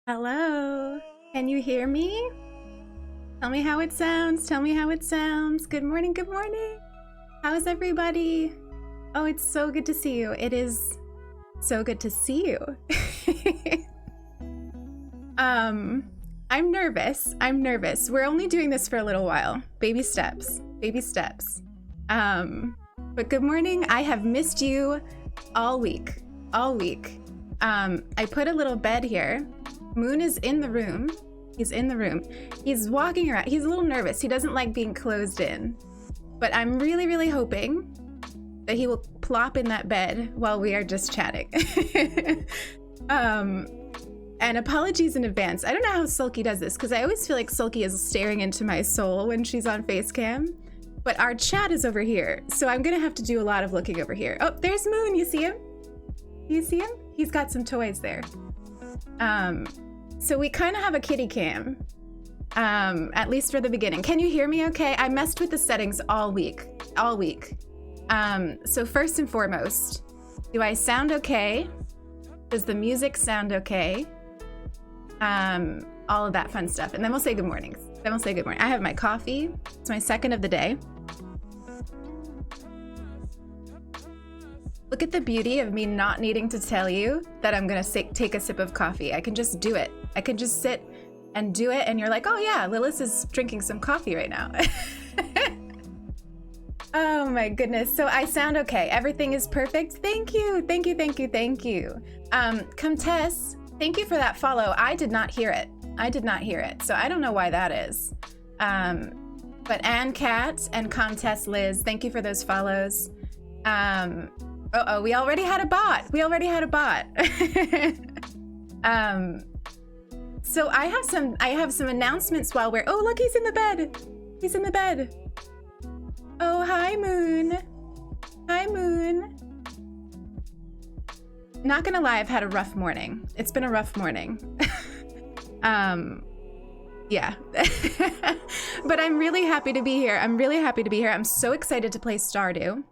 Hello, can you hear me? Tell me how it sounds. Tell me how it sounds. Good morning. Good morning. How's everybody? Oh, it's so good to see you. It is so good to see you. I'm nervous. I'm nervous. We're only doing this for a little while. Baby steps. Baby steps. But good morning. I have missed you all week. All week. I put a little bed here. Moon is in the room. He's in the room. He's walking around. He's a little nervous. He doesn't like being closed in. But I'm really, really hoping that he will plop in that bed while we are just chatting. And apologies in advance. I don't know how Sulky does this because I always feel like Sulky is staring into my soul when she's on Facecam. But our chat is over here. So I'm going to have to do a lot of looking over here. Oh, there's Moon. You see him? You see him? He's got some toys there. So we kind of have a kitty cam, at least for the beginning. Can you hear me okay? I messed with the settings all week. So first and foremost, do I sound okay? Does the music sound okay? All of that fun stuff. And then we'll say good mornings. Then we'll say good morning. I have my coffee. It's my second of the day. Look at the beauty of me not needing to tell you that I'm gonna take a sip of coffee. I can just do it. I can just sit and do it and you're like, oh yeah, Lilith is drinking some coffee right now. Oh my goodness. So I sound okay. Everything is perfect. Thank you. Thank you. Thank you. Thank you. Comtesse, thank you for that follow. I did not hear it. I did not hear it. So I don't know why that is. But Ann Cat and Comtesse Liz, thank you for those follows. Uh-oh, we already had a bot. We already had a bot. So I have some announcements while we're, oh, look, he's in the bed. He's in the bed. Oh, hi, Moon. Hi, Moon. Not gonna lie, I've had a rough morning. It's been a rough morning. Yeah. But I'm really happy to be here. I'm really happy to be here. I'm so excited to play Stardew.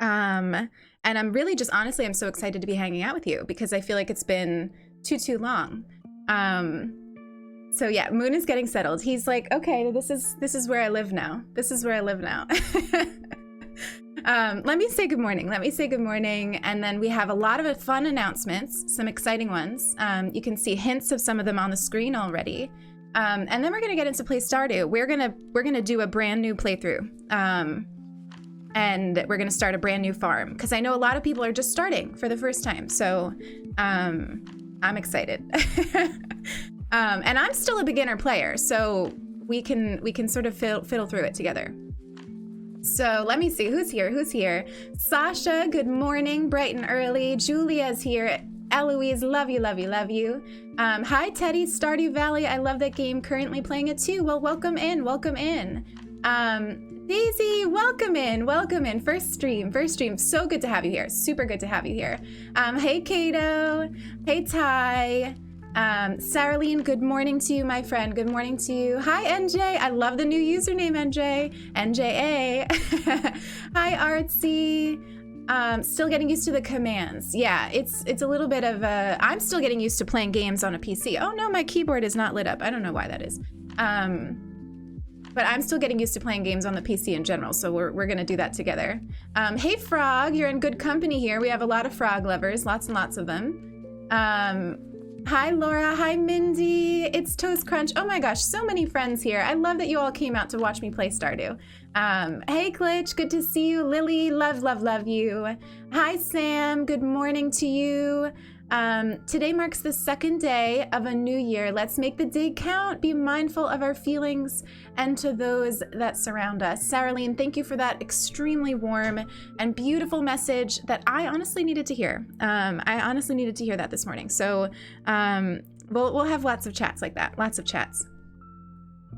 And I'm really just, honestly, I'm so excited to be hanging out with you because I feel like it's been too long. So yeah, Moon is getting settled. He's like, okay, this is where I live now. This is where I live now. Let me say good morning. Let me say good morning. And then we have a lot of fun announcements, some exciting ones. You can see hints of some of them on the screen already. And then we're gonna get into play Stardew. We're gonna do a brand new playthrough. And we're gonna start a brand new farm because I know a lot of people are just starting for the first time. So I'm excited. And I'm still a beginner player, so we can sort of fiddle through it together. So let me see, who's here? Who's here? Sasha, good morning, bright and early. Julia's here. Eloise, love you, love you, love you. Hi, Teddy, Stardew Valley. I love that game. Currently playing it too. Well, welcome in, welcome in. Daisy, welcome in, welcome in. First stream. So good to have you here. Super good to have you here. Hey, Kato. Hey, Ty. Saraline, good morning to you, my friend. Good morning to you. Hi, NJ. I love the new username, NJ. NJA. Hi, Artsy. Still getting used to the commands. Yeah, it's a little bit of a... I'm still getting used to playing games on a PC. Oh no, my keyboard is not lit up. I don't know why that is. But I'm still getting used to playing games on the PC in general, so we're gonna do that together. Hey, Frog, you're in good company here. We have a lot of frog lovers, lots and lots of them. Hi, Laura. Hi, Mindy. It's Toast Crunch. Oh my gosh, so many friends here. I love that you all came out to watch me play Stardew. Hey, Glitch, good to see you. Lily, love, love, love you. Hi, Sam. Good morning to you. Today marks the second day of a new year. Let's make the day count. Be mindful of our feelings and to those that surround us. Saraline, thank you for that extremely warm and beautiful message that I honestly needed to hear. I honestly needed to hear that this morning. So we'll have lots of chats like that. Lots of chats.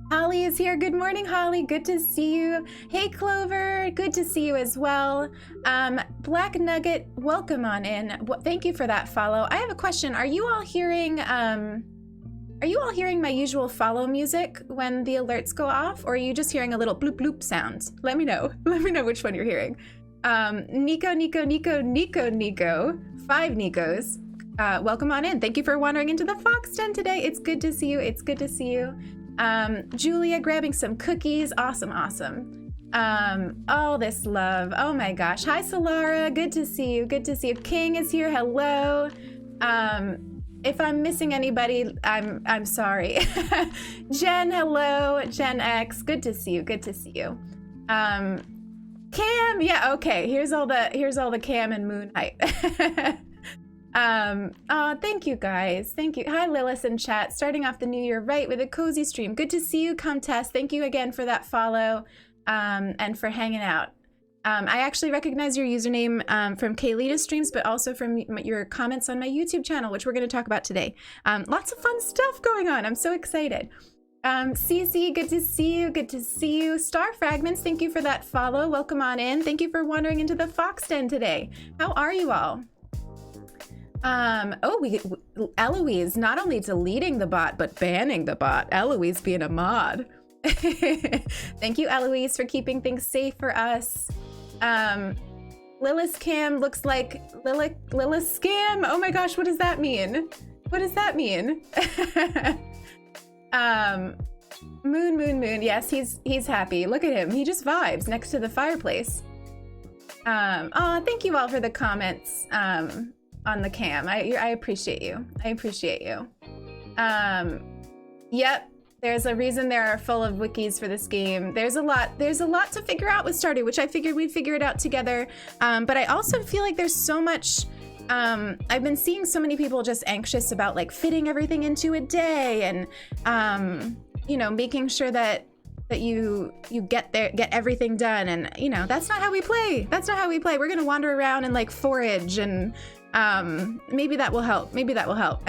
Holly is here. Good morning, Holly. Good to see you. Hey, Clover. Good to see you as well. Black Nugget, welcome on in. Thank you for that follow. I have a question. Are you all hearing my usual follow music when the alerts go off, or are you just hearing a little bloop bloop sound? Let me know. Let me know which one you're hearing. Nico. 5 Nicos. Welcome on in. Thank you for wandering into the Fox Den today. It's good to see you. It's good to see you. Julia grabbing some cookies. Awesome, awesome. All this love. Oh my gosh. Hi, Solara. Good to see you. Good to see you. King is here. Hello. If I'm missing anybody, I'm sorry. Jen, hello. Gen X. Good to see you. Good to see you. Cam. Yeah. Okay. Here's all the Cam and Moon hype. Thank you guys. Thank you. Hi, Lilith in chat. Starting off the new year right with a cozy stream. Good to see you, Comtesse. Thank you again for that follow, and for hanging out. I actually recognize your username from Kaylita's streams, but also from your comments on my YouTube channel, which we're going to talk about today. Lots of fun stuff going on. I'm so excited. Cece, good to see you. Good to see you. Star Fragments, thank you for that follow. Welcome on in. Thank you for wandering into the Fox Den today. How are you all? Eloise, not only deleting the bot, but banning the bot. Eloise being a mod. Thank you, Eloise, for keeping things safe for us. Lilith Cam looks like Lilith Scam. Oh my gosh, what does that mean? What does that mean? Moon. Yes, he's happy. Look at him. He just vibes next to the fireplace. Thank you all for the comments. On the cam. I appreciate you. I appreciate you. Yep, there's a reason there are full of wikis for this game. There's a lot to figure out with Stardew, which I figured we'd figure it out together. But I also feel like there's so much, I've been seeing so many people just anxious about like fitting everything into a day and, you know, making sure that you get everything done. And, you know, that's not how we play. That's not how we play. We're gonna wander around and like forage and maybe that will help. Maybe that will help.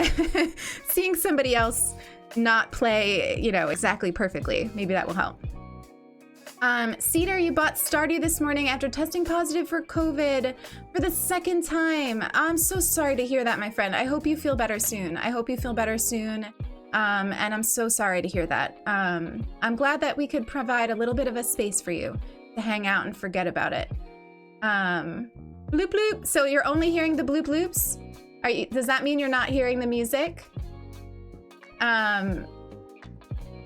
Seeing somebody else not play, you know, exactly perfectly. Maybe that will help. Cedar, you bought Stardew this morning after testing positive for COVID for the second time. I'm so sorry to hear that, my friend. I hope you feel better soon. I hope you feel better soon. And I'm so sorry to hear that. I'm glad that we could provide a little bit of a space for you to hang out and forget about it. Bloop bloop. So you're only hearing the bloop bloops? Does that mean you're not hearing the music?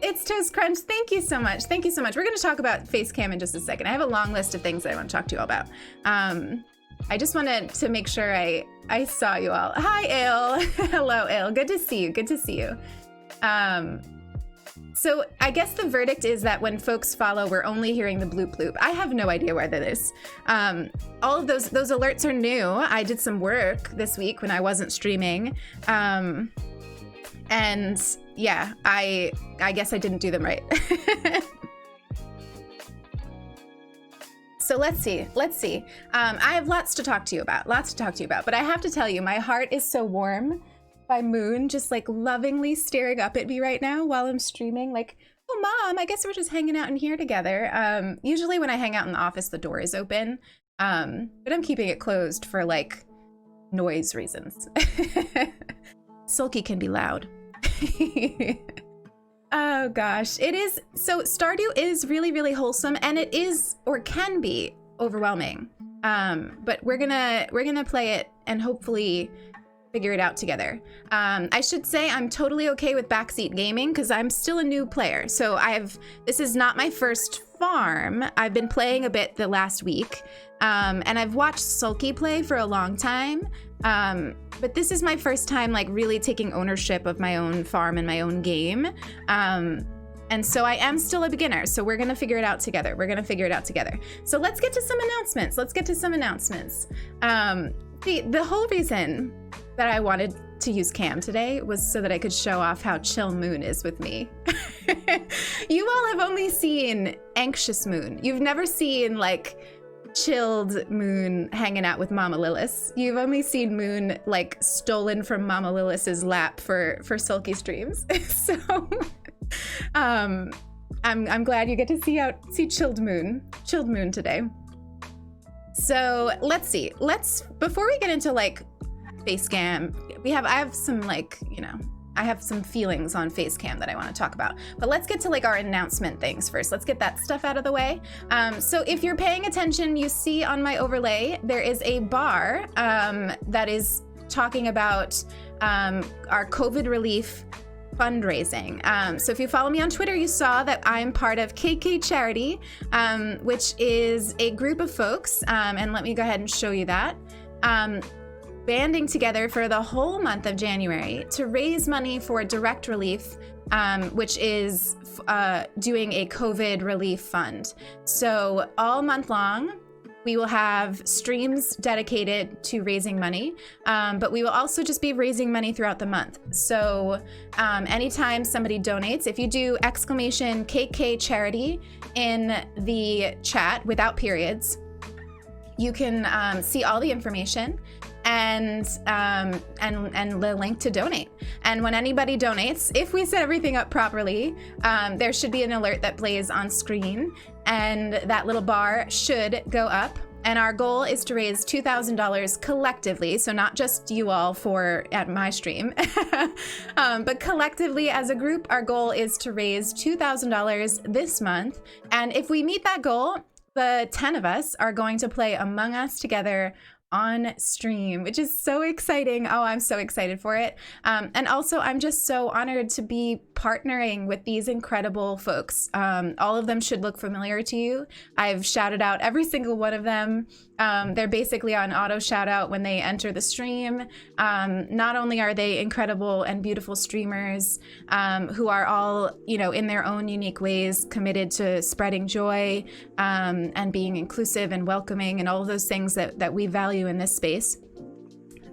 It's Toast Crunch. Thank you so much. Thank you so much. We're going to talk about face cam in just a second. I have a long list of things that I want to talk to you all about. I just wanted to make sure I saw you all. Hi, Ale. Hello, Ale. Good to see you. Good to see you. So I guess the verdict is that when folks follow, we're only hearing the bloop bloop. I have no idea why that is. All of those alerts are new. I did some work this week when I wasn't streaming. And yeah, I guess I didn't do them right. So let's see. I have lots to talk to you about, but I have to tell you, my heart is so warm by Moon just like lovingly staring up at me right now while I'm streaming, like, oh Mom, I guess we're just hanging out in here together. Usually when I hang out in the office, the door is open, but I'm keeping it closed for like noise reasons. Sulky can be loud. Oh gosh, it is. So Stardew is really, really wholesome, and it is, or can be, overwhelming. But we're gonna play it and hopefully figure it out together. I should say I'm totally okay with backseat gaming because I'm still a new player. So this is not my first farm. I've been playing a bit the last week, and I've watched Sulky play for a long time. But this is my first time like really taking ownership of my own farm and my own game. And so I am still a beginner. So we're gonna figure it out together. So let's get to some announcements. The whole reason that I wanted to use Cam today was so that I could show off how chill Moon is with me. You all have only seen anxious Moon. You've never seen like chilled Moon hanging out with Mama Lilith. You've only seen Moon like stolen from Mama Lilith's lap for sulky streams. So I'm glad you get to see chilled Moon today. So let's see. Before we get into like face cam, I have some like, you know, I have some feelings on face cam that I want to talk about, but let's get to like our announcement things first. Let's get that stuff out of the way. So if you're paying attention, you see on my overlay, there is a bar that is talking about our COVID relief fundraising. So if you follow me on Twitter, you saw that I'm part of KK Charity, which is a group of folks, and let me go ahead and show you that, banding together for the whole month of January to raise money for Direct Relief, which is doing a COVID relief fund. So all month long, we will have streams dedicated to raising money, but we will also just be raising money throughout the month. So anytime somebody donates, if you do exclamation KK Charity in the chat without periods, you can see all the information and the link to donate. And when anybody donates, if we set everything up properly, there should be an alert that plays on screen, and that little bar should go up. And our goal is to raise $2,000 collectively, so not just you all at my stream, but collectively as a group, our goal is to raise $2,000 this month. And if we meet that goal, the 10 of us are going to play Among Us together on stream, which is so exciting. Oh, I'm so excited for it. And also, I'm just so honored to be partnering with these incredible folks. All of them should look familiar to you. I've shouted out every single one of them. They're basically on auto shout out when they enter the stream. Not only are they incredible and beautiful streamers who are all, in their own unique ways committed to spreading joy and being inclusive and welcoming and all of those things that we value in this space.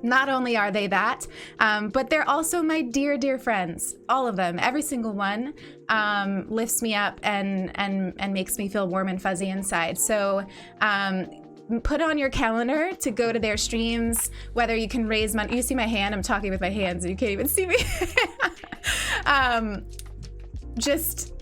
Not only are they that, but they're also my dear, dear friends. All of them, every single one, lifts me up and makes me feel warm and fuzzy inside. So put on your calendar to go to their streams, whether you can raise money. You see my hand, I'm talking with my hands and you can't even see me. Just,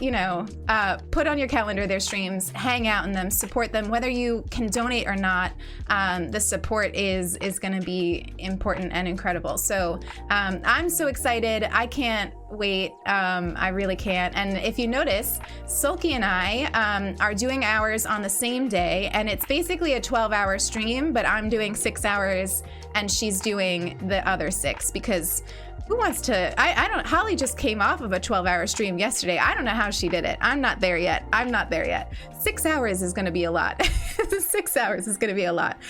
put on your calendar their streams, hang out in them, support them, whether you can donate or not. The support is going to be important and incredible. So I'm so excited. I can't wait. I really can't. And if you notice, Sulky and I are doing ours on the same day, and it's basically a 12-hour stream, but I'm doing 6 hours and she's doing the other 6 because who wants to, I don't, Holly just came off of a 12-hour stream yesterday. I don't know how she did it. I'm not there yet. 6 hours is going to be a lot. 6 hours is going to be a lot.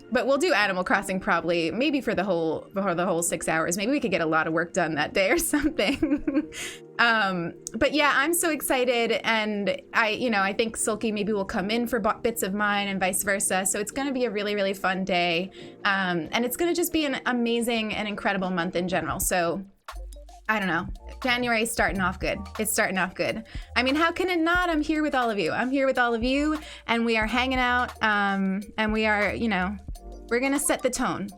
But we'll do Animal Crossing probably, maybe for the whole 6 hours. Maybe we could get a lot of work done that day or something. But yeah, I'm so excited, and I think Sulky maybe will come in for bits of mine and vice versa. So it's going to be a really, really fun day, and it's going to just be an amazing and incredible month in general. So I don't know. January's starting off good. It's starting off good. I mean, how can it not? I'm here with all of you. And we are hanging out, and we are, we're going to set the tone.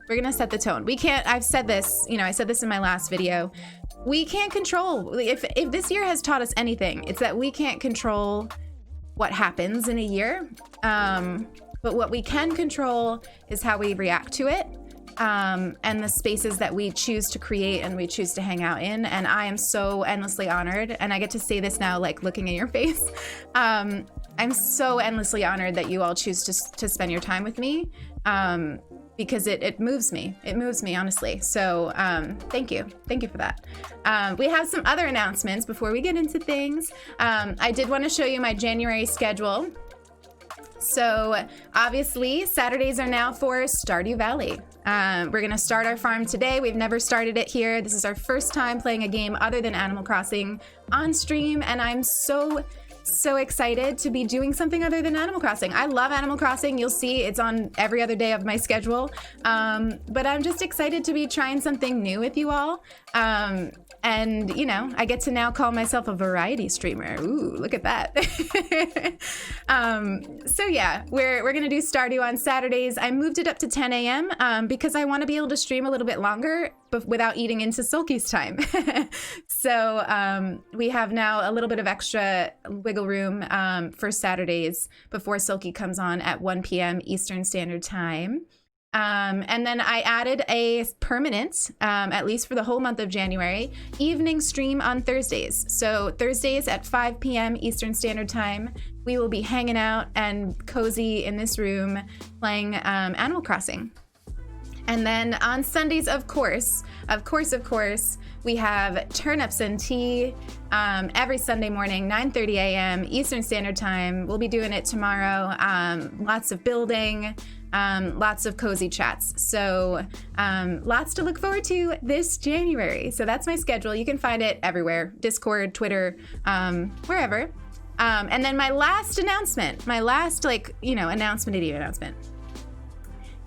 We can't, I've said this, I said this in my last video. We can't control, if this year has taught us anything, it's that we can't control what happens in a year. But what we can control is how we react to it. And the spaces that we choose to create and we choose to hang out in. And I am so endlessly honored. And I get to say this now, like looking in your face. I'm so endlessly honored that you all choose to spend your time with me. Because it moves me. It moves me, honestly. So thank you. Thank you for that. We have some other announcements before we get into things. I did want to show you my January schedule. So obviously Saturdays are now for Stardew Valley. We're gonna start our farm today. We've never started it here. This is our first time playing a game other than Animal Crossing on stream, and I'm so excited to be doing something other than Animal Crossing. I love Animal Crossing. You'll see it's on every other day of my schedule. But I'm just excited to be trying something new with you all. And I get to now call myself a variety streamer. Ooh, look at that. So yeah, we're gonna do Stardew on Saturdays. I moved it up to 10 a.m. Because I want to be able to stream a little bit longer, but without eating into Sulky's time. So we have now a little bit of extra wiggle room for Saturdays before Sulky comes on at 1 p.m. Eastern Standard Time. And then I added a permanent, at least for the whole month of January, evening stream on Thursdays. So Thursdays at 5 p.m. Eastern Standard Time, we will be hanging out and cozy in this room playing Animal Crossing. And then on Sundays, of course, we have turnips and tea every Sunday morning, 9:30 a.m. Eastern Standard Time. We'll be doing it tomorrow. Lots of building, lots of cozy chats. So lots to look forward to this January. So that's my schedule. You can find it everywhere, Discord, Twitter, wherever. And then my last announcement, announcement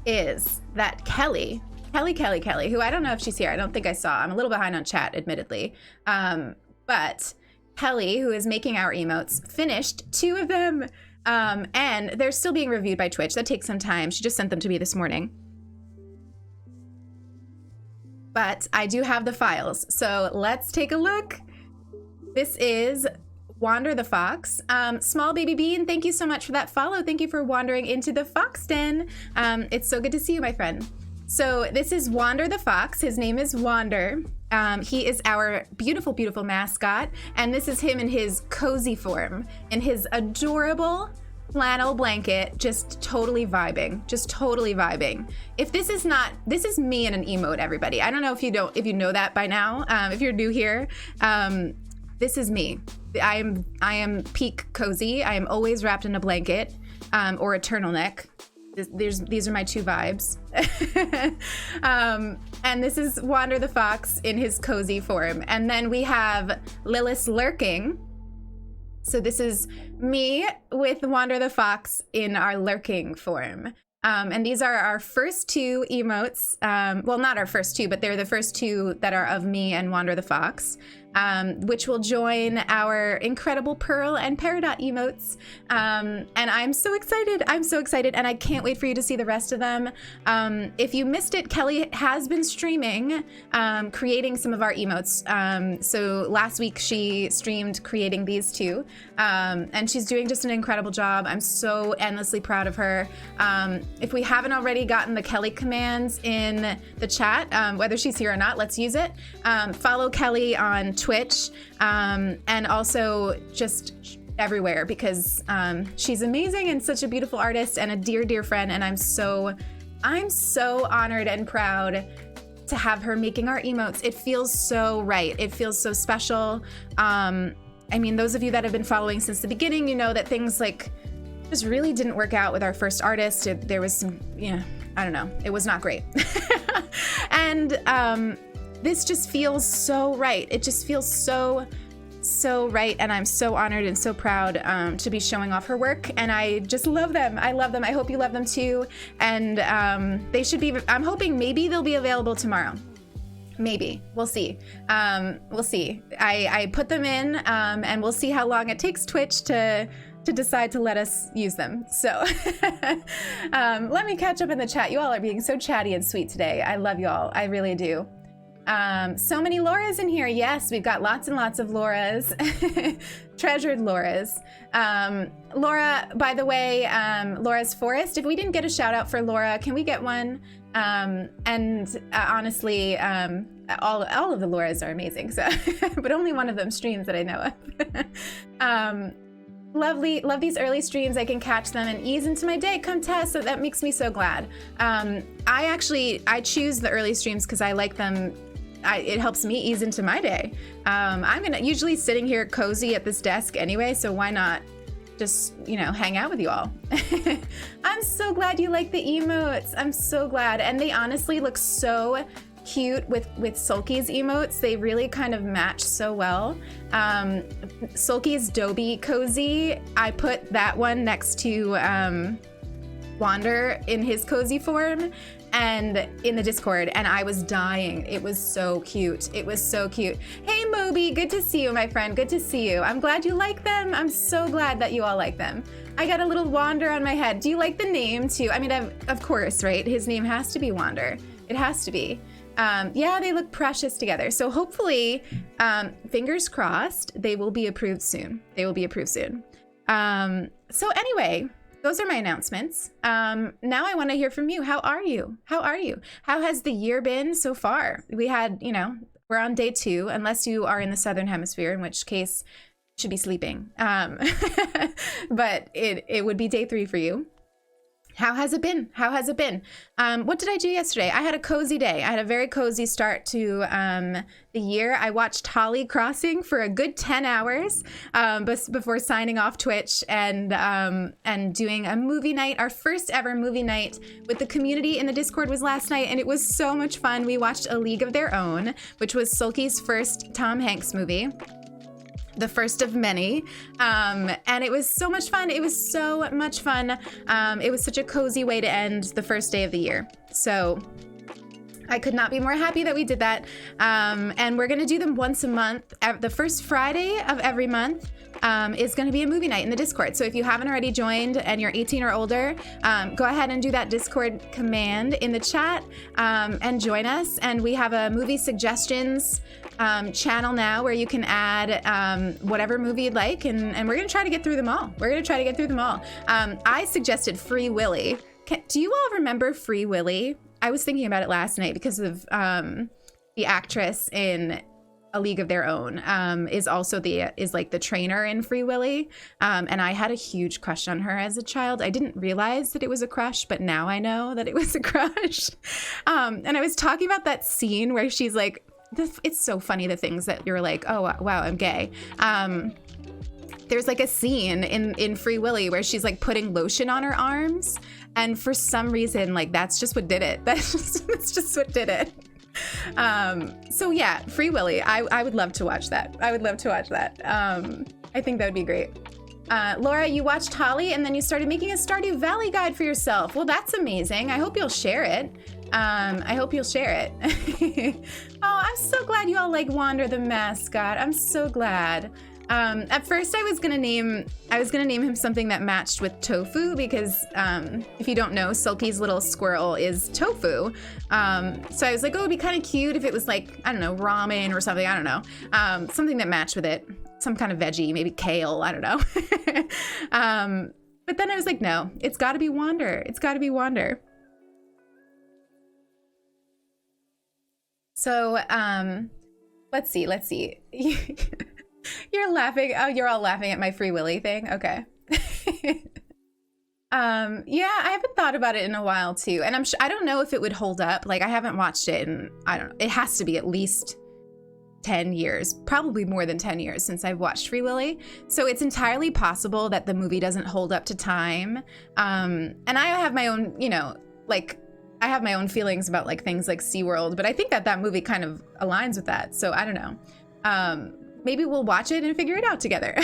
is that Kelly, who I don't know if she's here. I don't think I saw. I'm a little behind on chat, admittedly. But Kelly, who is making our emotes, finished 2 of them. And they're still being reviewed by Twitch. That takes some time. She just sent them to me this morning. But I do have the files. So let's take a look. This is Wander the Fox. Small Baby Bean, thank you so much for that follow. Thank you for wandering into the Fox Den. It's so good to see you, my friend. So this is Wander the Fox. His name is Wander. He is our beautiful, beautiful mascot. And this is him in his cozy form, in his adorable flannel blanket, just totally vibing. If this is me in an emote, everybody. I don't know if you know that by now, if you're new here. This is me. I am peak cozy. I am always wrapped in a blanket or a turtleneck. These are my 2 vibes. And this is Wander the Fox in his cozy form. And then we have Lilith lurking. So this is me with Wander the Fox in our lurking form. And these are our first 2 emotes. Well, not our first 2, but they're the first 2 that are of me and Wander the Fox, which will join our incredible Pearl and Peridot emotes. And I'm so excited. And I can't wait for you to see the rest of them. If you missed it, Kelly has been streaming, creating some of our emotes. So last week she streamed creating these 2. And she's doing just an incredible job. I'm so endlessly proud of her. If we haven't already gotten the Kelly commands in the chat, whether she's here or not, let's use it. Follow Kelly on Twitch, and also just everywhere, because she's amazing and such a beautiful artist and a dear, dear friend. And I'm so honored and proud to have her making our emotes. It feels so right. It feels so special. I mean, those of you that have been following since the beginning, you know that things like just really didn't work out with our first artist. There was some, I don't know. It was not great. And this just feels so right. It just feels so right. And I'm so honored and so proud to be showing off her work. And I just love them. I love them. I hope you love them too. And they should be, I'm hoping maybe they'll be available tomorrow. Maybe. We'll see. We'll see. I put them in and we'll see how long it takes Twitch to decide to let us use them. So let me catch up in the chat. You all are being so chatty and sweet today. I love you all. I really do. So many Lauras in here. Yes, we've got lots and lots of Lauras. Treasured Lauras. Laura, by the way, Laura's Forest. If we didn't get a shout out for Laura, can we get one? Honestly, all of the Lauras are amazing. So, but only one of them streams that I know of. Love these early streams. I can catch them and ease into my day. Come Tess, so that makes me so glad. I choose the early streams because I like them. It helps me ease into my day. I'm usually sitting here cozy at this desk anyway, so why not just, hang out with you all. I'm so glad you like the emotes. I'm so glad. And they honestly look so cute with Sulky's emotes. They really kind of match so well. Sulky's Dobie Cozy, I put that one next to Wander in his cozy form and in the Discord, and I was dying. It was so cute. It was so cute. Hey Moby, good to see you, my friend. Good to see you. I'm glad you like them. I'm so glad that you all like them. I got a little Wander on my head. Do you like the name too? I mean, of course, right? His name has to be Wander. It has to be. Yeah, they look precious together. So hopefully, fingers crossed, they will be approved soon. They will be approved soon. So anyway, those are my announcements. Now I want to hear from you. How are you? How are you? How has the year been so far? We had, we're on day 2, unless you are in the Southern Hemisphere, in which case you should be sleeping. But it would be day 3 for you. How has it been? How has it been? What did I do yesterday? I had a cozy day. I had a very cozy start to the year. I watched Holly Crossing for a good 10 hours before signing off Twitch and doing a movie night. Our first ever movie night with the community in the Discord was last night, and it was so much fun. We watched A League of Their Own, which was Sulky's first Tom Hanks movie. The first of many, and it was so much fun. It was so much fun. It was such a cozy way to end the first day of the year. So I could not be more happy that we did that. And we're gonna do them once a month. The first Friday of every month is gonna be a movie night in the Discord. So if you haven't already joined and you're 18 or older, go ahead and do that Discord command in the chat and join us. And we have a movie suggestions channel now where you can add whatever movie you'd like, and we're gonna try to get through them all. I suggested Free Willy. Do you all remember Free Willy? I was thinking about it last night because of the actress in A League of Their Own is like the trainer in Free Willy, and I had a huge crush on her as a child. I didn't realize that it was a crush, but now I know that it was a crush. And I was talking about that scene where she's like, it's so funny, the things that you're like, oh wow, I'm gay. There's like a scene in Free Willy where she's like putting lotion on her arms, and for some reason, like that's just what did it. That's just what did it. So yeah, Free Willy. I would love to watch that. I think that would be great. Laura, you watched Holly and then you started making a Stardew Valley guide for yourself. Well, that's amazing. I hope you'll share it. Oh, I'm so glad you all like Wander the mascot. I'm so glad. At first I was gonna name him something that matched with Tofu because if you don't know, Sulky's little squirrel is Tofu. So I was like, oh, it'd be kind of cute if it was like, I don't know, ramen or something. I don't know, something that matched with it, some kind of veggie, maybe kale. I don't know. But then I was like, no, it's got to be Wander. So let's see. You're laughing. Oh, you're all laughing at my Free Willy thing. Okay. Yeah, I haven't thought about it in a while too. And I don't know if it would hold up. Like I haven't watched it and I don't know. It has to be at least 10 years, probably more than 10 years since I've watched Free Willy. So it's entirely possible that the movie doesn't hold up to time. And I have my own, I have my own feelings about like things like SeaWorld, but I think that movie kind of aligns with that. So I don't know. Maybe we'll watch it and figure it out together.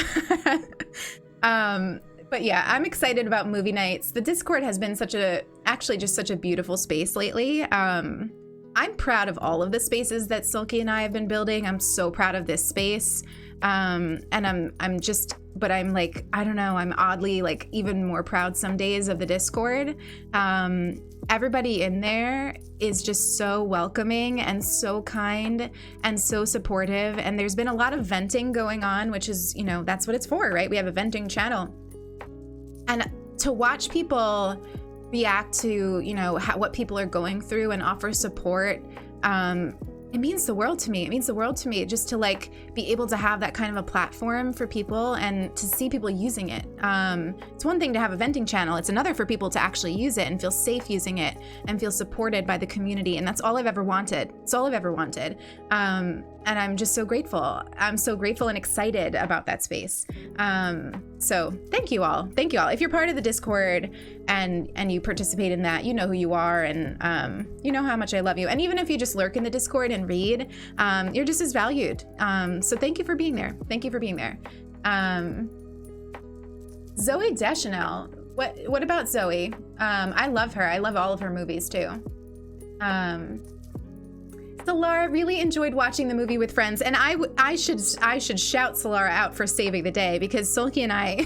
But yeah, I'm excited about movie nights. The Discord has been such a beautiful space lately. I'm proud of all of the spaces that Sulky and I have been building. I'm so proud of this space. And I'm like, I don't know, I'm oddly like even more proud some days of the Discord. Everybody in there is just so welcoming and so kind and so supportive. And there's been a lot of venting going on, which is, that's what it's for, right? We have a venting channel. And to watch people react to, what people are going through and offer support, it means the world to me. It means the world to me just to like be able to have that kind of a platform for people and to see people using it. It's one thing to have a venting channel. It's another for people to actually use it and feel safe using it and feel supported by the community. And that's all I've ever wanted. It's all I've ever wanted. And I'm just so grateful. I'm so grateful and excited about that space. So thank you all. Thank you all. If you're part of the Discord and you participate in that, you know who you are and you know how much I love you. And even if you just lurk in the Discord and read, you're just as valued. So thank you for being there. Thank you for being there. Zoe Deschanel. What about Zoe? I love her. I love all of her movies too. Solara really enjoyed watching the movie with friends, and I should shout Solara out for saving the day because Sulky and I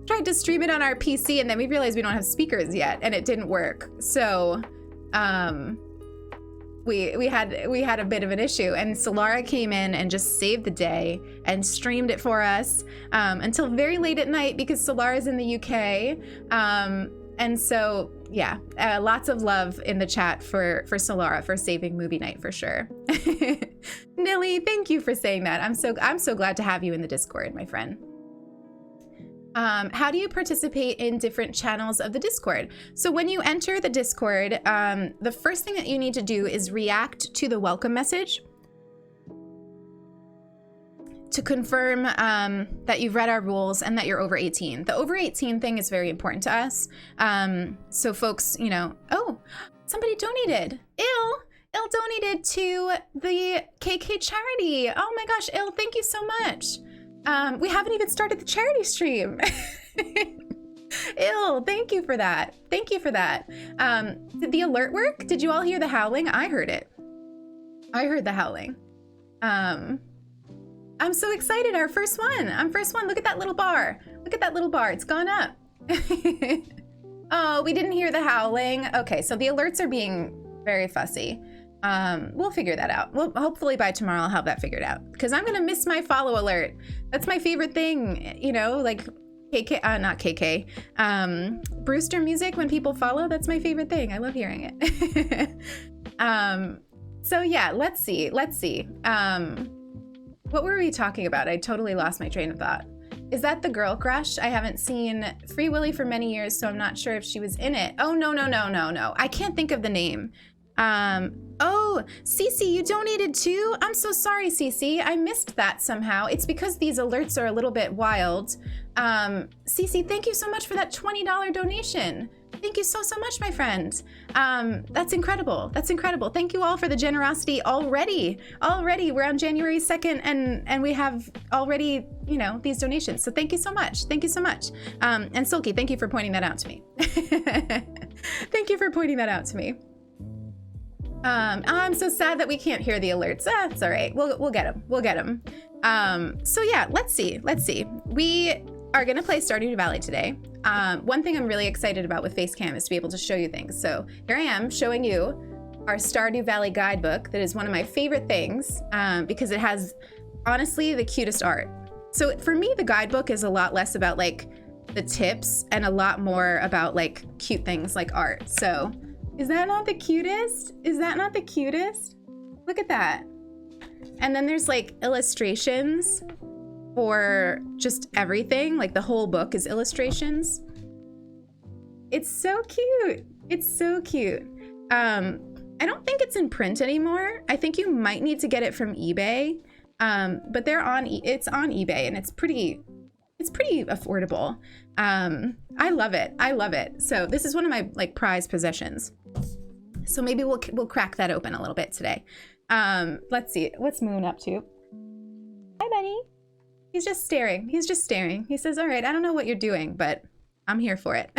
tried to stream it on our PC and then we realized we don't have speakers yet and it didn't work. So we had a bit of an issue, and Solara came in and just saved the day and streamed it for us until very late at night because Solara's in the UK. And so, yeah, lots of love in the chat for Solara for saving movie night for sure. Nilly, thank you for saying that. I'm so glad to have you in the Discord, my friend. How do you participate in different channels of the Discord? So when you enter the Discord, the first thing that you need to do is react to the welcome message to confirm that you've read our rules and that you're over 18. The over 18 thing is very important to us. So folks, you know, oh, somebody donated. Il donated to the KK charity. Oh my gosh, Il, thank you so much. We haven't even started the charity stream. Il, thank you for that. Thank you for that. Did the alert work? Did you all hear the howling? I heard it. I heard the howling. I'm so excited. Our first one. I'm first one. Look at that little bar. Look at that little bar. It's gone up. Oh, we didn't hear the howling. Okay, so the alerts are being very fussy. We'll figure that out. Well, hopefully by tomorrow I'll have that figured out, because I'm gonna miss my follow alert. That's my favorite thing, you know, like KK, not KK, Brewster music when people follow. That's my favorite thing. I love hearing it. So yeah, let's see. What were we talking about? I totally lost my train of thought. Is that the girl crush? I haven't seen Free Willy for many years, so I'm not sure if she was in it. Oh, no. I can't think of the name. Oh, Cece, you donated too? I'm so sorry, Cece. I missed that somehow. It's because these alerts are a little bit wild. Cece, thank you so much for that $20 donation. Thank you so much, my friend. That's incredible. That's incredible. Thank you all for the generosity already. We're on January 2nd and we have already, you know, these donations. So thank you so much. Thank you so much. And Silky, thank you for pointing that out to me. Thank you for pointing that out to me. I'm so sad that we can't hear the alerts. It's all right. We'll get them. We'll get them. So yeah, let's see. We are going to play Stardew Valley today. One thing I'm really excited about with Facecam is to be able to show you things. So here I am showing you our Stardew Valley guidebook. That is one of my favorite things because it has, honestly, the cutest art. So for me, the guidebook is a lot less about like the tips and a lot more about like cute things like art. So is that not the cutest? Is that not the cutest? Look at that. And then there's like illustrations for just everything. Like the whole book is illustrations. It's so cute. It's so cute. I don't think it's in print anymore. I think you might need to get it from eBay. But it's on eBay and it's pretty affordable. I love it. I love it. So this is one of my like prized possessions. So maybe we'll crack that open a little bit today. Let's see. What's Moon up to? Hi, buddy. He's just staring. He says, all right, I don't know what you're doing, but I'm here for it.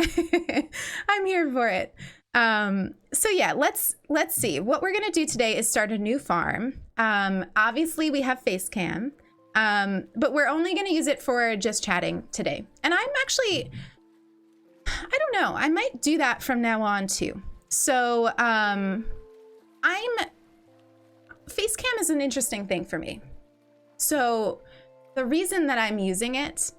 I'm here for it. So yeah, let's see. What we're gonna do today is start a new farm. Obviously we have Facecam, but we're only gonna use it for just chatting today. And I'm actually, I don't know, I might do that from now on too. So Facecam is an interesting thing for me. So the reason that I'm using it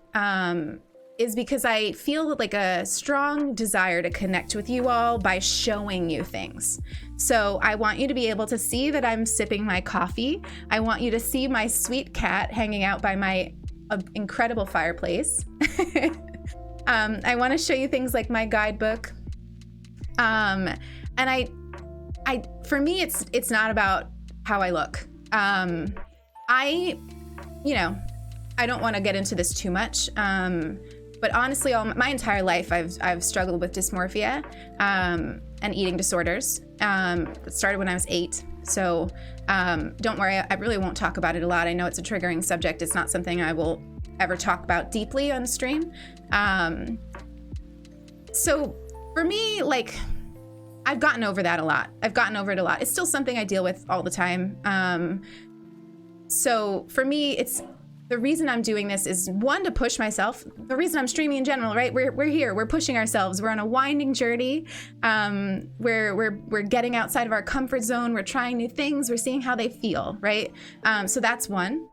is because I feel like a strong desire to connect with you all by showing you things. So I want you to be able to see that I'm sipping my coffee. I want you to see my sweet cat hanging out by my incredible fireplace. I want to show you things like my guidebook. And for me, it's not about how I look. I don't want to get into this too much, but honestly, my entire life, I've struggled with dysmorphia and eating disorders. It started when I was 8, so don't worry, I really won't talk about it a lot. I know it's a triggering subject. It's not something I will ever talk about deeply on stream. So for me, like, I've gotten over that a lot. It's still something I deal with all the time. So for me, the reason I'm doing this is, one, to push myself. The reason I'm streaming in general, right? We're here. We're pushing ourselves. We're on a winding journey. We're getting outside of our comfort zone. We're trying new things. We're seeing how they feel, right? So that's one.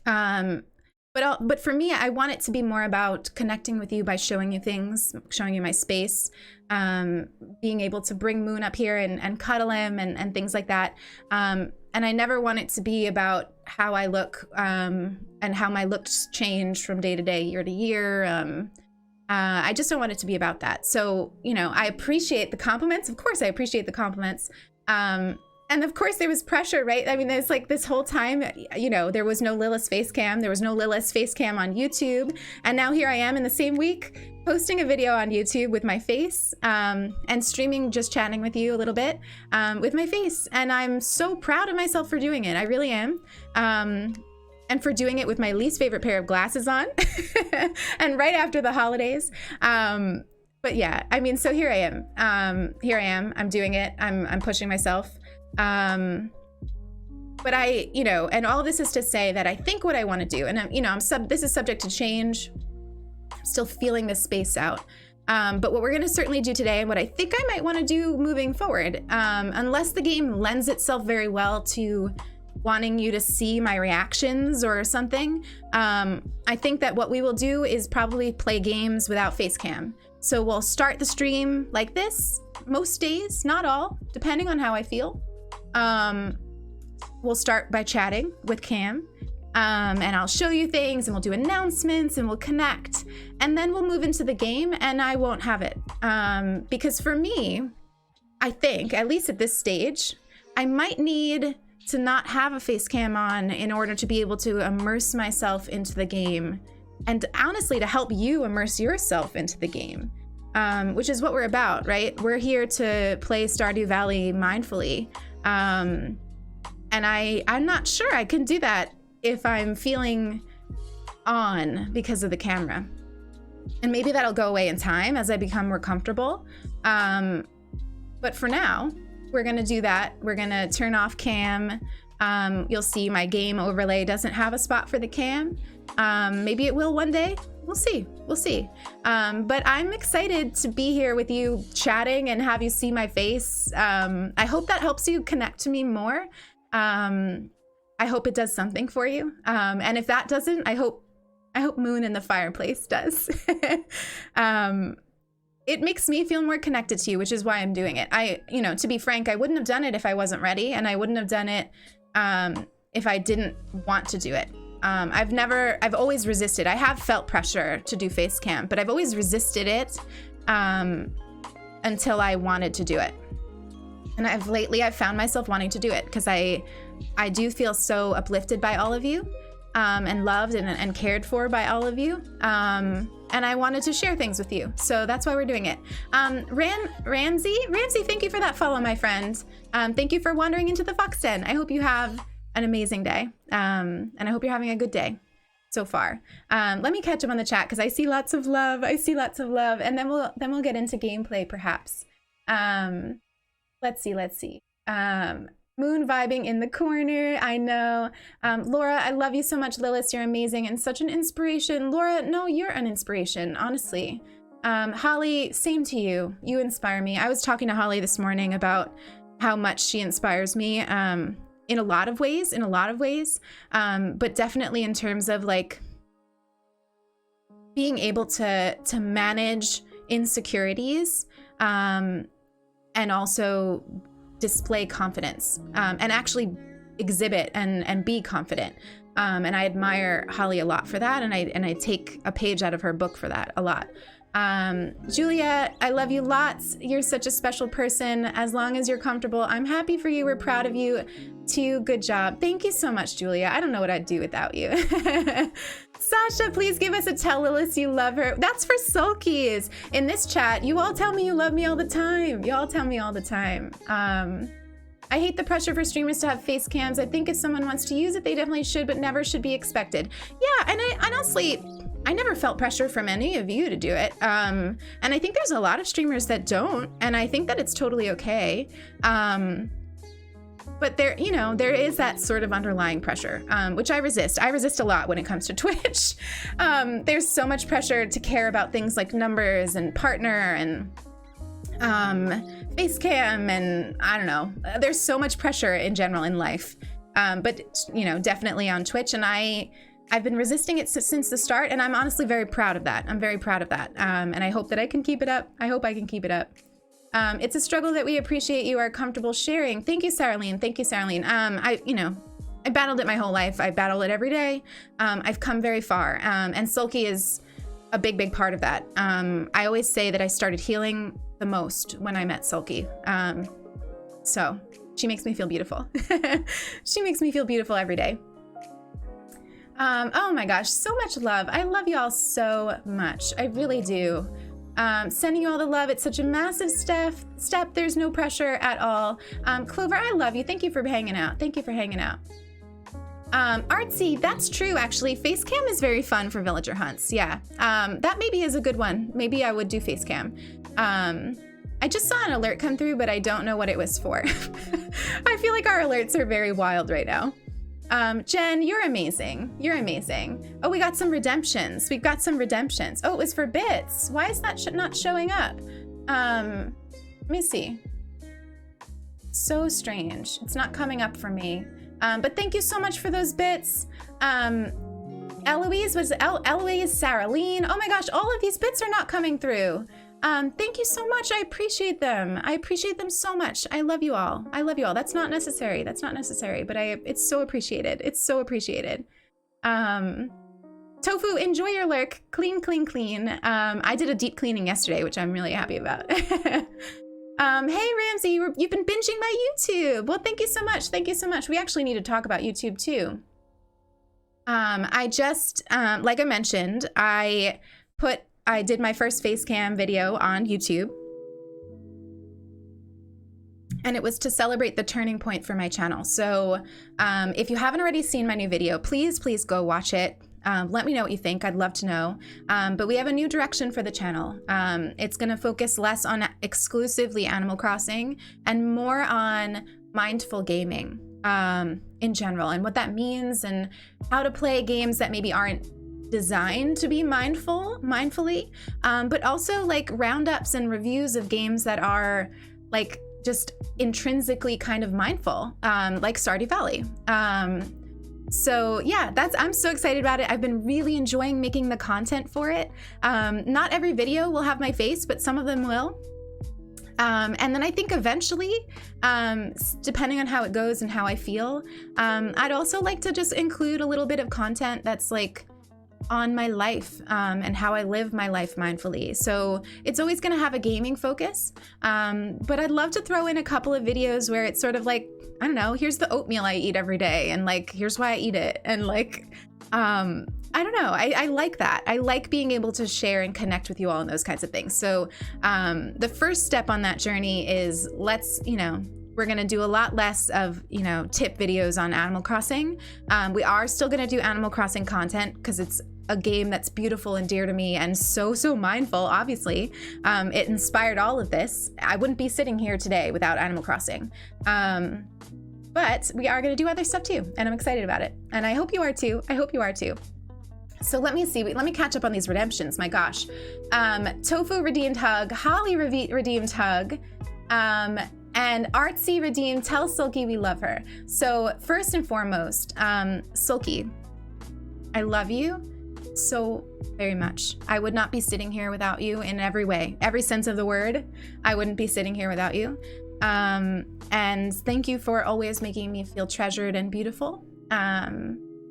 But for me, I want it to be more about connecting with you by showing you things, showing you my space, being able to bring Moon up here and cuddle him and things like that. And And I never want it to be about how I look and how my looks change from day to day, year to year. I just don't want it to be about that. So, you know, I appreciate the compliments. Of course, I appreciate the compliments. And of course, there was pressure, right? I mean, there's like this whole time, you know, there was no Lilith's face cam. There was no Lilith's face cam on YouTube. And now here I am in the same week posting a video on YouTube with my face and streaming, just chatting with you a little bit with my face. And I'm so proud of myself for doing it. I really am. And for doing it with my least favorite pair of glasses on and right after the holidays. But yeah, I mean, so here I am. Here I am. I'm doing it. I'm pushing myself. But I, you know, and all this is to say that I think what I want to do, and you know, this is subject to change. I'm still feeling this space out. But what we're going to certainly do today, and what I think I might want to do moving forward, unless the game lends itself very well to wanting you to see my reactions or something, I think that what we will do is probably play games without face cam. So we'll start the stream like this most days, not all, depending on how I feel. We'll start by chatting with Cam, and I'll show you things, and we'll do announcements, and we'll connect, and then we'll move into the game, and I won't have it. Because for me, I think, at least at this stage, I might need to not have a face cam on in order to be able to immerse myself into the game, and honestly, to help you immerse yourself into the game, which is what we're about, right? We're here to play Stardew Valley mindfully. And I'm not sure I can do that if I'm feeling on because of the camera. And maybe that'll go away in time as I become more comfortable. But for now, we're gonna do that. We're gonna turn off cam. You'll see my game overlay doesn't have a spot for the cam. Maybe it will one day. We'll see. We'll see. But I'm excited to be here with you chatting and have you see my face. I hope that helps you connect to me more. I hope it does something for you. And if that doesn't, I hope Moon in the Fireplace does. It makes me feel more connected to you, which is why I'm doing it. You know, to be frank, I wouldn't have done it if I wasn't ready, and I wouldn't have done it if I didn't want to do it. I've always resisted. I have felt pressure to do face cam, but I've always resisted it until I wanted to do it. And lately I've found myself wanting to do it because I do feel so uplifted by all of you, and loved and cared for by all of you. And I wanted to share things with you. So that's why we're doing it. Ramsey, thank you for that follow, my friend. Thank you for wandering into the Fox Den. I hope you have an amazing day. And I hope you're having a good day so far. Let me catch up on the chat because I see lots of love. And then we'll get into gameplay perhaps. Let's see. Moon vibing in the corner. I know. Laura, I love you so much. Lilith, you're amazing and such an inspiration. Laura, no, you're an inspiration, honestly. Holly, same to you. You inspire me. I was talking to Holly this morning about how much she inspires me in a lot of ways, but definitely in terms of like being able to manage insecurities and also display confidence and actually exhibit and be confident. And I admire Holly a lot for that. And I take a page out of her book for that a lot. Julia, I love you lots. You're such a special person. As long as you're comfortable, I'm happy for you. We're proud of you too. Good job. Thank you so much, Julia. I don't know what I'd do without you. Sasha, please give us a tell Lilith you love her. That's for Sulkies. In this chat, you all tell me you love me all the time. You all tell me all the time. I hate the pressure for streamers to have face cams. I think if someone wants to use it, they definitely should, but never should be expected. Yeah, and I honestly, I never felt pressure from any of you to do it. And I think there's a lot of streamers that don't, and I think that it's totally okay. But there, you know, there is that sort of underlying pressure, which I resist. I resist a lot when it comes to Twitch. There's so much pressure to care about things like numbers and partner and face cam, and I don't know. There's so much pressure in general in life. But, you know, definitely on Twitch, and I've been resisting it since the start, and I'm honestly very proud of that. I'm very proud of that. And I hope that I can keep it up. I hope I can keep it up. It's a struggle that we appreciate you are comfortable sharing. Thank you, Saralene. Thank you, Saralene. I battled it my whole life. I battle it every day. I've come very far. And Sulky is a big, big part of that. I always say that I started healing the most when I met Sulky. So she makes me feel beautiful. She makes me feel beautiful every day. Oh my gosh, so much love. I love you all so much. I really do. Sending you all the love. It's such a massive step. There's no pressure at all. Clover, I love you. Thank you for hanging out. Thank you for hanging out. Artsy, that's true, actually. Face cam is very fun for villager hunts. Yeah. That maybe is a good one. Maybe I would do face cam. I just saw an alert come through, but I don't know what it was for. I feel like our alerts are very wild right now. Jen, you're amazing. You're amazing. Oh, we got some redemptions. We've got some redemptions. Oh, it was for bits. Why is that not showing up? Let me see. So strange. It's not coming up for me. But thank you so much for those bits. Eloise, Eloise, Saralene. Oh my gosh, all of these bits are not coming through. Thank you so much. I appreciate them. I appreciate them so much. I love you all. I love you all. That's not necessary. That's not necessary, but it's so appreciated. It's so appreciated. Tofu, enjoy your lurk. Clean, clean, clean. I did a deep cleaning yesterday, which I'm really happy about. Hey Ramsey, you've been binging my YouTube. Well, thank you so much. Thank you so much. We actually need to talk about YouTube too. I just, like I mentioned, I did my first face cam video on YouTube. And it was to celebrate the turning point for my channel. So if you haven't already seen my new video, please go watch it. Let me know what you think. I'd love to know. But we have a new direction for the channel. It's going to focus less on exclusively Animal Crossing and more on mindful gaming in general, and what that means, and how to play games that maybe aren't designed to be mindfully, but also like roundups and reviews of games that are like just intrinsically kind of mindful, like Stardew Valley. So yeah, I'm so excited about it. I've been really enjoying making the content for it. Not every video will have my face, but some of them will. And then I think eventually, depending on how it goes and how I feel, I'd also like to just include a little bit of content that's like on my life, and how I live my life mindfully. So it's always going to have a gaming focus, but I'd love to throw in a couple of videos where it's sort of like, I don't know, here's the oatmeal I eat every day, and like here's why I eat it, and like I don't know, I like that. I like being able to share and connect with you all and those kinds of things. So the first step on that journey is we're going to do a lot less of, tip videos on Animal Crossing. We are still going to do Animal Crossing content because it's a game that's beautiful and dear to me and so mindful, obviously. It inspired all of this. I wouldn't be sitting here today without Animal Crossing. But we are going to do other stuff too, and I'm excited about it. And I hope you are too. I hope you are too. So let me see. Let me catch up on these redemptions. My gosh. Tofu redeemed hug. Holly redeemed hug. And Artsy redeemed, tell Sulky we love her. So first and foremost, Sulky, I love you so very much. I would not be sitting here without you in every way, every sense of the word. I wouldn't be sitting here without you. And thank you for always making me feel treasured and beautiful,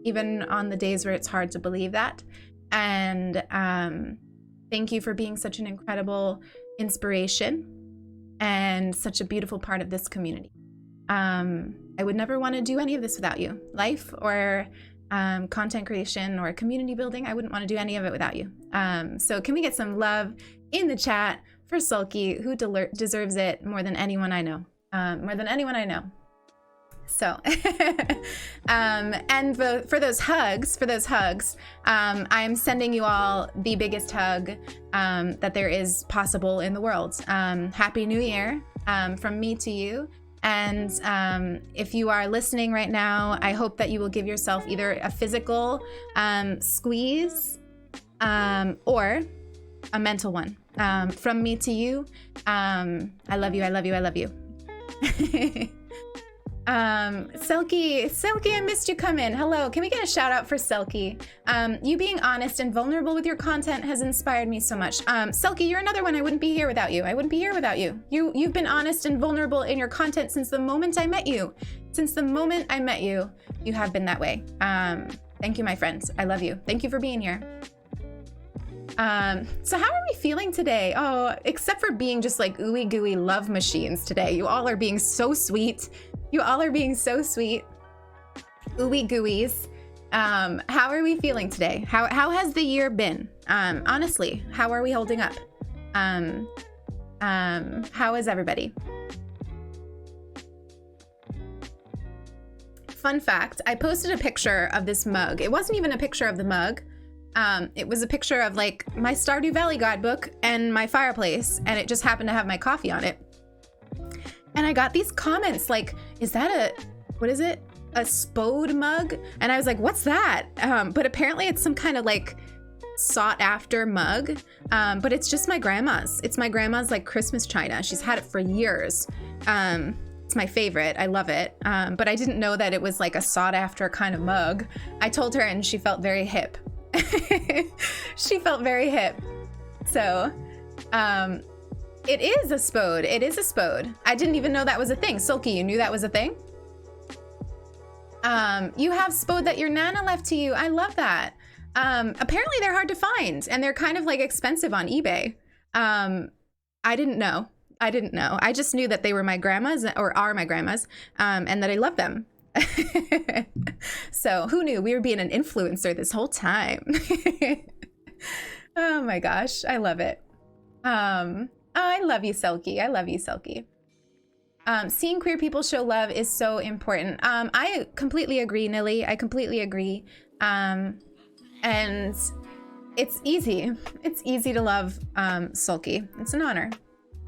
even on the days where it's hard to believe that. And thank you for being such an incredible inspiration and such a beautiful part of this community. I would never want to do any of this without you. Life or content creation or community building, I wouldn't want to do any of it without you. So can we get some love in the chat for Sulky, who deserves it more than anyone I know. So, and for those hugs, I'm sending you all the biggest hug that there is possible in the world. Happy New Year from me to you. And if you are listening right now, I hope that you will give yourself either a physical squeeze or a mental one. From me to you, I love you, I love you, I love you. Selkie, I missed you come in. Hello, can we get a shout out for Selkie? You being honest and vulnerable with your content has inspired me so much. Selkie, you're another one. I wouldn't be here without you. I wouldn't be here without you. You've been honest and vulnerable in your content since the moment I met you. Since the moment I met you, you have been that way. Thank you, my friends. I love you. Thank you for being here. So how are we feeling today? Oh, except for being just like ooey gooey love machines today. You all are being so sweet. You all are being so sweet. Ooey gooies. How are we feeling today? How has the year been? Honestly, how are we holding up? How is everybody? Fun fact, I posted a picture of this mug. It wasn't even a picture of the mug. It was a picture of like my Stardew Valley guidebook and my fireplace, and it just happened to have my coffee on it. And I got these comments like, is that what is it? A Spode mug? And I was like, what's that? But apparently it's some kind of like sought after mug, but it's just my grandma's. It's my grandma's like Christmas china. She's had it for years. It's my favorite. I love it. But I didn't know that it was like a sought after kind of mug. I told her and she felt very hip. She felt very hip. So, it is a Spode. It is a Spode. I didn't even know that was a thing. Sulky, you knew that was a thing? You have Spode that your Nana left to you. I love that. Apparently they're hard to find and they're kind of like expensive on eBay. I didn't know. I just knew that they were my grandma's or are my grandma's, and that I love them. So who knew we were being an influencer this whole time? Oh my gosh, I love it. I love you, Selkie. I love you, Selkie. Seeing queer people show love is so important. I completely agree, Nilly. I completely agree. And it's easy. It's easy to love Sulky. It's an honor.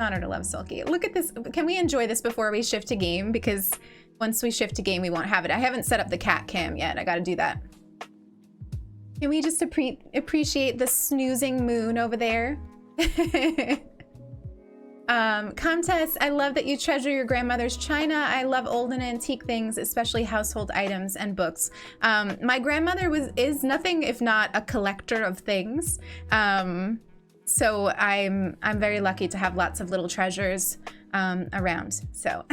Honor to love Sulky. Look at this. Can we enjoy this before we shift to game? Because once we shift to game, we won't have it. I haven't set up the cat cam yet. I got to do that. Can we just appreciate the snoozing moon over there? Comtess, I love that you treasure your grandmother's china. I love old and antique things, especially household items and books. My grandmother is nothing if not a collector of things. So I'm very lucky to have lots of little treasures around. So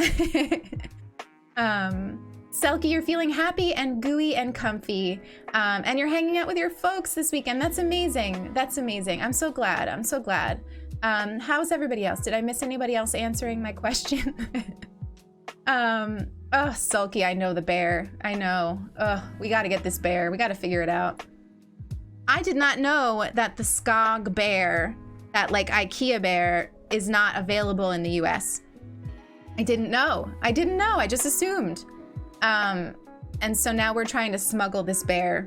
Selkie, you're feeling happy and gooey and comfy, and you're hanging out with your folks this weekend. That's amazing. That's amazing. I'm so glad. I'm so glad. How's everybody else? Did I miss anybody else answering my question? Oh, Sulky, I know the bear. I know. We got to get this bear. We got to figure it out. I did not know that the Skog bear, that like IKEA bear, is not available in the US. I didn't know. I didn't know. I just assumed. And so now we're trying to smuggle this bear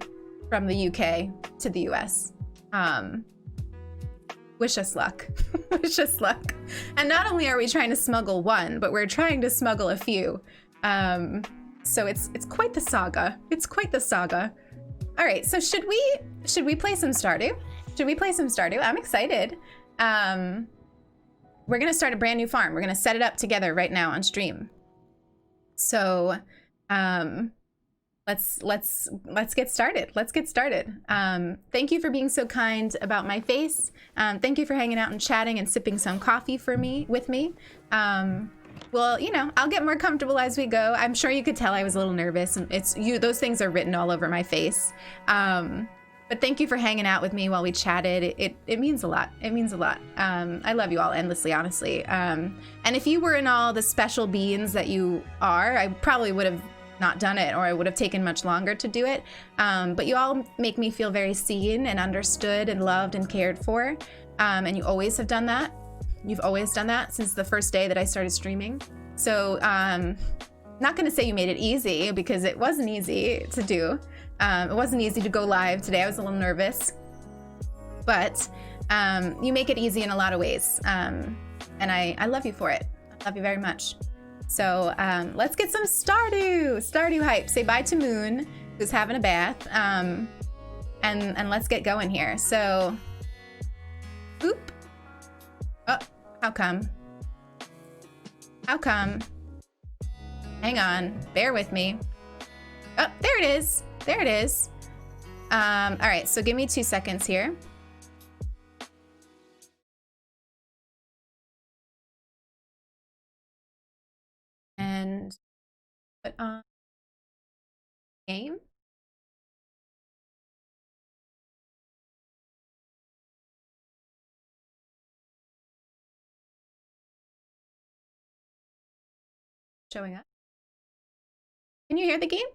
from the UK to the US. Wish us luck. Wish us luck. And not only are we trying to smuggle one, but we're trying to smuggle a few. So it's quite the saga. It's quite the saga. All right, so should we play some Stardew? Should we play some Stardew? I'm excited. We're gonna start a brand new farm. We're gonna set it up together right now on stream. So let's get started. Let's get started. Thank you for being so kind about my face. Thank you for hanging out and chatting and sipping some coffee with me. Well, you know, I'll get more comfortable as we go. I'm sure you could tell I was a little nervous, and those things are written all over my face. But thank you for hanging out with me while we chatted. It means a lot. It means a lot. I love you all endlessly, honestly. And if you were in all the special beings that you are, I probably would have not done it, or I would have taken much longer to do it. But you all make me feel very seen and understood and loved and cared for. And you always have done that. You've always done that since the first day that I started streaming. So not gonna say you made it easy, because it wasn't easy to do. It wasn't easy to go live today. I was a little nervous, but you make it easy in a lot of ways. And I love you for it. I love you very much. So let's get some Stardew hype. Say bye to Moon, who's having a bath. And let's get going here. So, oop. Oh, how come? How come? Hang on, bear with me. Oh, there it is. There it is. All right, so give me 2 seconds here. And put on game. Showing up. Can you hear the game?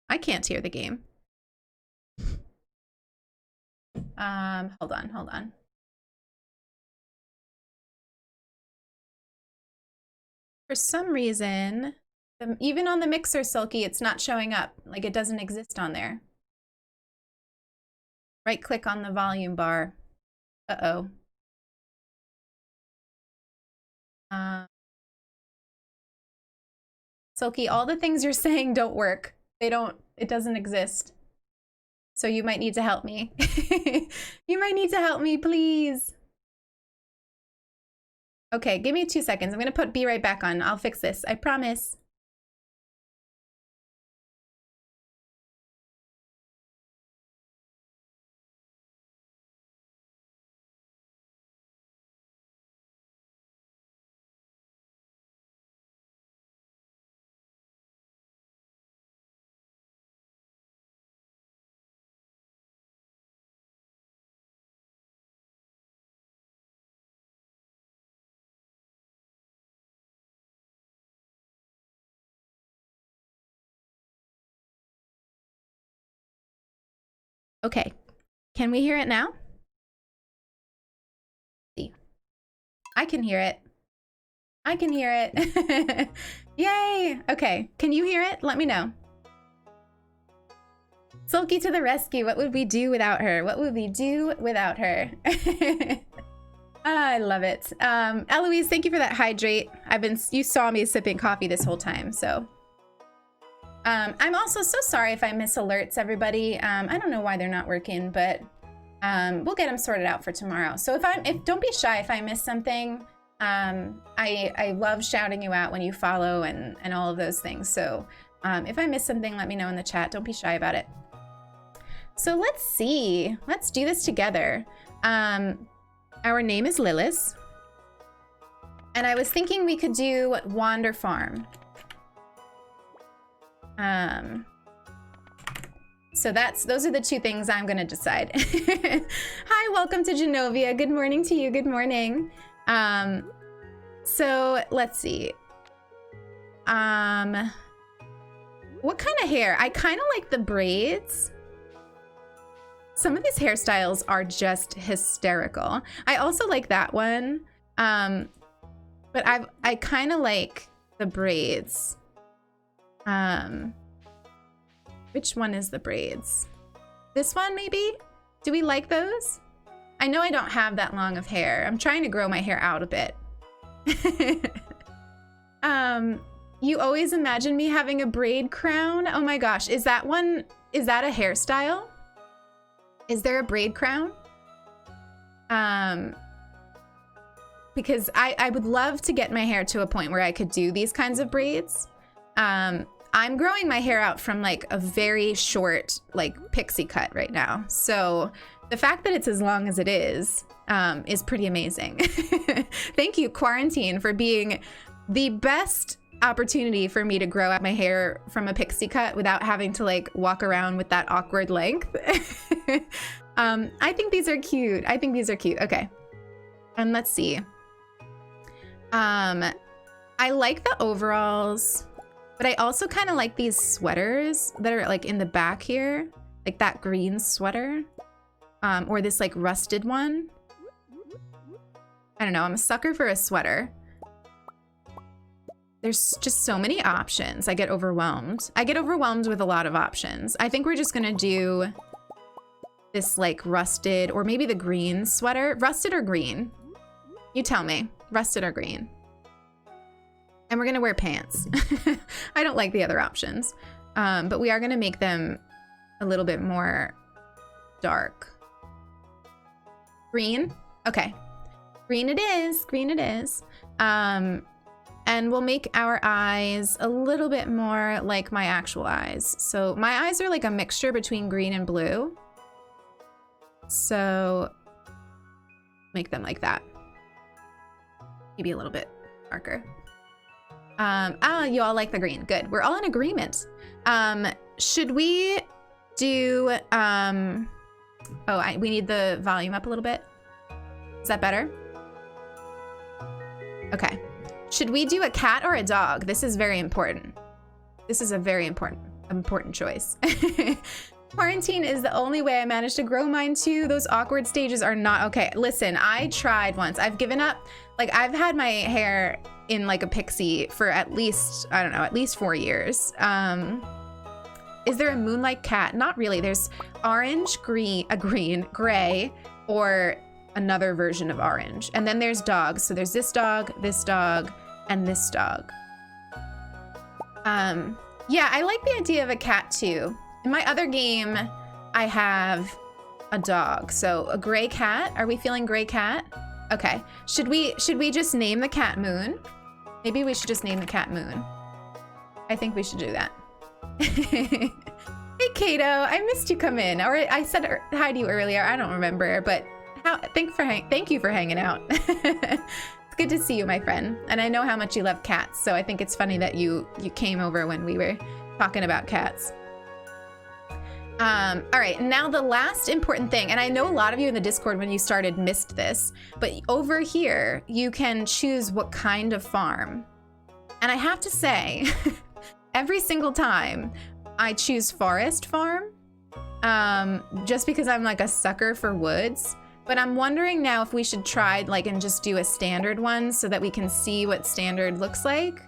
I can't hear the game. Hold on. For some reason, even on the mixer, Silky, it's not showing up. Like it doesn't exist on there. Right click on the volume bar. Uh-oh. Silky, all the things you're saying don't work. It doesn't exist. So you might need to help me. You might need to help me, please. Okay, give me 2 seconds. I'm gonna put Be Right Back on. I'll fix this, I promise. Okay, can we hear it now? See, I can hear it. I can hear it. Yay! Okay, can you hear it? Let me know. Sulky to the rescue. What would we do without her? What would we do without her? I love it. Eloise, thank you for that hydrate. You saw me sipping coffee this whole time, so. I'm also so sorry if I miss alerts, everybody. I don't know why they're not working, but we'll get them sorted out for tomorrow. So don't be shy if I miss something. I love shouting you out when you follow and all of those things. So if I miss something, let me know in the chat. Don't be shy about it. So let's see. Let's do this together. Our name is Lilith. And I was thinking we could do Wander Farm. So those are the 2 things I'm gonna decide. Hi, welcome to Genovia. Good morning to you. Good morning. So let's see. What kind of hair? I kind of like the braids. Some of these hairstyles are just hysterical. I also like that one. But I kind of like the braids. Which one is the braids? This one, maybe? Do we like those? I know I don't have that long of hair. I'm trying to grow my hair out a bit. You always imagine me having a braid crown? Oh my gosh, is that a hairstyle? Is there a braid crown? Because I would love to get my hair to a point where I could do these kinds of braids. I'm growing my hair out from like a very short, like pixie cut right now. So the fact that it's as long as it is pretty amazing. Thank you, Quarantine, for being the best opportunity for me to grow out my hair from a pixie cut without having to like walk around with that awkward length. I think these are cute. I think these are cute. Okay. And let's see. I like the overalls. But I also kind of like these sweaters that are like in the back here, like that green sweater, or this like rusted one. I don't know, I'm a sucker for a sweater. There's just so many options. I get overwhelmed. I get overwhelmed with a lot of options. I think we're just gonna do this like rusted, or maybe the green sweater. Rusted or green? You tell me, rusted or green? And we're gonna wear pants. I don't like the other options, but we are gonna make them a little bit more dark. Green, okay. Green it is, green it is. And And we'll make our eyes a little bit more like my actual eyes. So my eyes are like a mixture between green and blue. So make them like that. Maybe a little bit darker. You all like the green. Good. We're all in agreement. Should we do, we need the volume up a little bit. Is that better? Okay. Should we do a cat or a dog? This is very important. This is a very important choice. Quarantine is the only way I managed to grow mine too. Those awkward stages are not okay. Listen, I tried once. I've given up. Like, I've had my hair in like a pixie for at least, I don't know, at least 4 years. Is there a moonlight cat? Not really. There's orange, green, gray, or another version of orange. And then there's dogs. So there's this dog, and this dog. Yeah, I like the idea of a cat too. In my other game, I have a dog. So a gray cat. Are we feeling gray cat? Okay. Should we just name the cat Moon? Maybe we should just name the cat Moon. I think we should do that. Hey, Kato, I missed you come in. Or I said hi to you earlier. I don't remember, but thank you for hanging out. It's good to see you, my friend. And I know how much you love cats, so I think it's funny that you came over when we were talking about cats. All right, now the last important thing, and I know a lot of you in the Discord when you started missed this, but over here, you can choose what kind of farm. And I have to say, every single time I choose forest farm, just because I'm like a sucker for woods, but I'm wondering now if we should try like and just do a standard one so that we can see what standard looks like.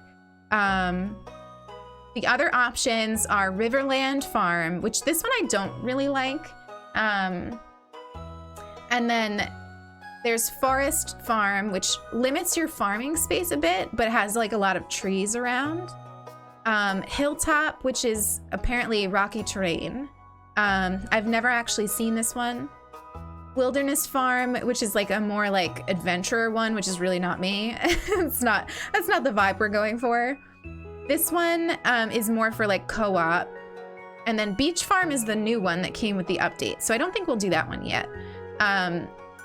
The other options are Riverland Farm, which this one I don't really like. And then there's Forest Farm, which limits your farming space a bit, but has like a lot of trees around. Hilltop, which is apparently rocky terrain. I've never actually seen this one. Wilderness Farm, which is like a more like adventurer one, which is really not me. That's not the vibe we're going for. This one is more for like co-op. And then Beach Farm is the new one that came with the update. So I don't think we'll do that one yet.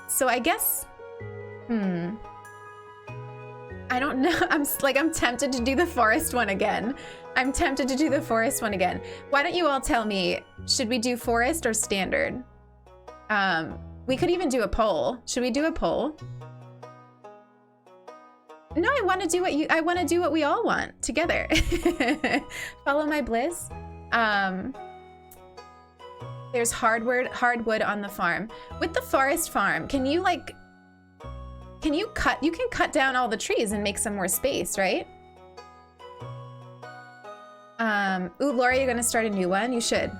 So I guess, I don't know. I'm tempted to do the forest one again. Why don't you all tell me, should we do forest or standard? We could even do a poll. Should we do a poll? No, I want to do what we all want together. Follow my bliss. There's hardwood on the farm. With the forest farm, can you cut down all the trees and make some more space, right? Ooh, Laura, you're gonna start a new one? You should.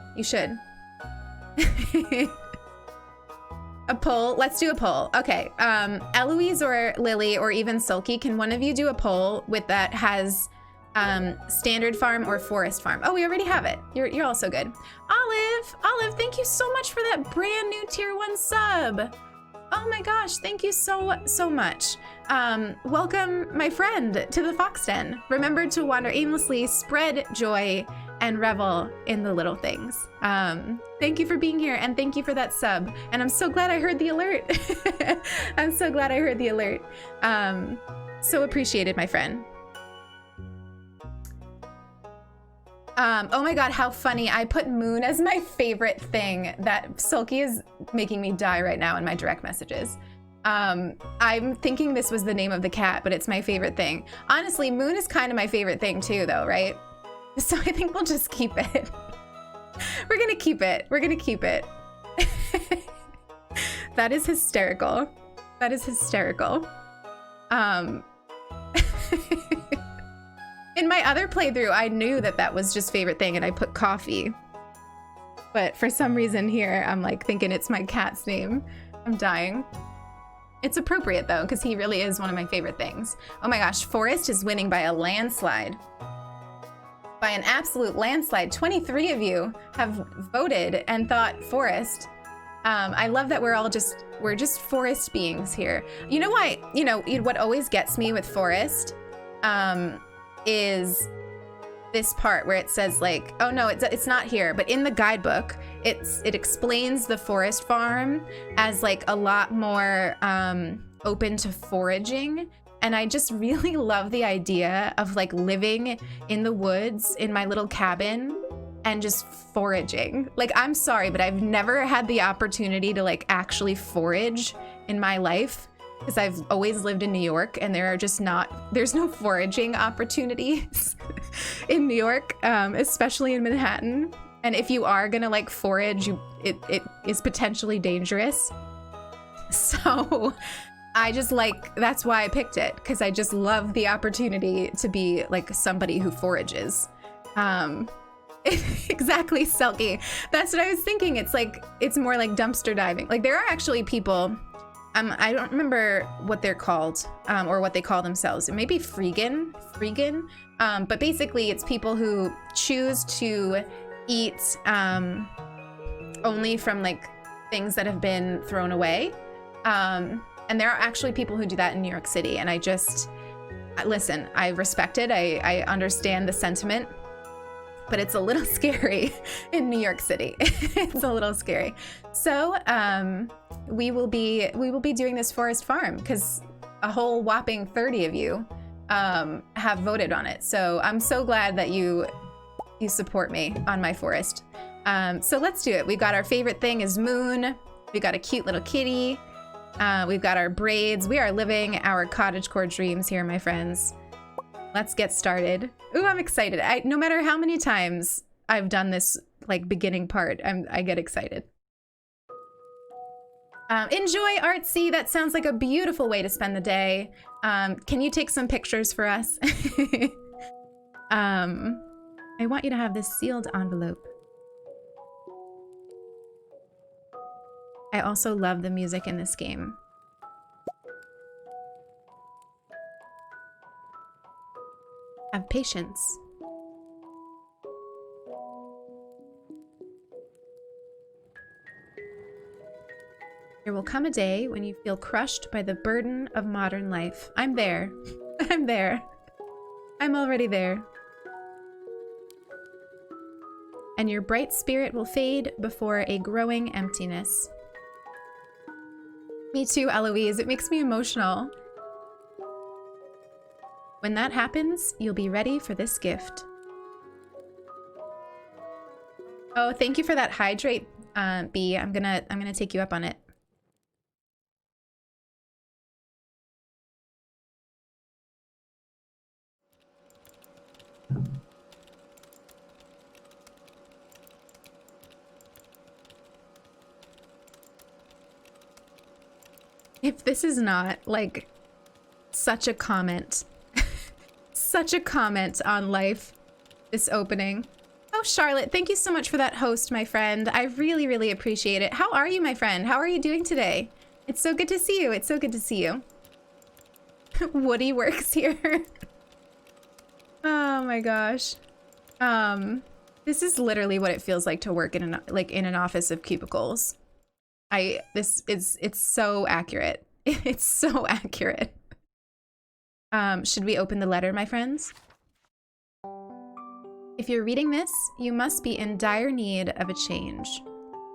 A poll. Let's do a poll. Okay. Eloise or Lily or even Sulky, can one of you do a poll with that has standard farm or forest farm? Oh, we already have it. You're also good. Olive, thank you so much for that brand new tier 1 sub. Oh my gosh, thank you so much. Welcome, my friend, to the Fox Den. Remember to wander aimlessly, spread joy, and revel in the little things. Thank you for being here, and thank you for that sub. And I'm so glad I heard the alert. So appreciated, my friend. Oh my god, how funny. I put Moon as my favorite thing. That Sulky is making me die right now in my direct messages. I'm thinking this was the name of the cat, but it's my favorite thing. Honestly, Moon is kind of my favorite thing too, though, right? So I think we'll just keep it. We're gonna keep it. That is hysterical. In my other playthrough, I knew that was just favorite thing and I put coffee. But for some reason here, I'm like thinking it's my cat's name. I'm dying. It's appropriate though, because he really is one of my favorite things. Oh my gosh, Forest is winning by a landslide. By an absolute landslide. 23 of you have voted and thought Forest. I love that we're just forest beings here. You know why, what always gets me with Forest is this part where it says like, oh no, it's not here, but in the guidebook, it explains the forest farm as like a lot more open to foraging. And I just really love the idea of like living in the woods in my little cabin and just foraging. Like, I'm sorry, but I've never had the opportunity to like actually forage in my life because I've always lived in New York and there's no foraging opportunities in New York, especially in Manhattan. And if you are gonna like forage, it is potentially dangerous. So that's why I picked it, because I just love the opportunity to be like somebody who forages. Exactly, Selkie. That's what I was thinking. It's like, it's more like dumpster diving. Like there are actually people, I don't remember what they're called, or what they call themselves. It may be freegan, but basically it's people who choose to eat only from like things that have been thrown away. And there are actually people who do that in New York City. And listen, I respect it. I understand the sentiment, but it's a little scary in New York City. It's a little scary. So we will be doing this forest farm because a whole whopping 30 of you have voted on it. So I'm so glad that you support me on my forest. So let's do it. We've got our favorite thing is Moon. We got a cute little kitty. We've got our braids. We are living our cottagecore dreams here, my friends. Let's get started. Ooh, I'm excited. No matter how many times I've done this like beginning part, I get excited. Enjoy, Artsy. That sounds like a beautiful way to spend the day. Can you take some pictures for us? I want you to have this sealed envelope. I also love the music in this game. Have patience. There will come a day when you feel crushed by the burden of modern life. I'm there. I'm there. I'm already there. And your bright spirit will fade before a growing emptiness. Me too, Eloise. It makes me emotional. When that happens, you'll be ready for this gift. Oh, thank you for that hydrate, B. I'm gonna take you up on it. If this is not like such a comment, such a comment on life, this opening. Oh, Charlotte, thank you so much for that host, my friend. I really, really appreciate it. How are you, my friend? How are you doing today? It's so good to see you. It's so good to see you. Woody works here. Oh my gosh. This is literally what it feels like to work in an office of cubicles. It's so accurate. It's so accurate. Should we open the letter, my friends? If you're reading this, you must be in dire need of a change.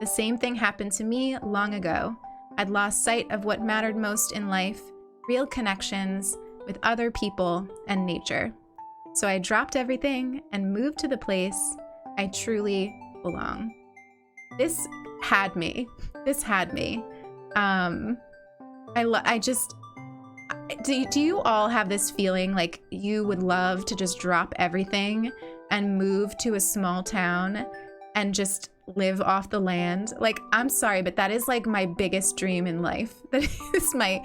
The same thing happened to me long ago. I'd lost sight of what mattered most in life, real connections with other people and nature. So I dropped everything and moved to the place I truly belong. This had me. This had me. Do you all have this feeling like you would love to just drop everything and move to a small town and just live off the land? Like, I'm sorry, but that is like my biggest dream in life. That is my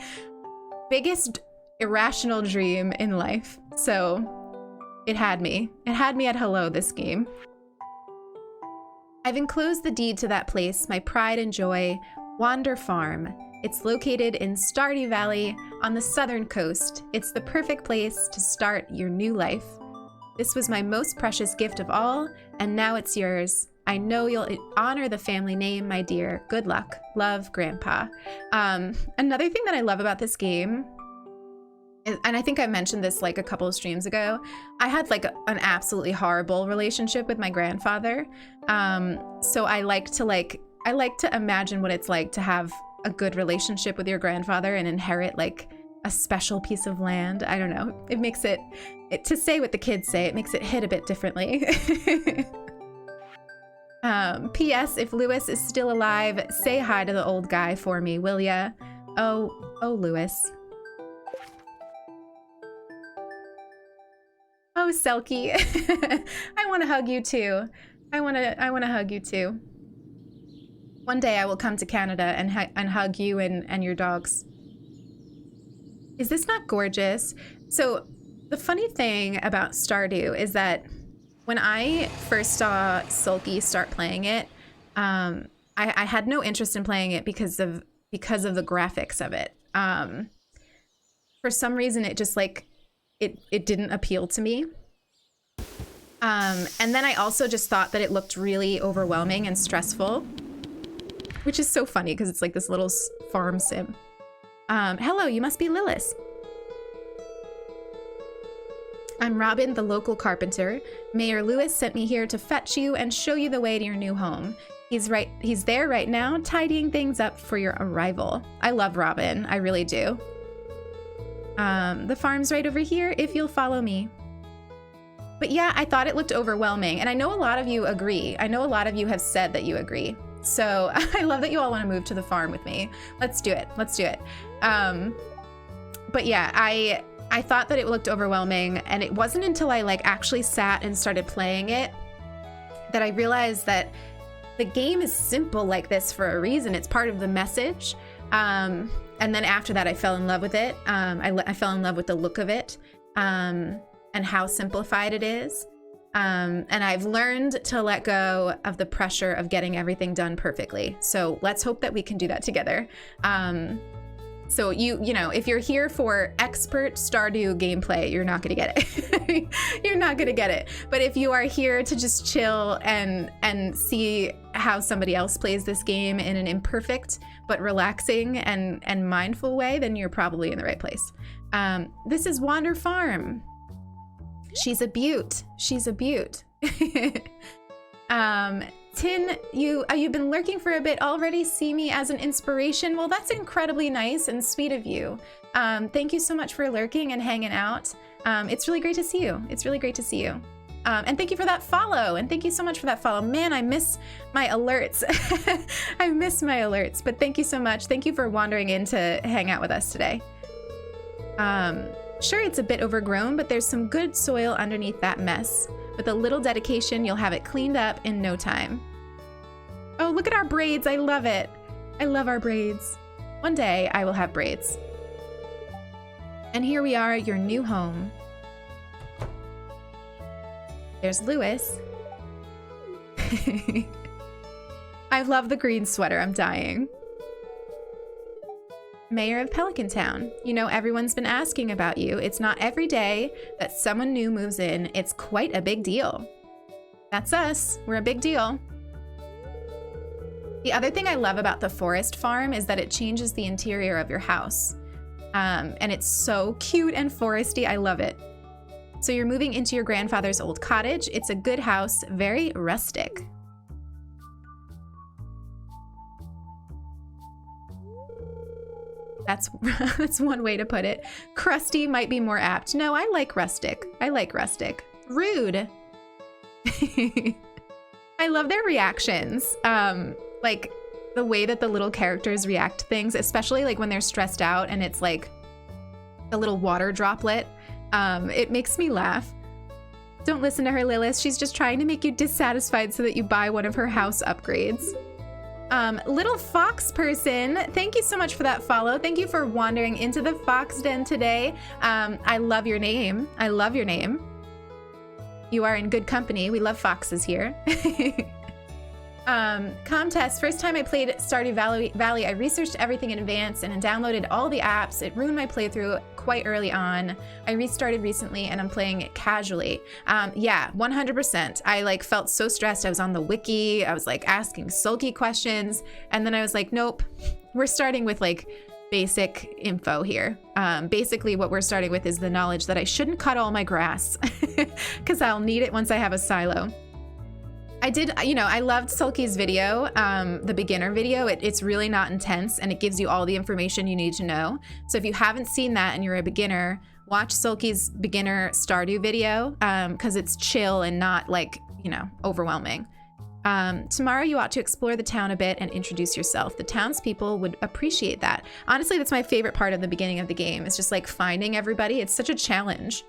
biggest irrational dream in life. So it had me. It had me at hello, this game. I've enclosed the deed to that place, my pride and joy, Wander Farm. It's located in Stardew Valley on the southern coast. It's the perfect place to start your new life. This was my most precious gift of all, and now it's yours. I know you'll honor the family name, my dear. Good luck. Love, Grandpa. Another thing that I love about this game and I think I mentioned this like a couple of streams ago, I had like an absolutely horrible relationship with my grandfather. So I like to imagine what it's like to have a good relationship with your grandfather and inherit like a special piece of land. I don't know. It makes it to say what the kids say, it makes it hit a bit differently. P.S. If Lewis is still alive, say hi to the old guy for me, will ya? Oh, Lewis. Oh, Selkie. I want to hug you too. I want to hug you too. One day I will come to Canada and hug you and your dogs. Is this not gorgeous? So the funny thing about Stardew is that when I first saw Sulky start playing it, I had no interest in playing it because of the graphics of it. For some reason, it just like it didn't appeal to me. And then I also just thought that it looked really overwhelming and stressful, which is so funny because it's like this little farm sim. Hello, you must be Lilith. I'm Robin, the local carpenter. Mayor Lewis sent me here to fetch you and show you the way to your new home. He's there right now, tidying things up for your arrival. I love Robin, I really do. The farm's right over here if you'll follow me. But yeah, I thought it looked overwhelming, and I know a lot of you agree. I know a lot of you have said that you agree. So I love that you all want to move to the farm with me. Let's do it. Let's do it. But yeah, I thought that it looked overwhelming, and it wasn't until I like actually sat and started playing it that I realized that the game is simple like this for a reason. It's part of the message. And then after that, I fell in love with it. I fell in love with the look of it and how simplified it is. And I've learned to let go of the pressure of getting everything done perfectly. So let's hope that we can do that together. So you know, if you're here for expert Stardew gameplay, you're not gonna get it. You're not gonna get it. But if you are here to just chill and see how somebody else plays this game in an imperfect but relaxing and mindful way, then you're probably in the right place. This is Wander Farm. She's a beaut. She's a beaut. Tin, you've been lurking for a bit already. See me as an inspiration. Well, that's incredibly nice and sweet of you. Thank you so much for lurking and hanging out. It's really great to see you. It's really great to see you. And thank you for that follow. And thank you so much for that follow. Man, I miss my alerts. I miss my alerts. But thank you so much. Thank you for wandering in to hang out with us today. Sure, it's a bit overgrown, but there's some good soil underneath that mess. With a little dedication, you'll have it cleaned up in no time. Oh, look at our braids. I love it. I love our braids. One day I will have braids. And here we are, your new home. There's Lewis. I love the green sweater. I'm dying. Mayor of Pelican Town. You know, everyone's been asking about you. It's not every day that someone new moves in. It's quite a big deal. That's us. We're a big deal. The other thing I love about the forest farm is that it changes the interior of your house. And it's so cute and foresty. I love it. So you're moving into your grandfather's old cottage. It's a good house, very rustic. That's one way to put it. Crusty might be more apt. No, I like rustic. I like rustic. Rude. I love their reactions. Like the way that the little characters react to things, especially like when they're stressed out and it's like a little water droplet. It makes me laugh. Don't listen to her, Lilith. She's just trying to make you dissatisfied so that you buy one of her house upgrades. Little fox person, thank you so much for that follow. Thank you for wandering into the fox den today. I love your name. I love your name. You are in good company. We love foxes here. Comtest, first time I played Stardew Valley, I researched everything in advance and downloaded all the apps. It ruined my playthrough quite early on. I restarted recently and I'm playing it casually. Yeah, 100%. I like felt so stressed. I was on the wiki. I was like asking sulky questions. And then I was like, nope, we're starting with like basic info here. Basically what we're starting with is the knowledge that I shouldn't cut all my grass because I'll need it once I have a silo. I did, you know, I loved Sulky's video, the beginner video. It's really not intense and it gives you all the information you need to know. So if you haven't seen that and you're a beginner, watch Sulky's beginner Stardew video because it's chill and not like, you know, overwhelming. Tomorrow you ought to explore the town a bit and introduce yourself. The townspeople would appreciate that. Honestly, that's my favorite part of the beginning of the game. It's just like finding everybody. It's such a challenge.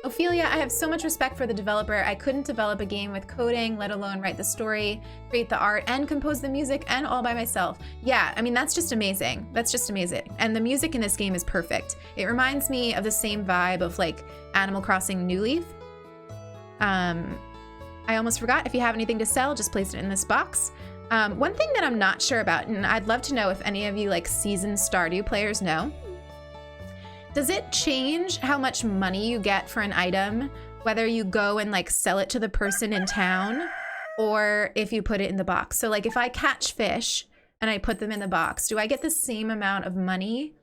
Ophelia, I have so much respect for the developer. I couldn't develop a game with coding, let alone write the story, create the art, and compose the music, and all by myself. Yeah, I mean, that's just amazing. That's just amazing. And the music in this game is perfect. It reminds me of the same vibe of like Animal Crossing New Leaf. I almost forgot, if you have anything to sell, just place it in this box. One thing that I'm not sure about, and I'd love to know if any of you like seasoned Stardew players know, does it change how much money you get for an item, whether you go and like sell it to the person in town or if you put it in the box? So like if I catch fish and I put them in the box, do I get the same amount of money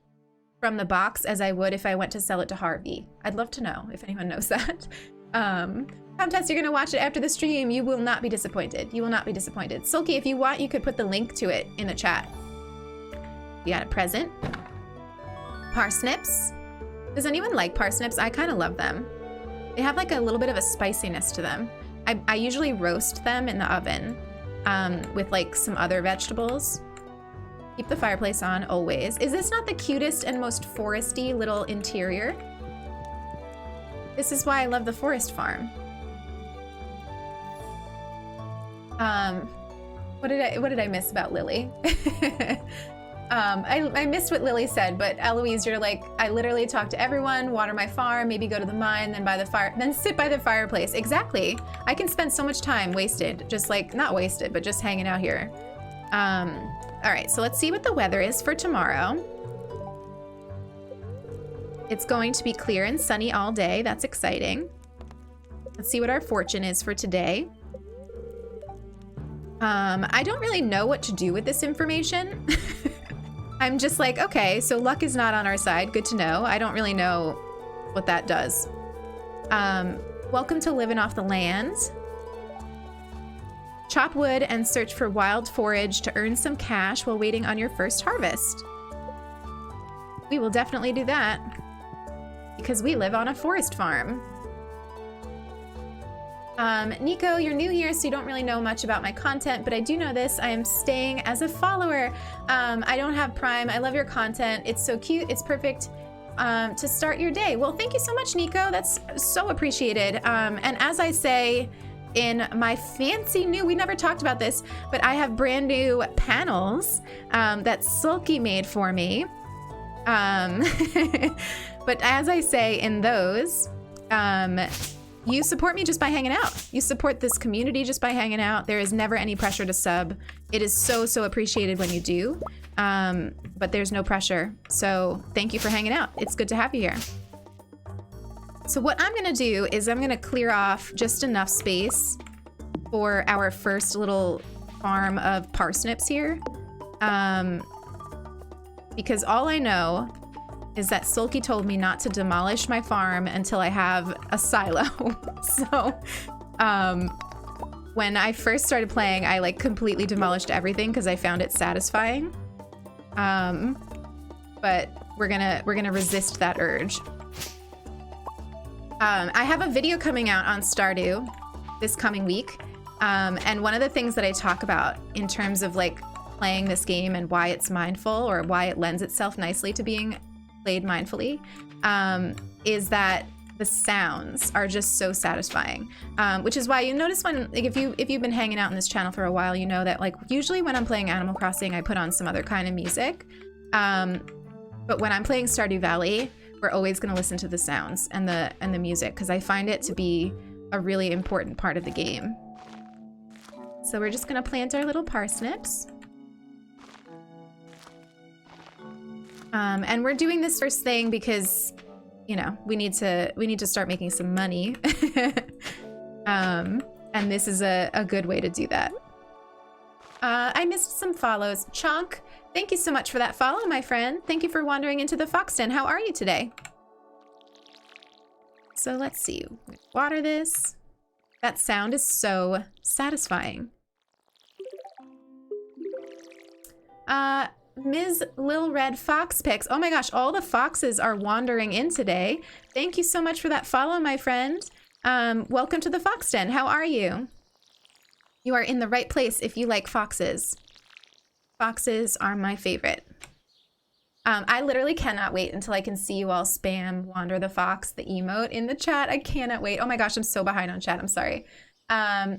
from the box as I would if I went to sell it to Harvey? I'd love to know if anyone knows that. Contest, you're gonna watch it after the stream. You will not be disappointed. You will not be disappointed. Sulky, if you want, you could put the link to it in the chat. We got a present. Parsnips. Does anyone like parsnips? I kind of love them. They have like a little bit of a spiciness to them. I usually roast them in the oven with like some other vegetables. Keep the fireplace on always. Is this not the cutest and most foresty little interior? This is why I love the forest farm. What did I miss about Lily? I missed what Lily said, but Eloise, you're like, I literally talk to everyone, water my farm, maybe go to the mine, then sit by the fireplace. Exactly. I can spend so much time wasted, just like, not wasted, but just hanging out here. All right, so let's see what the weather is for tomorrow. It's going to be clear and sunny all day. That's exciting. Let's see what our fortune is for today. I don't really know what to do with this information. I'm just like, okay, so luck is not on our side. Good to know. I don't really know what that does. Welcome to living off the land. Chop wood and search for wild forage to earn some cash while waiting on your first harvest. We will definitely do that because we live on a forest farm. Nico, you're new here, so you don't really know much about my content, but I do know this. I am staying as a follower. I don't have Prime. I love your content. It's so cute. It's perfect to start your day. Well, thank you so much, Nico. That's so appreciated. And as I say in my fancy new, we never talked about this, but I have brand new panels that Sulky made for me. But as I say in those, you support me just by hanging out. You support this community just by hanging out. There is never any pressure to sub. It is so, so appreciated when you do. But there's no pressure. So thank you for hanging out. It's good to have you here. So what I'm gonna do is I'm gonna clear off just enough space for our first little farm of parsnips here. Because all I know is that Sulky told me not to demolish my farm until I have a silo. So when I first started playing, I like completely demolished everything because I found it satisfying. But we're gonna resist that urge. I have a video coming out on Stardew this coming week. And one of the things that I talk about in terms of like playing this game and why it's mindful or why it lends itself nicely to being played mindfully, is that the sounds are just so satisfying, which is why you notice when, like, if you've been hanging out in this channel for a while, you know that like usually when I'm playing Animal Crossing, I put on some other kind of music, but when I'm playing Stardew Valley, we're always going to listen to the sounds and the music because I find it to be a really important part of the game. So we're just going to plant our little parsnips. And we're doing this first thing because, you know, we need to start making some money. And this is a good way to do that. I missed some follows. Chonk, thank you so much for that follow, my friend. Thank you for wandering into the fox den. How are you today? So let's see. Water this. That sound is so satisfying. Ms. Lil Red Fox Pics. Oh my gosh, all the foxes are wandering in today. Thank you so much for that follow, my friend. Welcome to the Fox Den. How are you? You are in the right place if you like foxes. Foxes are my favorite. I literally cannot wait until I can see you all spam Wander the Fox, the emote in the chat. I cannot wait. Oh my gosh, I'm so behind on chat. I'm sorry. Leanne,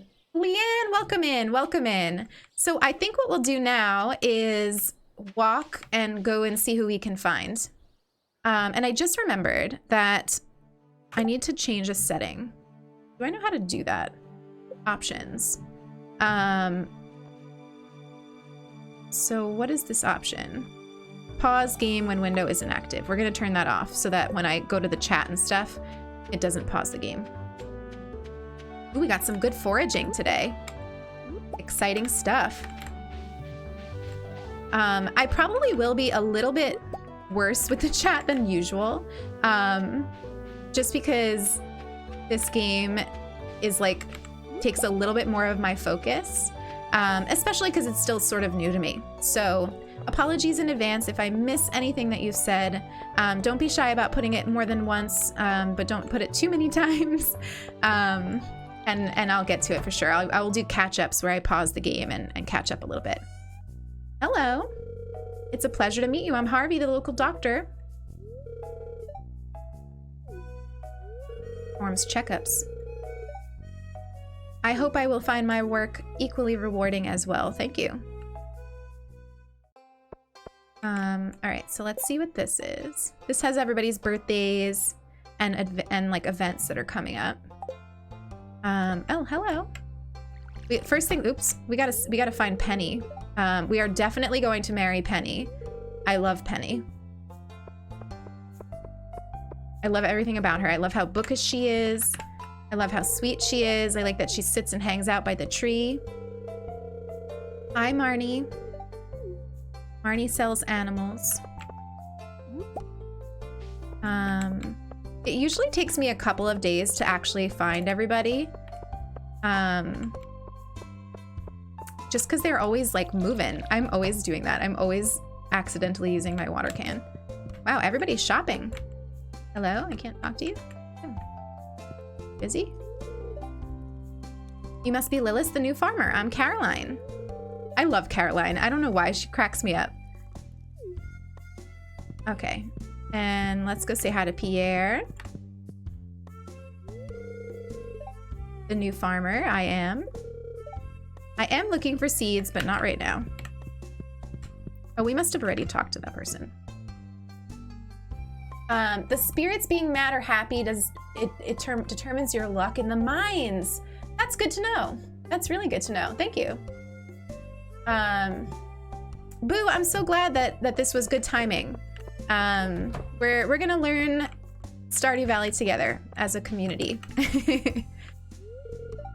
welcome in. Welcome in. So I think what we'll do now is walk and go and see who we can find. And I just remembered that I need to change a setting. Do I know how to do that? Options. So what is this option? Pause game when window isn't active. We're gonna turn that off so that when I go to the chat and stuff, it doesn't pause the game. Ooh, we got some good foraging today. Exciting stuff. I probably will be a little bit worse with the chat than usual. Just because this game is like, takes a little bit more of my focus, especially because it's still sort of new to me. So apologies in advance if I miss anything that you've said. Don't be shy about putting it more than once, but don't put it too many times. And I'll get to it for sure. I will do catch-ups where I pause the game and catch up a little bit. Hello. It's a pleasure to meet you. I'm Harvey, the local doctor. Performs checkups. I hope I will find my work equally rewarding as well. Thank you. All right, so let's see what this is. This has everybody's birthdays and like events that are coming up. Oh, hello. First thing, oops, we gotta find Penny. We are definitely going to marry Penny. I love Penny. I love everything about her. I love how bookish she is. I love how sweet she is. I like that she sits and hangs out by the tree. Hi, Marnie. Marnie sells animals. It usually takes me a couple of days to actually find everybody. Just because they're always like moving. I'm always doing that. I'm always accidentally using my water can. Wow, everybody's shopping. Hello, I can't talk to you. Busy? You must be Lilith, the new farmer. I'm Caroline. I love Caroline. I don't know why, she cracks me up. Okay, and let's go say hi to Pierre. The new farmer, I am. I am looking for seeds, but not right now. Oh, we must have already talked to that person. The spirits being mad or happy determines your luck in the mines. That's good to know. That's really good to know. Thank you. Boo, I'm so glad that this was good timing. We're gonna learn Stardew Valley together as a community.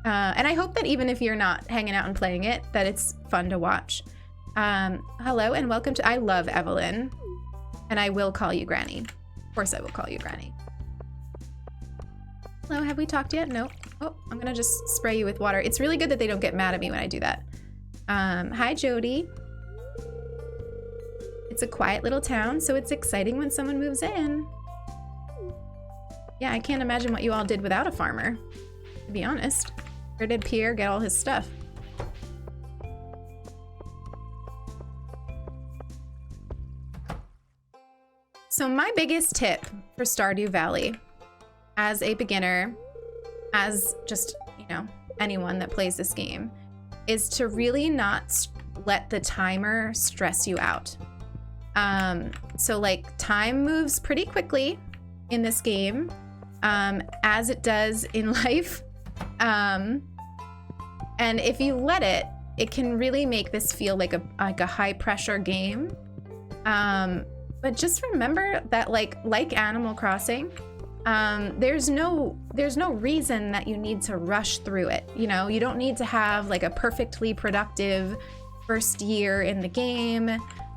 And I hope that even if you're not hanging out and playing it, that it's fun to watch. Hello and welcome to, I love Evelyn. And I will call you Granny. Of course I will call you Granny. Hello, have we talked yet? Nope. Oh, I'm gonna just spray you with water. It's really good that they don't get mad at me when I do that. Hi, Jody. It's a quiet little town, so it's exciting when someone moves in. Yeah, I can't imagine what you all did without a farmer, to be honest. Where did Pierre get all his stuff? So my biggest tip for Stardew Valley, as a beginner, as just, you know, anyone that plays this game, is to really not let the timer stress you out. So like time moves pretty quickly in this game, as it does in life. And if you let it, it can really make this feel like a high pressure game. But just remember that like Animal Crossing, there's no reason that you need to rush through it. You know, you don't need to have like a perfectly productive first year in the game.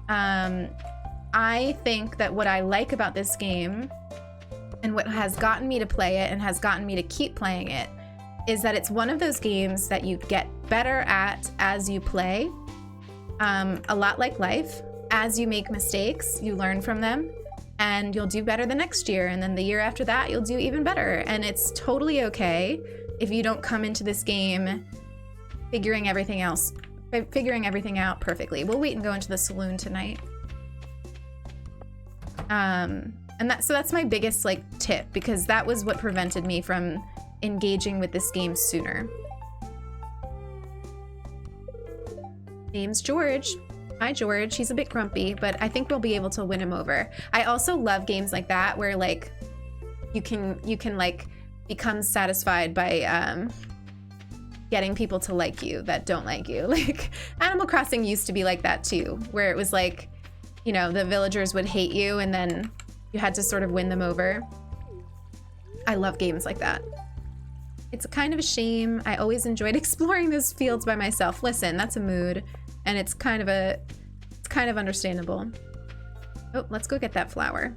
I think that what I like about this game and what has gotten me to play it and has gotten me to keep playing it is that it's one of those games that you get better at as you play. A lot like life. As you make mistakes, you learn from them and you'll do better the next year. And then the year after that, you'll do even better. And it's totally okay if you don't come into this game figuring everything out perfectly. We'll wait and go into the saloon tonight. So that's my biggest like tip, because that was what prevented me from engaging with this game sooner. Name's George. Hi, George. He's a bit grumpy, but I think we'll be able to win him over. I also love games like that where like you can like become satisfied by getting people to like you that don't like you. Like Animal Crossing used to be like that too, where it was like, you know, the villagers would hate you and then you had to sort of win them over. I love games like that. It's kind of a shame. I always enjoyed exploring those fields by myself. Listen, that's a mood, and it's kind of understandable. Oh, let's go get that flower.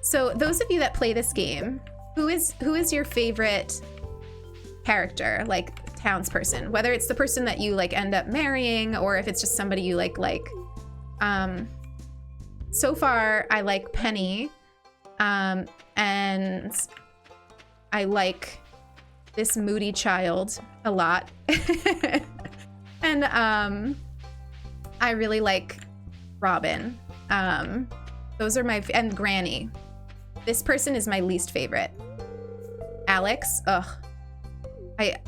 So those of you that play this game, who is your favorite character, like townsperson? Whether it's the person that you like end up marrying, or if it's just somebody you like. So far, I like Penny, and I like this moody child a lot. And I really like Robin. Those are and Granny. This person is my least favorite. Alex,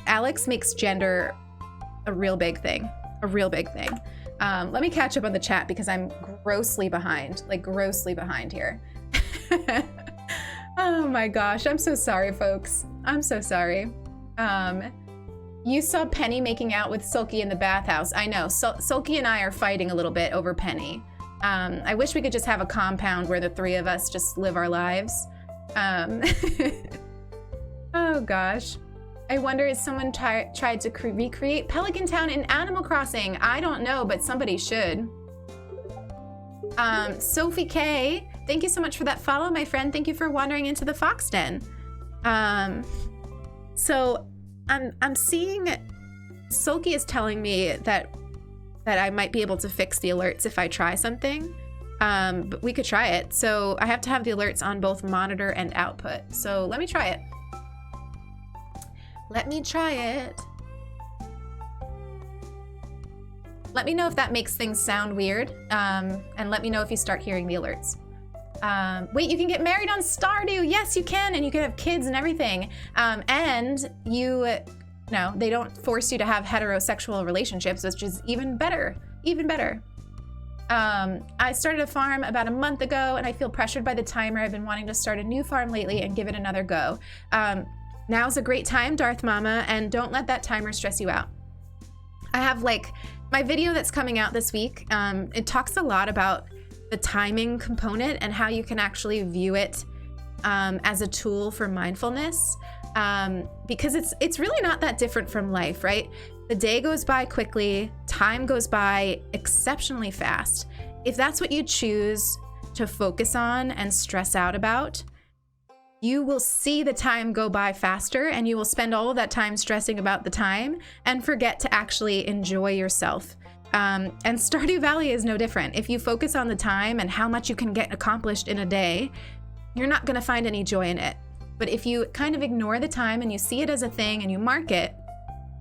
Alex makes gender a real big thing. Let me catch up on the chat because I'm grossly behind here. Oh my gosh, I'm so sorry, folks. I'm so sorry. You saw Penny making out with Sulky in the bathhouse. I know, Sulky and I are fighting a little bit over Penny. I wish we could just have a compound where the three of us just live our lives. Oh gosh. I wonder if someone tried to recreate Pelican Town in Animal Crossing. I don't know, but somebody should. Sophie K, thank you so much for that follow, my friend. Thank you for wandering into the Fox Den. So I'm seeing Sulky is telling me that I might be able to fix the alerts if I try something. But we could try it. So I have to have the alerts on both monitor and output. So let me try it. Let me try it. Let me know if that makes things sound weird. And let me know if you start hearing the alerts. Wait, you can get married on Stardew. Yes, you can. And you can have kids and everything. And they don't force you to have heterosexual relationships, which is even better. I started a farm about a month ago and I feel pressured by the timer. I've been wanting to start a new farm lately and give it another go. Now's a great time, Darth Mama, and don't let that timer stress you out. I have my video that's coming out this week. It talks a lot about the timing component and how you can actually view it as a tool for mindfulness, because it's really not that different from life, right? The day goes by quickly, time goes by exceptionally fast. If that's what you choose to focus on and stress out about, you will see the time go by faster and you will spend all of that time stressing about the time and forget to actually enjoy yourself. And Stardew Valley is no different. If you focus on the time and how much you can get accomplished in a day, you're not going to find any joy in it. But if you kind of ignore the time and you see it as a thing and you mark it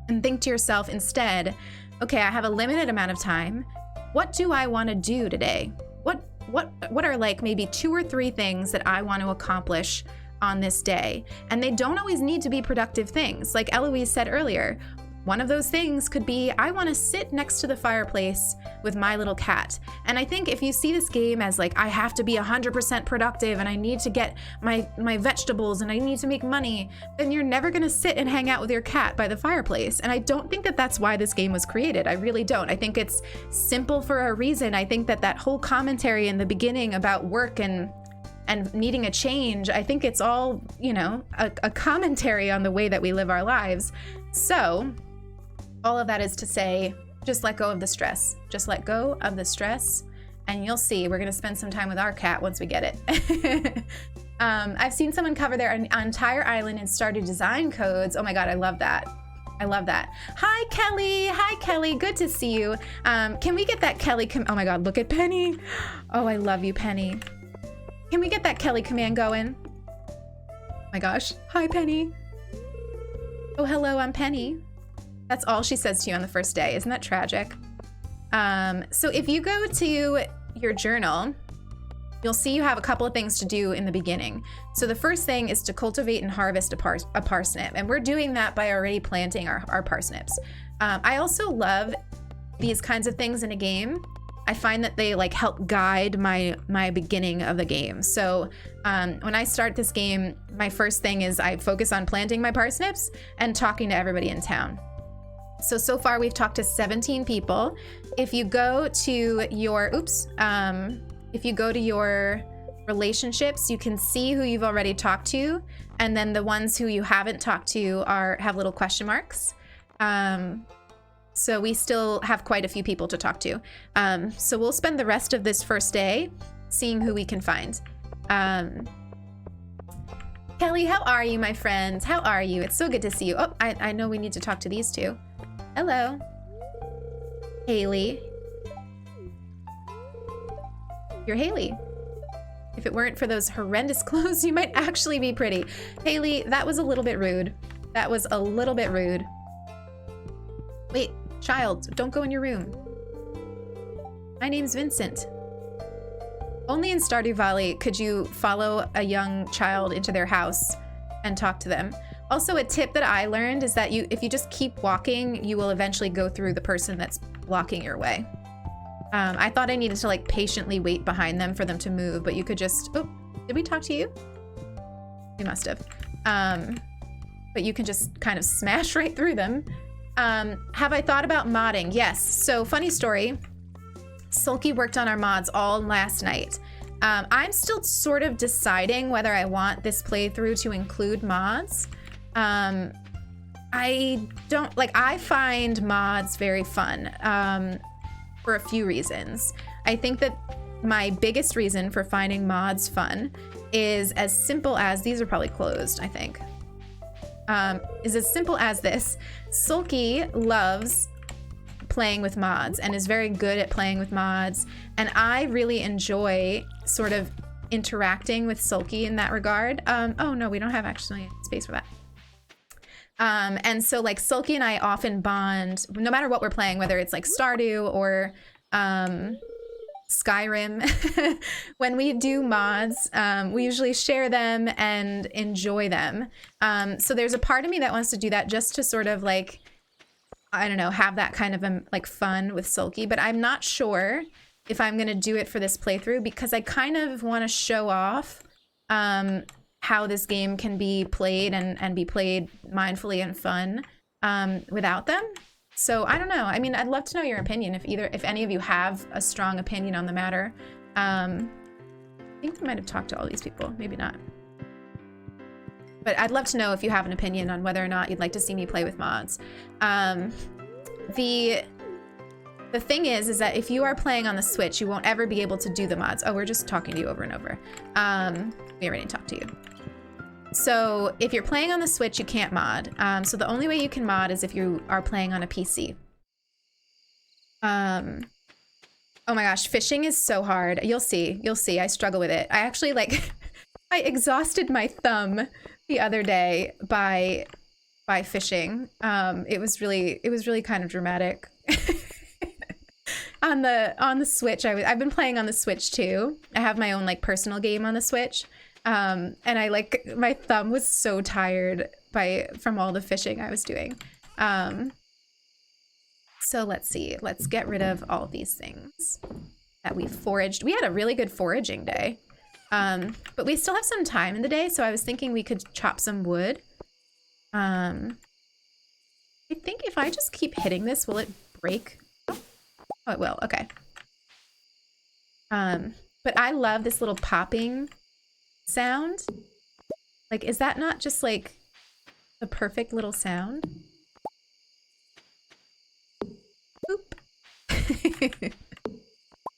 and think to yourself instead, okay, I have a limited amount of time. What do I want to do today? What are maybe 2 or 3 things that I want to accomplish on this day? And they don't always need to be productive things. Like Eloise said earlier, one of those things could be, I want to sit next to the fireplace with my little cat. And I think if you see this game as I have to be 100% productive and I need to get my vegetables and I need to make money, then you're never going to sit and hang out with your cat by the fireplace. And I don't think that that's why this game was created. I really don't. I think it's simple for a reason. I think that whole commentary in the beginning about work and needing a change, I think it's all, a commentary on the way that we live our lives. So all of that is to say, just let go of the stress. Just let go of the stress, and you'll see. We're gonna spend some time with our cat once we get it. I've seen someone cover their entire island in Stardew design codes. Oh my god, I love that. I love that. Hi, Kelly. Hi, Kelly. Good to see you. Can we get that Kelly? Oh my god, look at Penny. Oh, I love you, Penny. Can we get that Kelly command going? Oh my gosh. Hi, Penny. Oh, hello, I'm Penny. That's all she says to you on the first day. Isn't that tragic? So if you go to your journal, you'll see you have a couple of things to do in the beginning. So the first thing is to cultivate and harvest a parsnip. And we're doing that by already planting our parsnips. I also love these kinds of things in a game. I find that they like help guide my beginning of the game. So when I start this game, my first thing is I focus on planting my parsnips and talking to everybody in town. So far we've talked to 17 people. If you go to your, if you go to your relationships, you can see who you've already talked to, and then the ones who you haven't talked to have little question marks. So we still have quite a few people to talk to. So we'll spend the rest of this first day seeing who we can find. Kelly, how are you, my friends? How are you? It's so good to see you. Oh, I know we need to talk to these two. Hello. Haley. You're Haley. If it weren't for those horrendous clothes, you might actually be pretty. Haley, that was a little bit rude. That was a little bit rude. Wait, child, don't go in your room. My name's Vincent. Only in Stardew Valley could you follow a young child into their house and talk to them. Also, a tip that I learned is that if you just keep walking, you will eventually go through the person that's blocking your way. I thought I needed to like patiently wait behind them for them to move, but you could just, oh, did we talk to you? We must have. But you can just kind of smash right through them. Have I thought about modding? Yes. So funny story. Sulky worked on our mods all last night. I'm still sort of deciding whether I want this playthrough to include mods. I find mods very fun. For a few reasons. I think that my biggest reason for finding mods fun is as simple as, these are probably closed, I think, is as simple as this. Sulky loves playing with mods and is very good at playing with mods, and I really enjoy sort of interacting with Sulky in that regard. Oh no, we don't have actually space for that. And so like Sulky and I often bond no matter what we're playing, whether it's like Stardew or Skyrim. When we do mods, we usually share them and enjoy them. So there's a part of me that wants to do that just to sort of like, I don't know, have that kind of like fun with Sulky, but I'm not sure if I'm gonna do it for this playthrough because I kind of want to show off how this game can be played and be played mindfully and fun without them. So I don't know. I mean, I'd love to know your opinion if any of you have a strong opinion on the matter. I think we might have talked to all these people, maybe not. But I'd love to know if you have an opinion on whether or not you'd like to see me play with mods. The thing is that if you are playing on the Switch, you won't ever be able to do the mods. Oh, we're just talking to you over and over. We already talked to you. So if you're playing on the Switch, you can't mod. So the only way you can mod is if you are playing on a PC. Oh my gosh, fishing is so hard. You'll see, I struggle with it. I actually like, I exhausted my thumb the other day by fishing. It was really kind of dramatic. On the Switch, I've been playing on the Switch too. I have my own like personal game on the Switch. And I like, my thumb was so tired from all the fishing I was doing. So let's see, let's get rid of all these things that we foraged. We had a really good foraging day. But we still have some time in the day, so I was thinking we could chop some wood. I think if I just keep hitting this, will it break? Oh, it will, okay. But I love this little popping sound. Like, is that not just like the perfect little sound?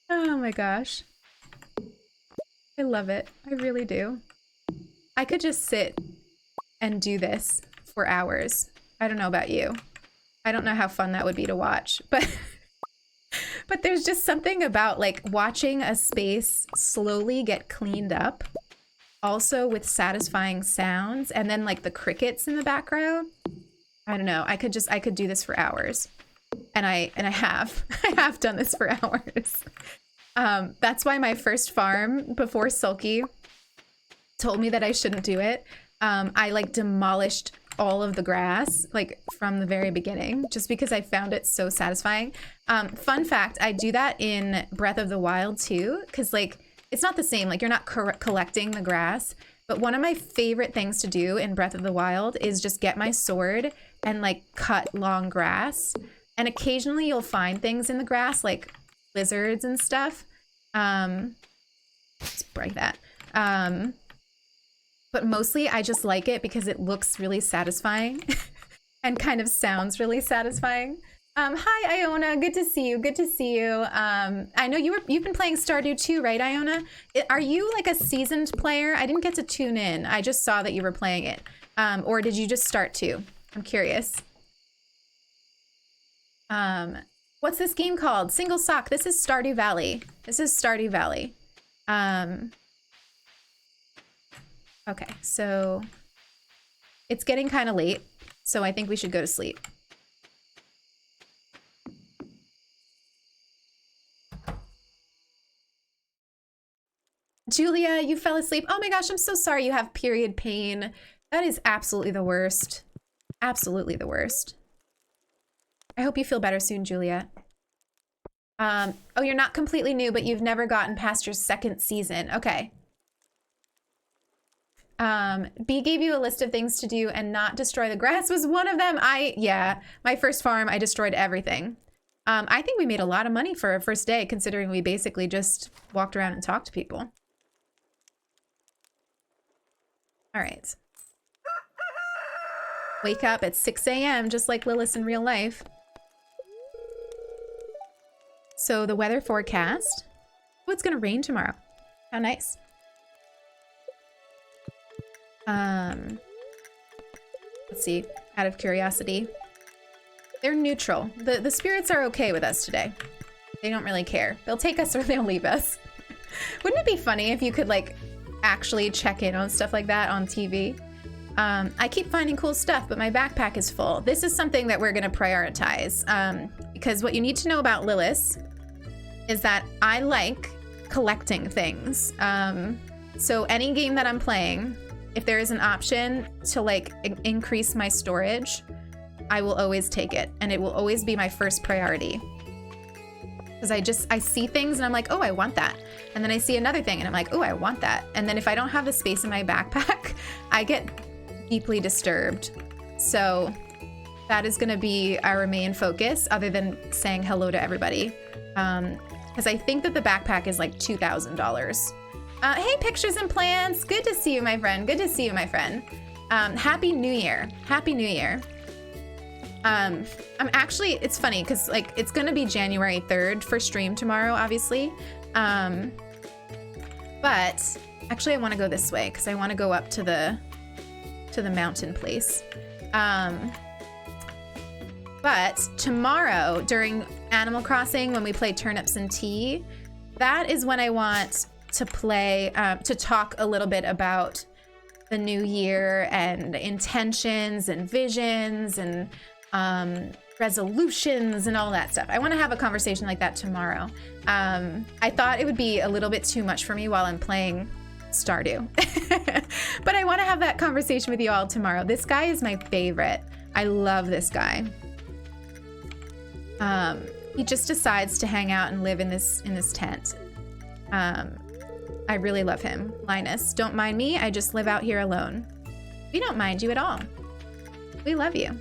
Oh my gosh. I love it. I really do. I could just sit and do this for hours. I don't know about you. I don't know how fun that would be to watch, but but there's just something about like watching a space slowly get cleaned up, also with satisfying sounds, and then like the crickets in the background. I don't know. I could do this for hours. And I have. I have done this for hours. That's why my first farm before Sulky told me that I shouldn't do it. I like demolished all of the grass like from the very beginning just because I found it so satisfying. Fun fact, I do that in Breath of the Wild too, because like it's not the same, like you're not collecting the grass, but one of my favorite things to do in Breath of the Wild is just get my sword and like cut long grass. And occasionally you'll find things in the grass like lizards and stuff. Let's break that. But mostly I just like it because it looks really satisfying and kind of sounds really satisfying. Hi, Iona. Good to see you. Good to see you. I know you've been playing Stardew too, right, Iona? Are you like a seasoned player? I didn't get to tune in. I just saw that you were playing it. Or did you just start to? I'm curious. What's this game called? Single Sock. This is Stardew Valley. This is Stardew Valley. Okay, so it's getting kind of late, so I think we should go to sleep. Julia, you fell asleep. Oh my gosh, I'm so sorry you have period pain. That is absolutely the worst. Absolutely the worst. I hope you feel better soon, Julia. Oh, you're not completely new, but you've never gotten past your second season. Okay. B gave you a list of things to do and not destroy the grass was one of them. Yeah, my first farm, I destroyed everything. I think we made a lot of money for our first day, considering we basically just walked around and talked to people. All right. Wake up at 6 a.m. just like Lilith in real life. So the weather forecast. Oh, it's gonna rain tomorrow. How nice. Let's see, out of curiosity. They're neutral. The spirits are okay with us today. They don't really care. They'll take us or they'll leave us. Wouldn't it be funny if you could like actually check in on stuff like that on TV? I keep finding cool stuff, but my backpack is full. This is something that we're gonna prioritize because what you need to know about Lilith is that I like collecting things. So any game that I'm playing, if there is an option to like increase my storage, I will always take it, and it will always be my first priority. Because I see things and I'm like, oh, I want that. And then I see another thing and I'm like, oh, I want that. And then if I don't have the space in my backpack, I get deeply disturbed. So that is gonna be our main focus, other than saying hello to everybody. Because I think that the backpack is like $2,000. Hey, Pictures and Plants. Good to see you, my friend. Good to see you, my friend. Happy New Year. Happy New Year. I'm actually, it's funny because like it's gonna be January 3rd for stream tomorrow, obviously. But actually I want to go this way because I want to go up to the mountain place. But tomorrow during Animal Crossing, when we play Turnips and Tea, that is when I want to play, to talk a little bit about the new year and intentions and visions and resolutions and all that stuff. I want to have a conversation like that tomorrow. I thought it would be a little bit too much for me while I'm playing Stardew. But I want to have that conversation with you all tomorrow. This guy is my favorite. I love this guy. He just decides to hang out and live in this tent. I really love him. Linus, don't mind me. I just live out here alone. We don't mind you at all. We love you.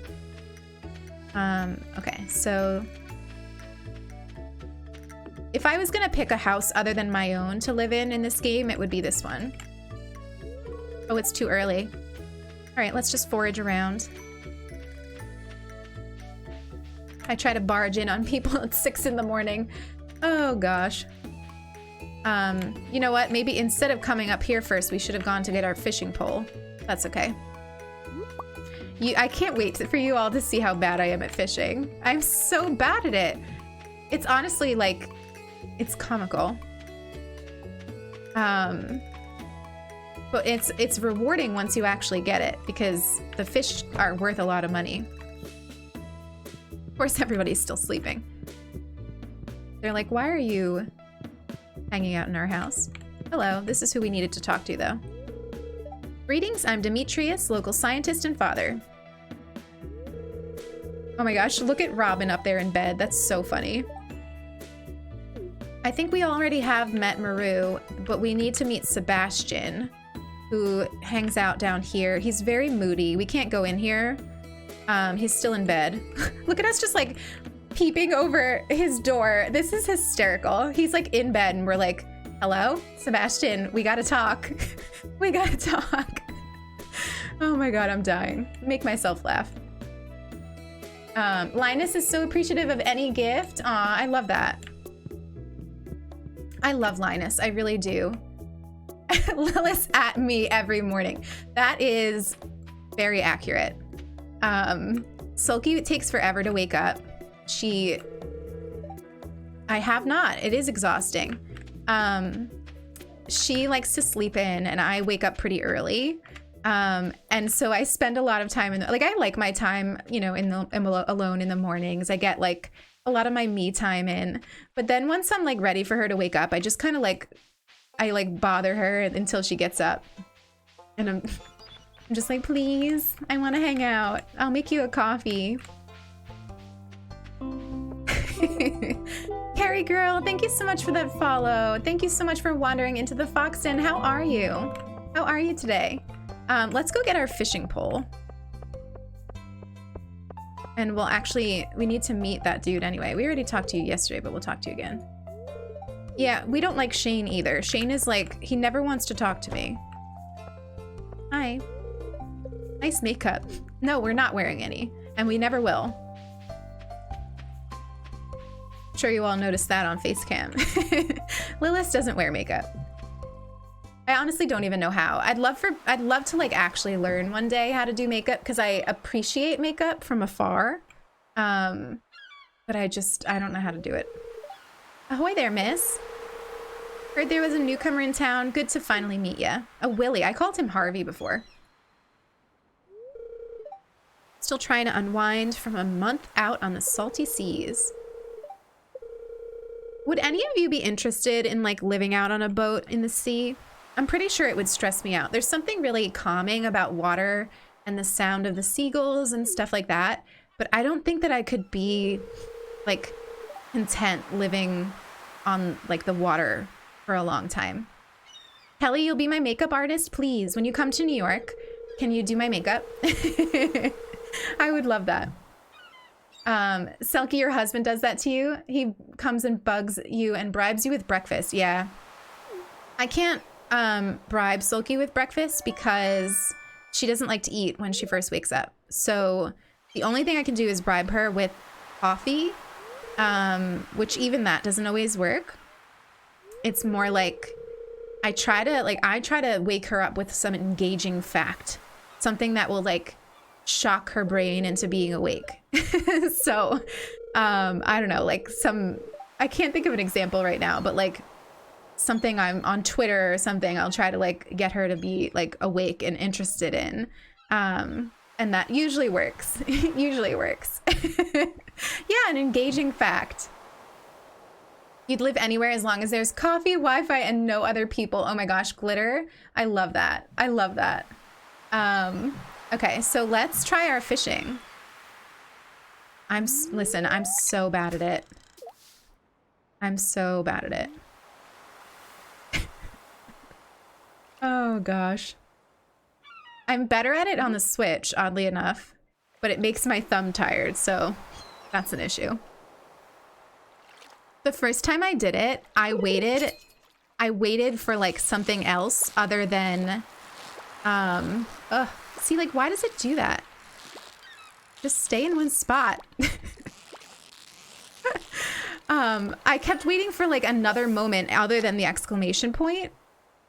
Okay, so if I was gonna pick a house other than my own to live in this game, it would be this one. Oh, it's too early. All right, let's just forage around. I try to barge in on people at 6 in the morning. Oh gosh. You know what? Maybe instead of coming up here first, we should have gone to get our fishing pole. That's okay. I can't wait for you all to see how bad I am at fishing. I'm so bad at it. It's honestly like, it's comical. But it's rewarding once you actually get it because the fish are worth a lot of money. Of course, everybody's still sleeping. They're like, why are you hanging out in our house? Hello, this is who we needed to talk to, though. Greetings, I'm Demetrius, local scientist and father. Oh my gosh, look at Robin up there in bed. That's so funny. I think we already have met Maru, but we need to meet Sebastian, who hangs out down here. He's very moody. We can't go in here. He's still in bed. Look at us just like peeping over his door. This is hysterical. He's like in bed and we're like, hello, Sebastian, we gotta talk. We gotta talk. Oh my God, I'm dying. Make myself laugh. Linus is so appreciative of any gift. Aw, I love that. I love Linus, I really do. Lilith at me every morning. That is very accurate. Sulky takes forever to wake up. I have not. It is exhausting. She likes to sleep in and I wake up pretty early. And so I spend a lot of time I like my time, you know, alone in the mornings. I get like a lot of my me time in, but then once I'm like ready for her to wake up, I just kind of I bother her until she gets up and I'm just like, please, I want to hang out. I'll make you a coffee. Carrie girl, thank you so much for that follow. Thank you so much for wandering into the Fox Den. How are you? How are you today? Let's go get our fishing pole. And we need to meet that dude anyway. We already talked to you yesterday, but we'll talk to you again. Yeah, we don't like Shane either. Shane is like, he never wants to talk to me. Hi. Nice makeup. No, we're not wearing any, and we never will. I'm sure you all noticed that on Facecam. Lilith doesn't wear makeup. I honestly don't even know how. I'd love to like actually learn one day how to do makeup because I appreciate makeup from afar. But I don't know how to do it. Ahoy there, miss. Heard there was a newcomer in town. Good to finally meet ya. Oh, Willie. I called him Harvey before. Still trying to unwind from a month out on the salty seas. Would any of you be interested in like living out on a boat in the sea? I'm pretty sure it would stress me out. There's something really calming about water and the sound of the seagulls and stuff like that. But I don't think that I could be like content living on like the water for a long time. Kelly, you'll be my makeup artist, please. When you come to New York, can you do my makeup? I would love that. Selkie, your husband does that to you? He comes and bugs you and bribes you with breakfast. Yeah. I can't bribe Sulky with breakfast because she doesn't like to eat when she first wakes up. So the only thing I can do is bribe her with coffee, which even that doesn't always work. It's more like I try to wake her up with some engaging fact, something that will like shock her brain into being awake. So I don't know, like I can't think of an example right now, but like something I'm on Twitter or something, I'll try to like get her to be like awake and interested in. And that usually works. Usually works. Yeah, an engaging fact. You'd live anywhere as long as there's coffee, Wi-Fi, and no other people. Oh my gosh, glitter. I love that. I love that. Okay, so let's try our fishing. Listen, I'm so bad at it. I'm so bad at it. Oh gosh. I'm better at it on the Switch, oddly enough, but it makes my thumb tired, so that's an issue. The first time I did it, I waited for like something else other than, see, like, why does it do that? Just stay in one spot. I kept waiting for like another moment other than the exclamation point.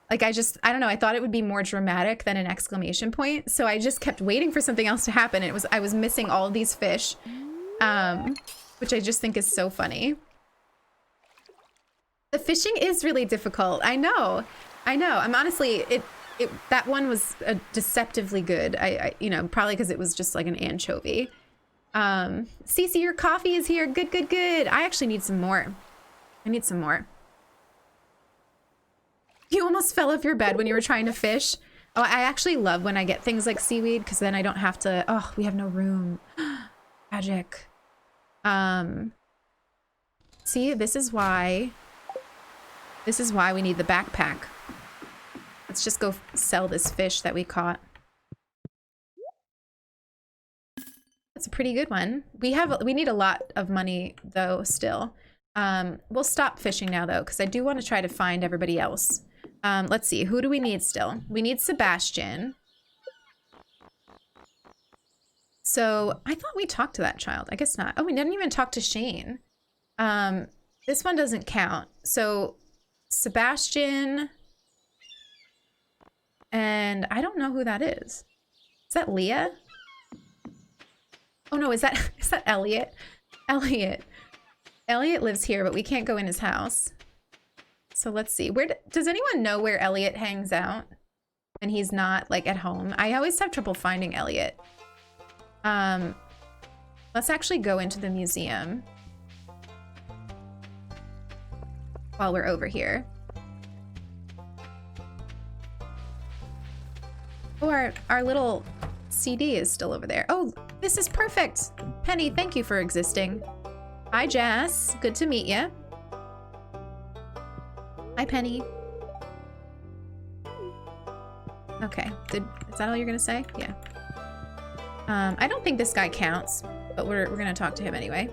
Like I don't know, I thought it would be more dramatic than an exclamation point. So I just kept waiting for something else to happen. I was missing all of these fish, which I just think is so funny. The fishing is really difficult. I know. I'm honestly, that one was deceptively good. You know, probably because it was just like an anchovy. Cece, your coffee is here. Good, good, good. I actually need some more. I need some more. You almost fell off your bed when you were trying to fish. Oh, I actually love when I get things like seaweed because then I don't have to. Oh, we have no room. Magic. See, this is why we need the backpack. Let's just go sell this fish that we caught. That's a pretty good one. We need a lot of money though still. We'll stop fishing now though, because I do want to try to find everybody else. Let's see, who do we need still? We need Sebastian. So I thought we talked to that child. I guess not. Oh, we didn't even talk to Shane. This one doesn't count. So Sebastian, and I don't know who that is. Is that Leah? Oh no, is that Elliot? Elliot lives here, but we can't go in his house. So let's see. Does anyone know where Elliot hangs out? And he's not like at home. I always have trouble finding Elliot. Let's actually go into the museum while we're over here. Oh, our little CD is still over there. Oh, this is perfect. Penny, thank you for existing. Hi, Jess. Good to meet you. Hi, Penny. Okay. Is that all you're gonna say? Yeah. I don't think this guy counts, but we're gonna talk to him anyway.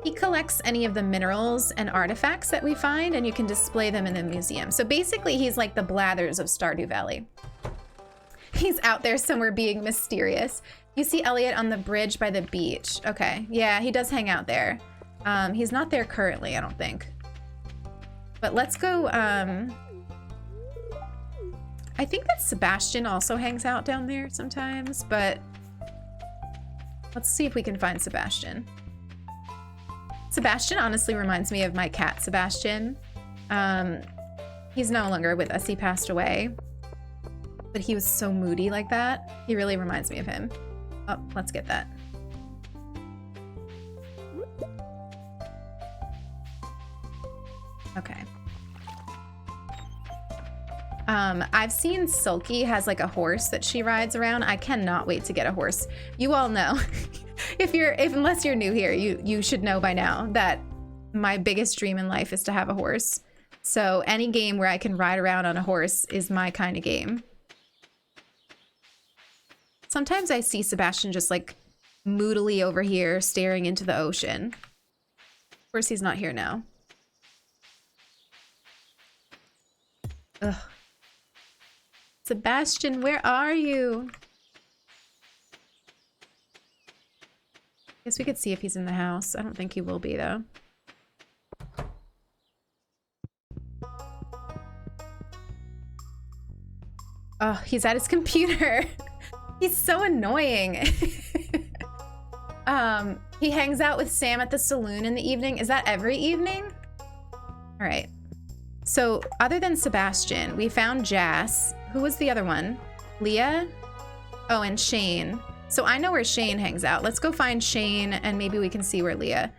He collects any of the minerals and artifacts that we find, and you can display them in the museum. So basically, he's like the Blathers of Stardew Valley. He's out there somewhere being mysterious. You see Elliot on the bridge by the beach. Okay, yeah, he does hang out there. He's not there currently, I don't think. But let's go, I think that Sebastian also hangs out down there sometimes, but let's see if we can find Sebastian. Sebastian honestly reminds me of my cat, Sebastian. He's no longer with us, he passed away. But he was so moody like that. He really reminds me of him. Oh, let's get that. Okay. I've seen Sulky has like a horse that she rides around. I cannot wait to get a horse. You all know, unless you're new here, you should know by now that my biggest dream in life is to have a horse. So any game where I can ride around on a horse is my kind of game. Sometimes I see Sebastian just like moodily over here staring into the ocean. Of course, he's not here now. Ugh. Sebastian, where are you? Guess we could see if he's in the house. I don't think he will be, though. Oh, he's at his computer. He's so annoying. He hangs out with Sam at the saloon in the evening. Is that every evening? All right. So other than Sebastian, we found Jas. Who was the other one? Leah? Oh, and Shane. So I know where Shane hangs out. Let's go find Shane and maybe we can see where Leah.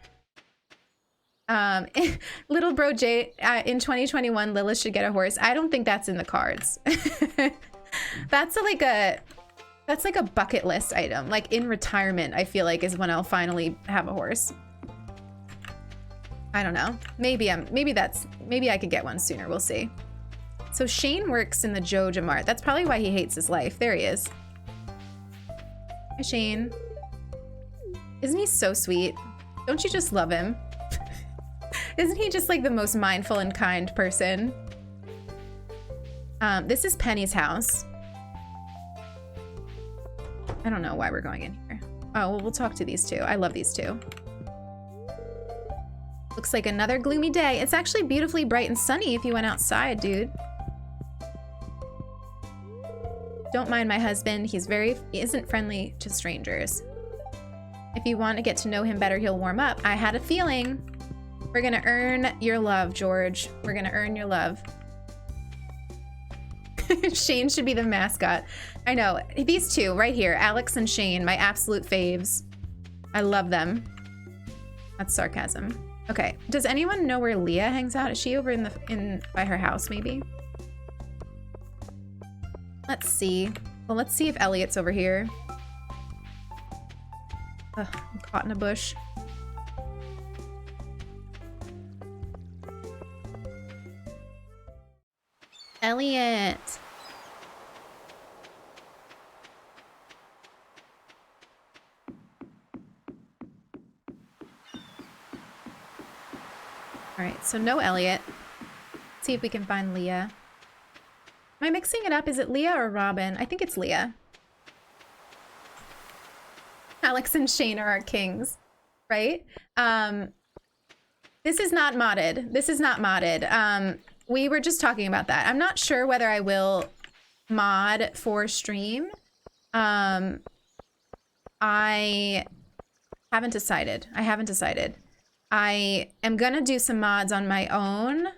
Little bro Jay, in 2021, Lilith should get a horse. I don't think that's in the cards. That's like a bucket list item. Like in retirement, I feel like is when I'll finally have a horse. I don't know. Maybe I could get one sooner. We'll see. So Shane works in the Joja Mart. That's probably why he hates his life. There he is. Hi, Shane. Isn't he so sweet? Don't you just love him? Isn't he just like the most mindful and kind person? This is Penny's house. I don't know why we're going in here. Oh, well, we'll talk to these two. I love these two. Looks like another gloomy day. It's actually beautifully bright and sunny if you went outside, dude. Don't mind my husband. He isn't friendly to strangers. If you want to get to know him better, he'll warm up. I had a feeling. We're gonna earn your love, George. We're gonna earn your love. Shane should be the mascot. I know. These two right here, Alex and Shane, my absolute faves. I love them. That's sarcasm. Okay. Does anyone know where Leah hangs out? Is she over by her house, maybe? Let's see. Well, let's see if Elliot's over here. Ugh, I'm caught in a bush. Elliot. All right, so no Elliot. Let's see if we can find Leah. Am I mixing it up? Is it Leah or Robin? I think it's Leah. Alex and Shane are our kings, right? This is not modded. This is not modded. We were just talking about that. I'm not sure whether I will mod for stream. I haven't decided. I am gonna do some mods on my own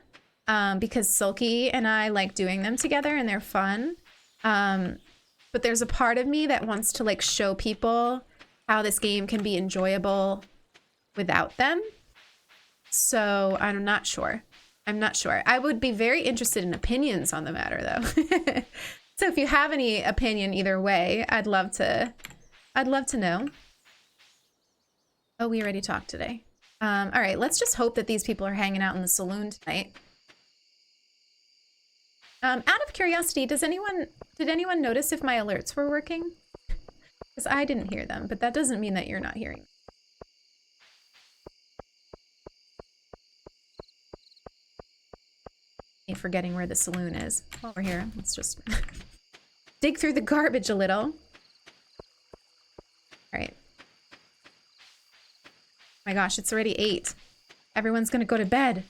because Sulky and I like doing them together and they're fun. But there's a part of me that wants to like show people how this game can be enjoyable without them. So I'm not sure. I would be very interested in opinions on the matter though. So if you have any opinion either way, I'd love to know. Oh, we already talked today. All right, let's just hope that these people are hanging out in the saloon tonight. Out of curiosity, did anyone notice if my alerts were working? Because I didn't hear them, but that doesn't mean that you're not hearing. Forgetting where the saloon is. While we're here, let's just dig through the garbage a little. All right. My gosh, it's already 8. Everyone's gonna go to bed.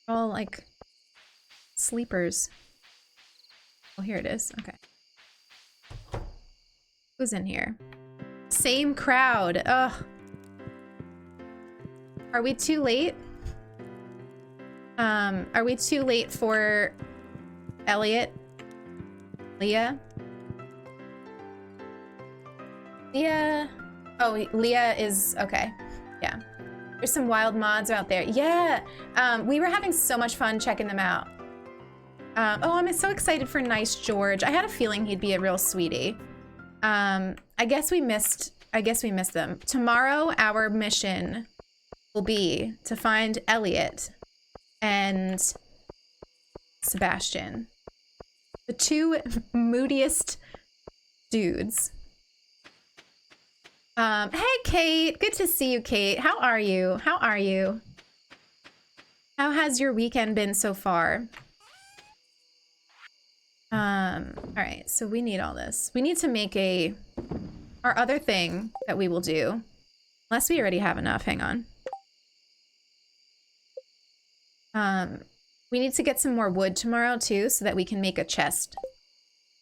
All like sleepers. Oh, here it is. Okay. Who's in here? Same crowd. Ugh. Are we too late? Are we too late for Elliot? Leah? Leah? Oh, Leah is okay. Yeah. There's some wild mods out there. Yeah. We were having so much fun checking them out. Oh, I'm so excited for Nice George. I had a feeling he'd be a real sweetie. I guess we missed them. Tomorrow, our mission will be to find Elliot and Sebastian. The two moodiest dudes. Hey, Kate. Good to see you, Kate. How are you? How has your weekend been so far? All right, so we need all this. We need to make our other thing that we will do. Unless we already have enough, hang on. We need to get some more wood tomorrow too, so that we can make a chest.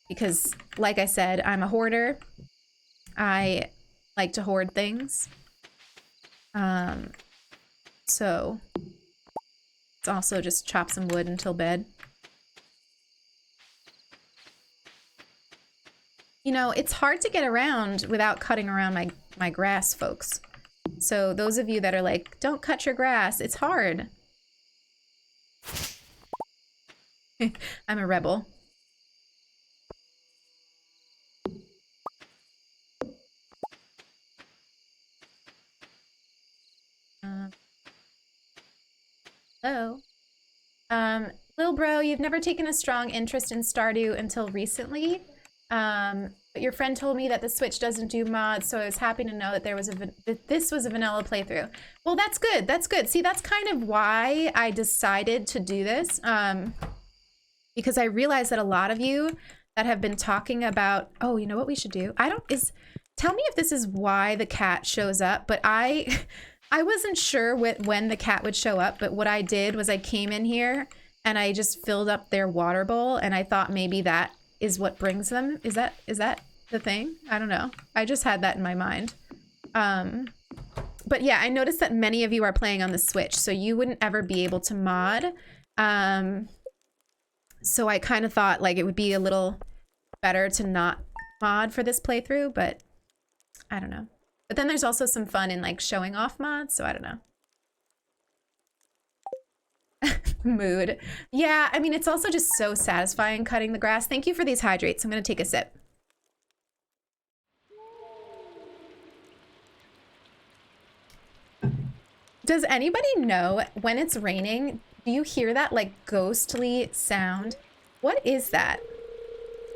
Because, like I said, I'm a hoarder. I like to hoard things. So let's also just chop some wood until bed. You know, it's hard to get around without cutting around my grass, folks. So those of you that are like, don't cut your grass, it's hard. I'm a rebel. Hello. Lil bro, you've never taken a strong interest in Stardew until recently. But your friend told me that the Switch doesn't do mods, so I was happy to know that this was a vanilla playthrough. Well, that's good. That's good. See, that's kind of why I decided to do this. Because I realized that a lot of you that have been talking about, oh, you know what we should do? Tell me if this is why the cat shows up, but I I wasn't sure when the cat would show up, but what I did was I came in here and I just filled up their water bowl, and I thought maybe that is what brings them. Is that the thing? I don't know. I just had that in my mind. But yeah, I noticed that many of you are playing on the Switch, so you wouldn't ever be able to mod. So I kind of thought like it would be a little better to not mod for this playthrough, but I don't know. But then there's also some fun in like showing off mods, so I don't know. Mood. Yeah, I mean, it's also just so satisfying cutting the grass. Thank you for these hydrates. I'm gonna take a sip. Does anybody know when it's raining, do you hear that like ghostly sound? What is that?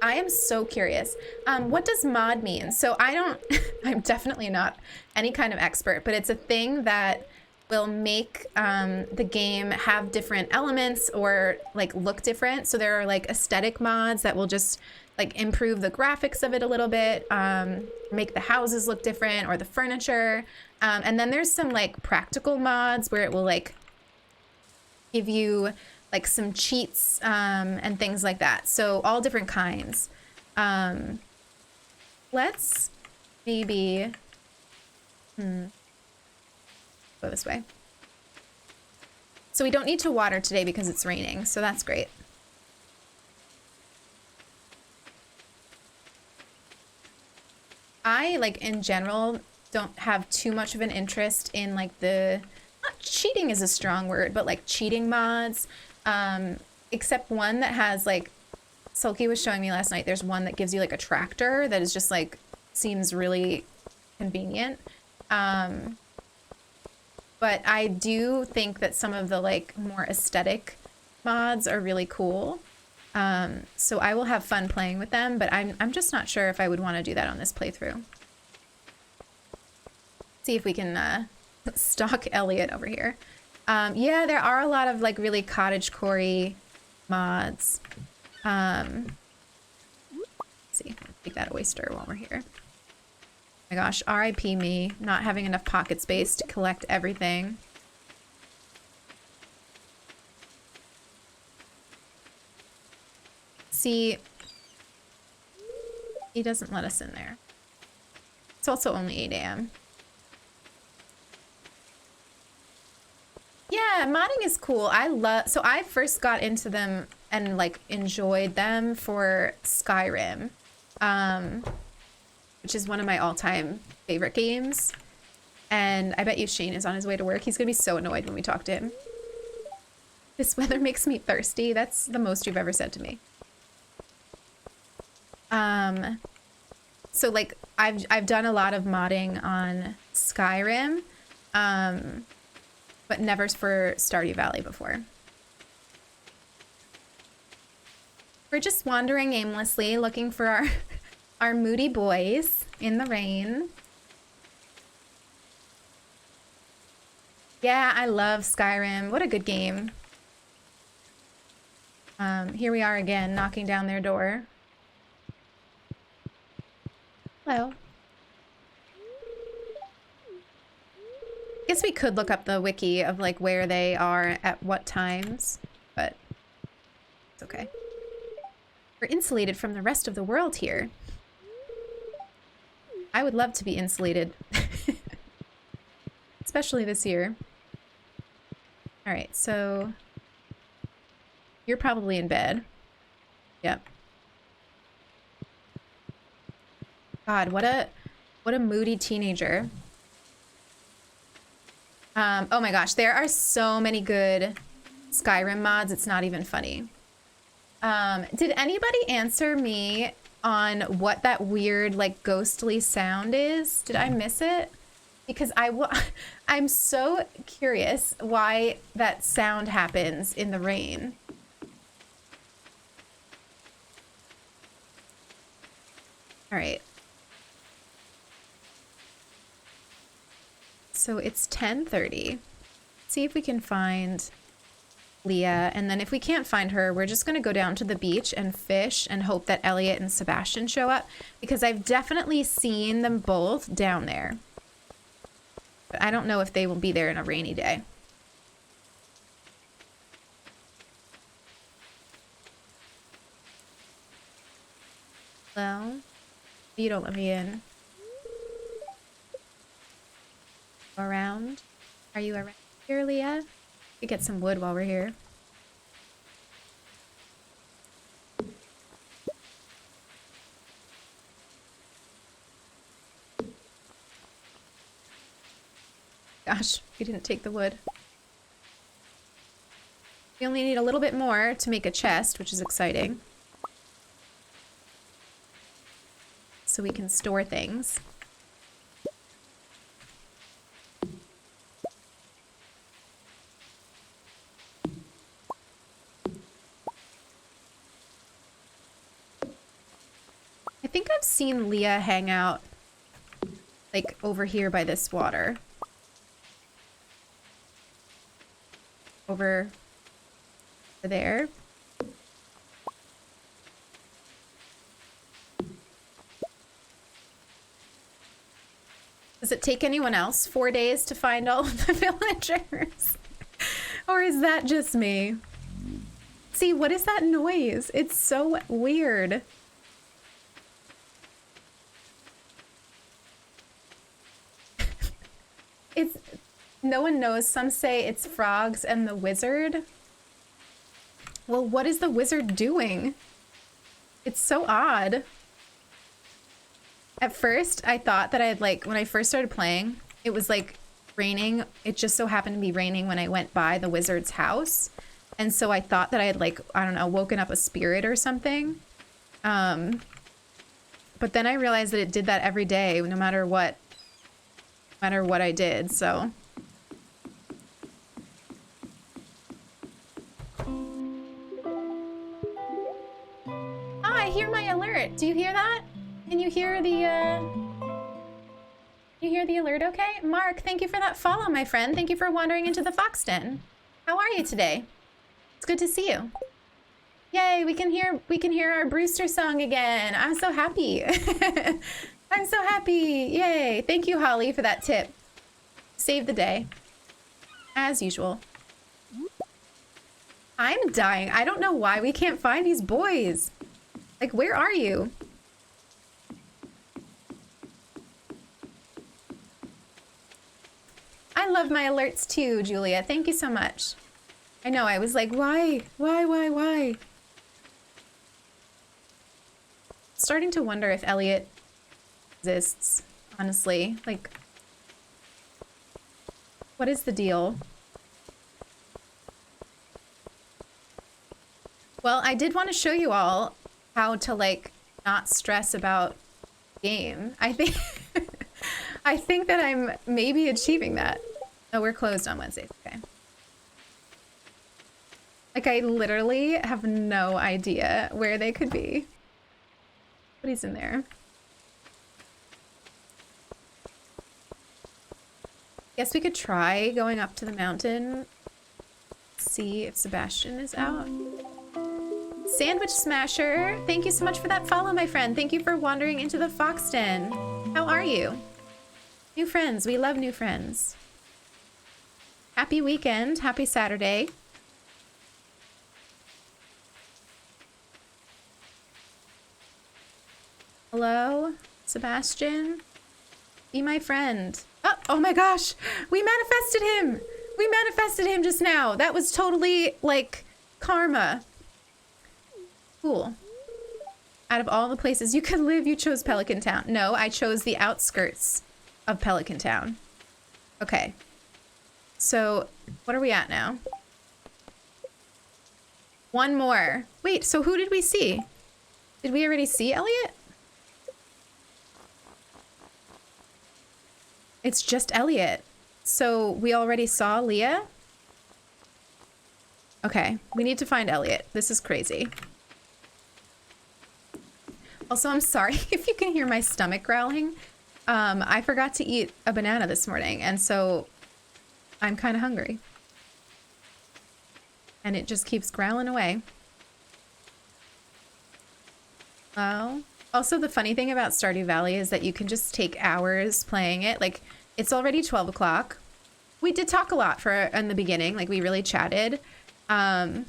I am so curious. What does mod mean? So I'm definitely not any kind of expert, but it's a thing that will make the game have different elements or like look different. So there are like aesthetic mods that will just like improve the graphics of it a little bit, make the houses look different or the furniture. And then there's some like practical mods where it will like give you like some cheats and things like that. So all different kinds. Let's maybe go this way. So we don't need to water today because it's raining, so that's great. I, like, in general, don't have too much of an interest in, like, not cheating is a strong word, but, like, cheating mods. Except one that has, like, Sulky was showing me last night, there's one that gives you, like, a tractor that is just, like, seems really convenient. But I do think that some of the, like, more aesthetic mods are really cool. So I will have fun playing with them, but I'm just not sure if I would want to do that on this playthrough. See if we can stalk Elliot over here. Yeah, there are a lot of like really cottagecore mods. Let's see, take that oyster while we're here. Oh my gosh, RIP me, not having enough pocket space to collect everything. See, he doesn't let us in there. It's also only 8 a.m. Yeah, modding is cool. So I first got into them and like enjoyed them for Skyrim, which is one of my all-time favorite games. And I bet you Shane is on his way to work. He's gonna be so annoyed when we talk to him. This weather makes me thirsty. That's the most you've ever said to me. So like I've done a lot of modding on Skyrim, but never for Stardew Valley before. We're just wandering aimlessly looking for our moody boys in the rain. Yeah, I love Skyrim. What a good game. Here we are again, knocking down their door. Hello. Guess we could look up the wiki of like where they are at what times, but it's okay. We're insulated from the rest of the world here. I would love to be insulated. Especially this year. All right, so you're probably in bed. Yep. God, what a moody teenager. Oh my gosh, there are so many good Skyrim mods, it's not even funny. Did anybody answer me on what that weird, like, ghostly sound is? Did I miss it? Because I'm so curious why that sound happens in the rain. All right. So it's 10:30. See if we can find Leah, and then if we can't find her, we're just gonna go down to the beach and fish and hope that Elliot and Sebastian show up, because I've definitely seen them both down there. But I don't know if they will be there in a rainy day. Well, you don't let me in. Around? Are you around here, Leah? We could get some wood while we're here. Gosh, we didn't take the wood. We only need a little bit more to make a chest, which is exciting. So we can store things. I think I've seen Leah hang out, like, over here by this water. Over there. Does it take anyone else 4 days to find all of the villagers? Or is that just me? See, what is that noise? It's so weird. It's... No one knows. Some say it's frogs and the wizard. Well, what is the wizard doing? It's so odd. At first, I thought that I had, like, when I first started playing, it was, like, raining. It just so happened to be raining when I went by the wizard's house. And so I thought that I had, like, I don't know, woken up a spirit or something. But then I realized that it did that every day, no matter what I did, so... I hear my alert. Do you hear that? Can you hear the, You hear the alert okay? Mark, thank you for that follow, my friend. Thank you for wandering into the fox den. How are you today? It's good to see you. Yay, we can hear our Brewster song again. I'm so happy. I'm so happy. Yay. Thank you, Holly, for that tip. Saved the day. As usual. I'm dying. I don't know why we can't find these boys. Like, where are you? I love my alerts too, Julia. Thank you so much. I know, I was like, why? Why? Starting to wonder if Elliot exists, honestly. Like, what is the deal? Well, I did want to show you all how to, like, not stress about game. I think I think that I'm maybe achieving that. Oh, we're closed on Wednesdays. Okay. Like, I literally have no idea where they could be. But he's in there. Guess we could try going up to the mountain. See if Sebastian is out. Sandwich Smasher, thank you so much for that follow, my friend. Thank you for wandering into the fox den. How are you? New friends. We love new friends. Happy weekend. Happy Saturday. Hello, Sebastian. Be my friend. Oh my gosh. We manifested him. We manifested him just now. That was totally, like, karma. Cool. Out of all the places you could live, you chose Pelican Town. No, I chose the outskirts of Pelican Town. Okay. So, what are we at now? One more. Wait, so who did we see? Did we already see Elliot? It's just Elliot. So, we already saw Leah? Okay, we need to find Elliot. This is crazy. Also, I'm sorry if you can hear my stomach growling. I forgot to eat a banana this morning, and so I'm kind of hungry. And it just keeps growling away. Oh. Also, the funny thing about Stardew Valley is that you can just take hours playing it. Like, it's already 12 o'clock. We did talk a lot in the beginning. Like, we really chatted. But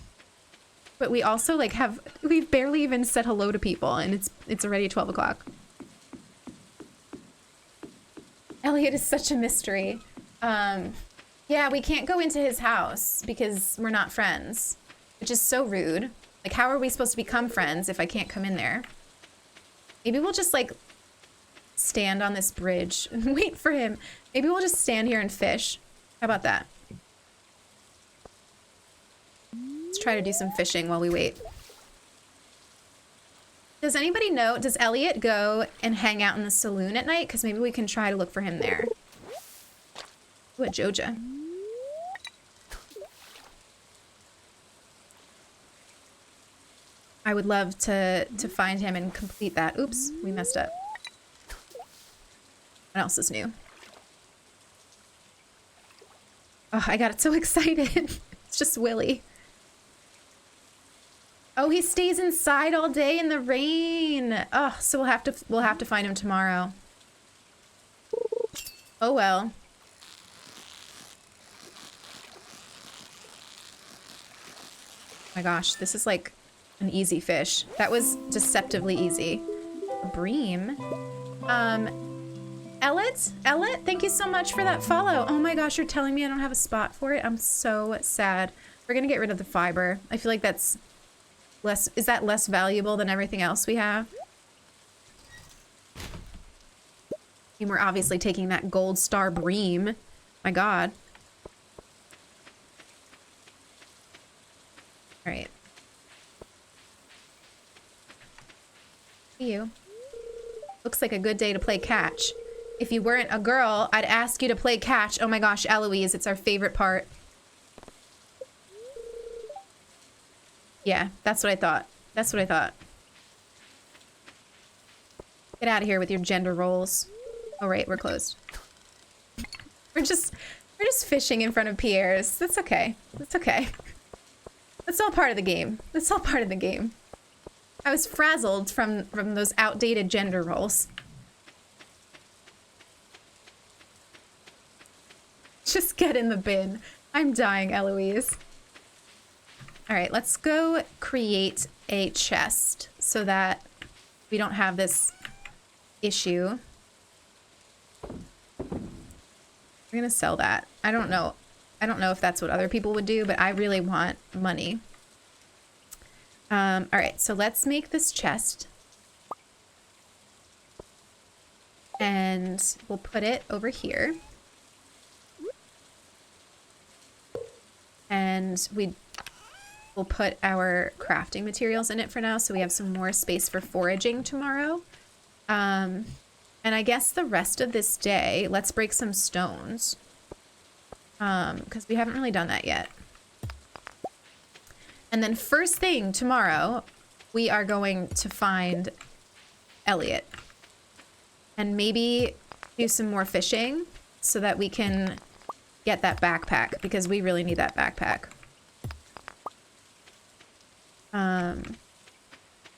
we also, like, we've barely even said hello to people, and it's already 12 o'clock. Elliot is such a mystery. Yeah, we can't go into his house because we're not friends, which is so rude. Like, how are we supposed to become friends if I can't come in there? Maybe we'll just, like, stand on this bridge and wait for him. Maybe we'll just stand here and fish. How about that? Let's try to do some fishing while we wait. Does anybody know, does Elliot go and hang out in the saloon at night? Because maybe we can try to look for him there. Ooh, a Joja. I would love to find him and complete that. Oops, we messed up. What else is new? Oh, I got so excited. It's just Willy. Oh, he stays inside all day in the rain. Oh, so we'll have to find him tomorrow. Oh well. Oh my gosh, this is like an easy fish. That was deceptively easy. A bream. Elliot, thank you so much for that follow. Oh my gosh, you're telling me I don't have a spot for it? I'm so sad. We're gonna get rid of the fiber. I feel like that's less, is that less valuable than everything else we have? And we're obviously taking that gold star bream. My god. All right. See you. Looks like a good day to play catch. If you weren't a girl, I'd ask you to play catch. Oh my gosh, Eloise, it's our favorite part. Yeah, that's what I thought. That's what I thought. Get out of here with your gender roles. Oh right, we're closed. We're just fishing in front of Pierre's. That's okay. That's okay. That's all part of the game. That's all part of the game. I was frazzled from those outdated gender roles. Just get in the bin. I'm dying, Eloise. All right, let's go create a chest so that we don't have this issue. We're gonna sell that. I don't know if that's what other people would do, but I really want money. All right, so let's make this chest. And we'll put it over here. And we'll put our crafting materials in it for now, so we have some more space for foraging tomorrow. And I guess the rest of this day, let's break some stones. Because we haven't really done that yet. And then first thing tomorrow, we are going to find Elliot. And maybe do some more fishing so that we can get that backpack, because we really need that backpack.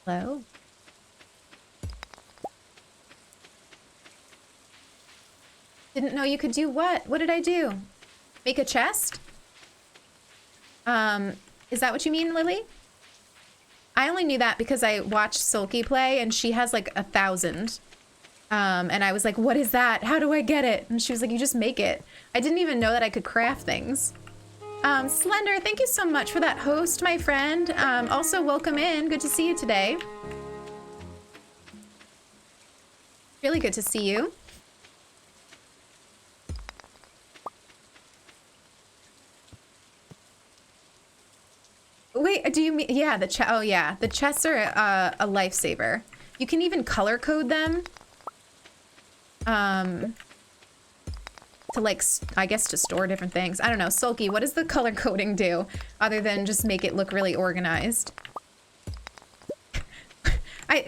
Hello? Didn't know you could do what? What did I do? Make a chest? Is that what you mean, Lily? I only knew that because I watched Sulky play and she has like 1,000. And I was like, what is that? How do I get it? And she was like, you just make it. I didn't even know that I could craft things. Slender, thank you so much for that host, my friend. Also, welcome in. Good to see you today. Really good to see you. Wait, do you mean, yeah, oh yeah, the chests are a lifesaver. You can even color code them. To like, I guess to store different things. I don't know, Sulky, what does the color coding do? Other than just make it look really organized.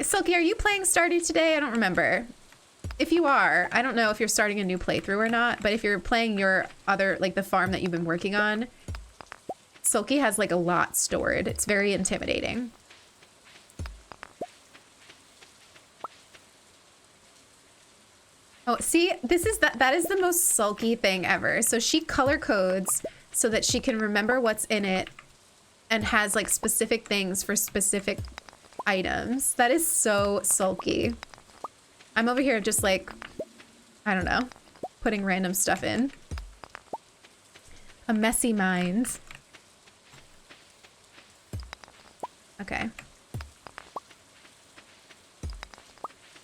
Sulky, are you playing Stardew today? I don't remember. If you are, I don't know if you're starting a new playthrough or not, but if you're playing your other, like the farm that you've been working on, Sulky has like a lot stored. It's very intimidating. Oh, see, that is the most sulky thing ever. So she color codes so that she can remember what's in it and has like specific things for specific items. That is so sulky. I'm over here just like, I don't know, putting random stuff in. A messy mind. Okay.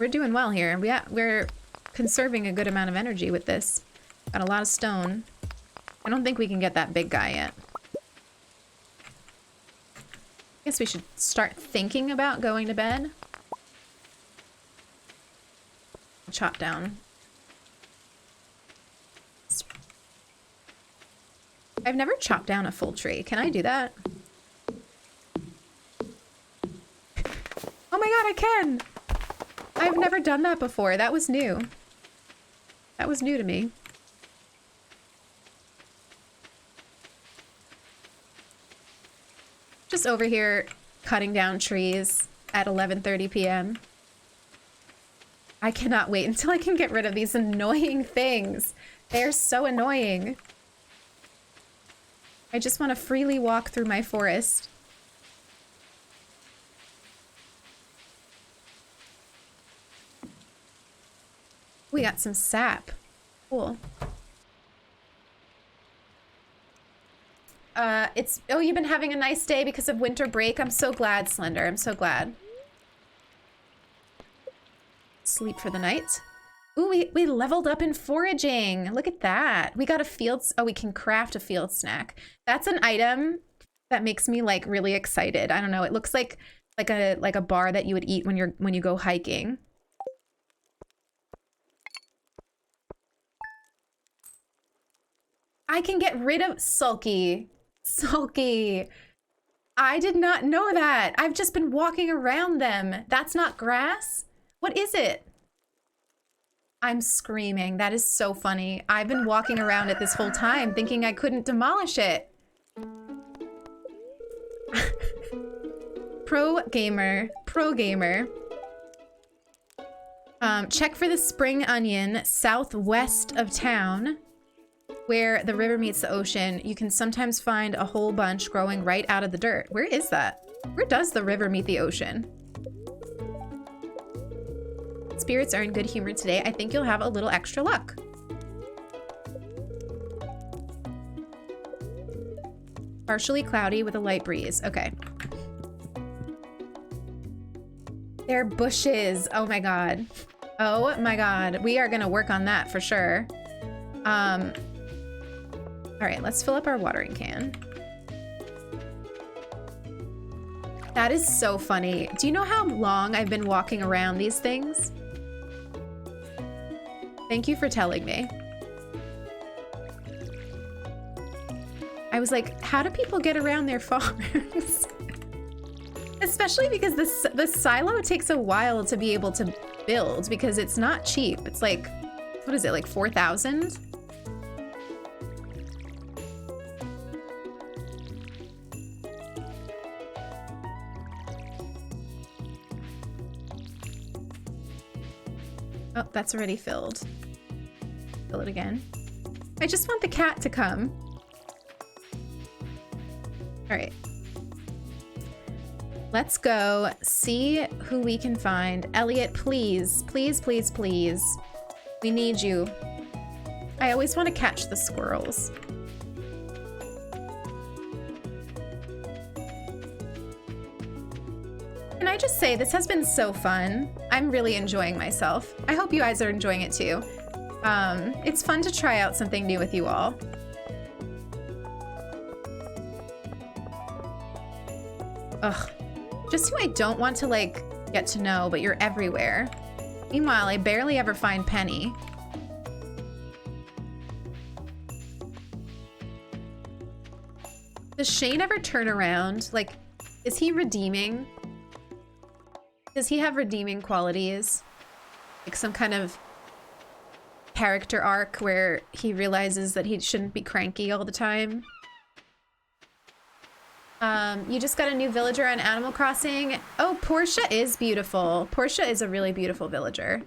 We're doing well here. We're conserving a good amount of energy with this. Got a lot of stone. I don't think we can get that big guy yet. Guess we should start thinking about going to bed. Chop down. I've never chopped down a full tree. Can I do that? Oh my god, I can! I've never done that before. That was new. That was new to me. Just over here cutting down trees at 11:30 p.m. I cannot wait until I can get rid of these annoying things. They're so annoying. I just want to freely walk through my forest. We got some sap. Cool. Oh, you've been having a nice day because of winter break? I'm so glad, Slender. I'm so glad. Sleep for the night. Ooh, we leveled up in foraging. Look at that. We got a field... Oh, we can craft a field snack. That's an item that makes me, like, really excited. I don't know. It looks like a bar that you would eat when you go hiking. I can get rid of Sulky. Sulky. I did not know that. I've just been walking around them. That's not grass? What is it? I'm screaming. That is so funny. I've been walking around it this whole time thinking I couldn't demolish it. Pro gamer. Pro gamer. Check for the spring onion southwest of town where the river meets the ocean. You can sometimes find a whole bunch growing right out of the dirt. Where is that? Where does the river meet the ocean? Spirits are in good humor today. I think you'll have a little extra luck. Partially cloudy with a light breeze. Okay. They're bushes. Oh my god. Oh my god. We are gonna work on that for sure. All right, let's fill up our watering can. That is so funny. Do you know how long I've been walking around these things? Thank you for telling me. I was like, how do people get around their farms? Especially because the silo takes a while to be able to build because it's not cheap. It's like, what is it, like 4,000? Oh, that's already filled. Fill it again. I just want the cat to come. All right. Let's go see who we can find. Elliot, please. Please, please, please. We need you. I always want to catch the squirrels. Can I just say, this has been so fun. I'm really enjoying myself. I hope you guys are enjoying it too. It's fun to try out something new with you all. Ugh. Just who I don't want to, like, get to know, but you're everywhere. Meanwhile, I barely ever find Penny. Does Shane ever turn around? Like, is he redeeming? Does he have redeeming qualities? Like some kind of character arc where he realizes that he shouldn't be cranky all the time? You just got a new villager on Animal Crossing. Oh, Portia is beautiful. Portia is a really beautiful villager.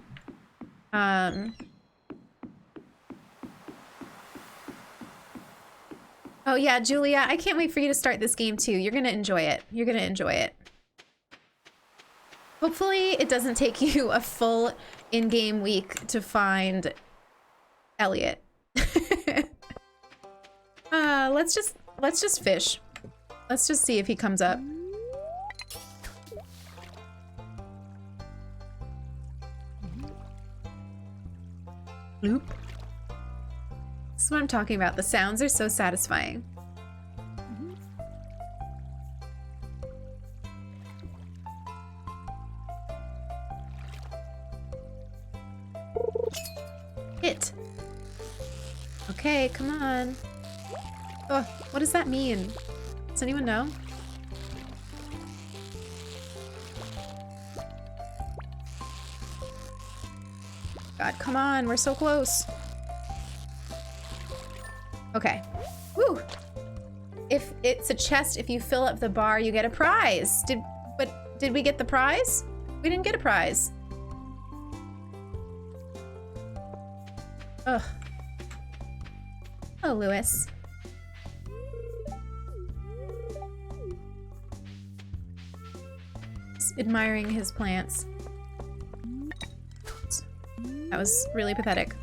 Oh yeah, Julia, I can't wait for you to start this game too. You're gonna enjoy it. You're gonna enjoy it. Hopefully it doesn't take you a full in-game week to find Elliot. Let's just fish. Let's just see if he comes up. Bloop. This is what I'm talking about. The sounds are so satisfying. Hit. Okay, come on. Oh, what does that mean? Does anyone know? God, come on, we're so close. Okay. Woo! If it's a chest, if you fill up the bar, you get a prize. Did we get the prize? We didn't get a prize. Ugh. Oh, Lewis. Just admiring his plants. That was really pathetic.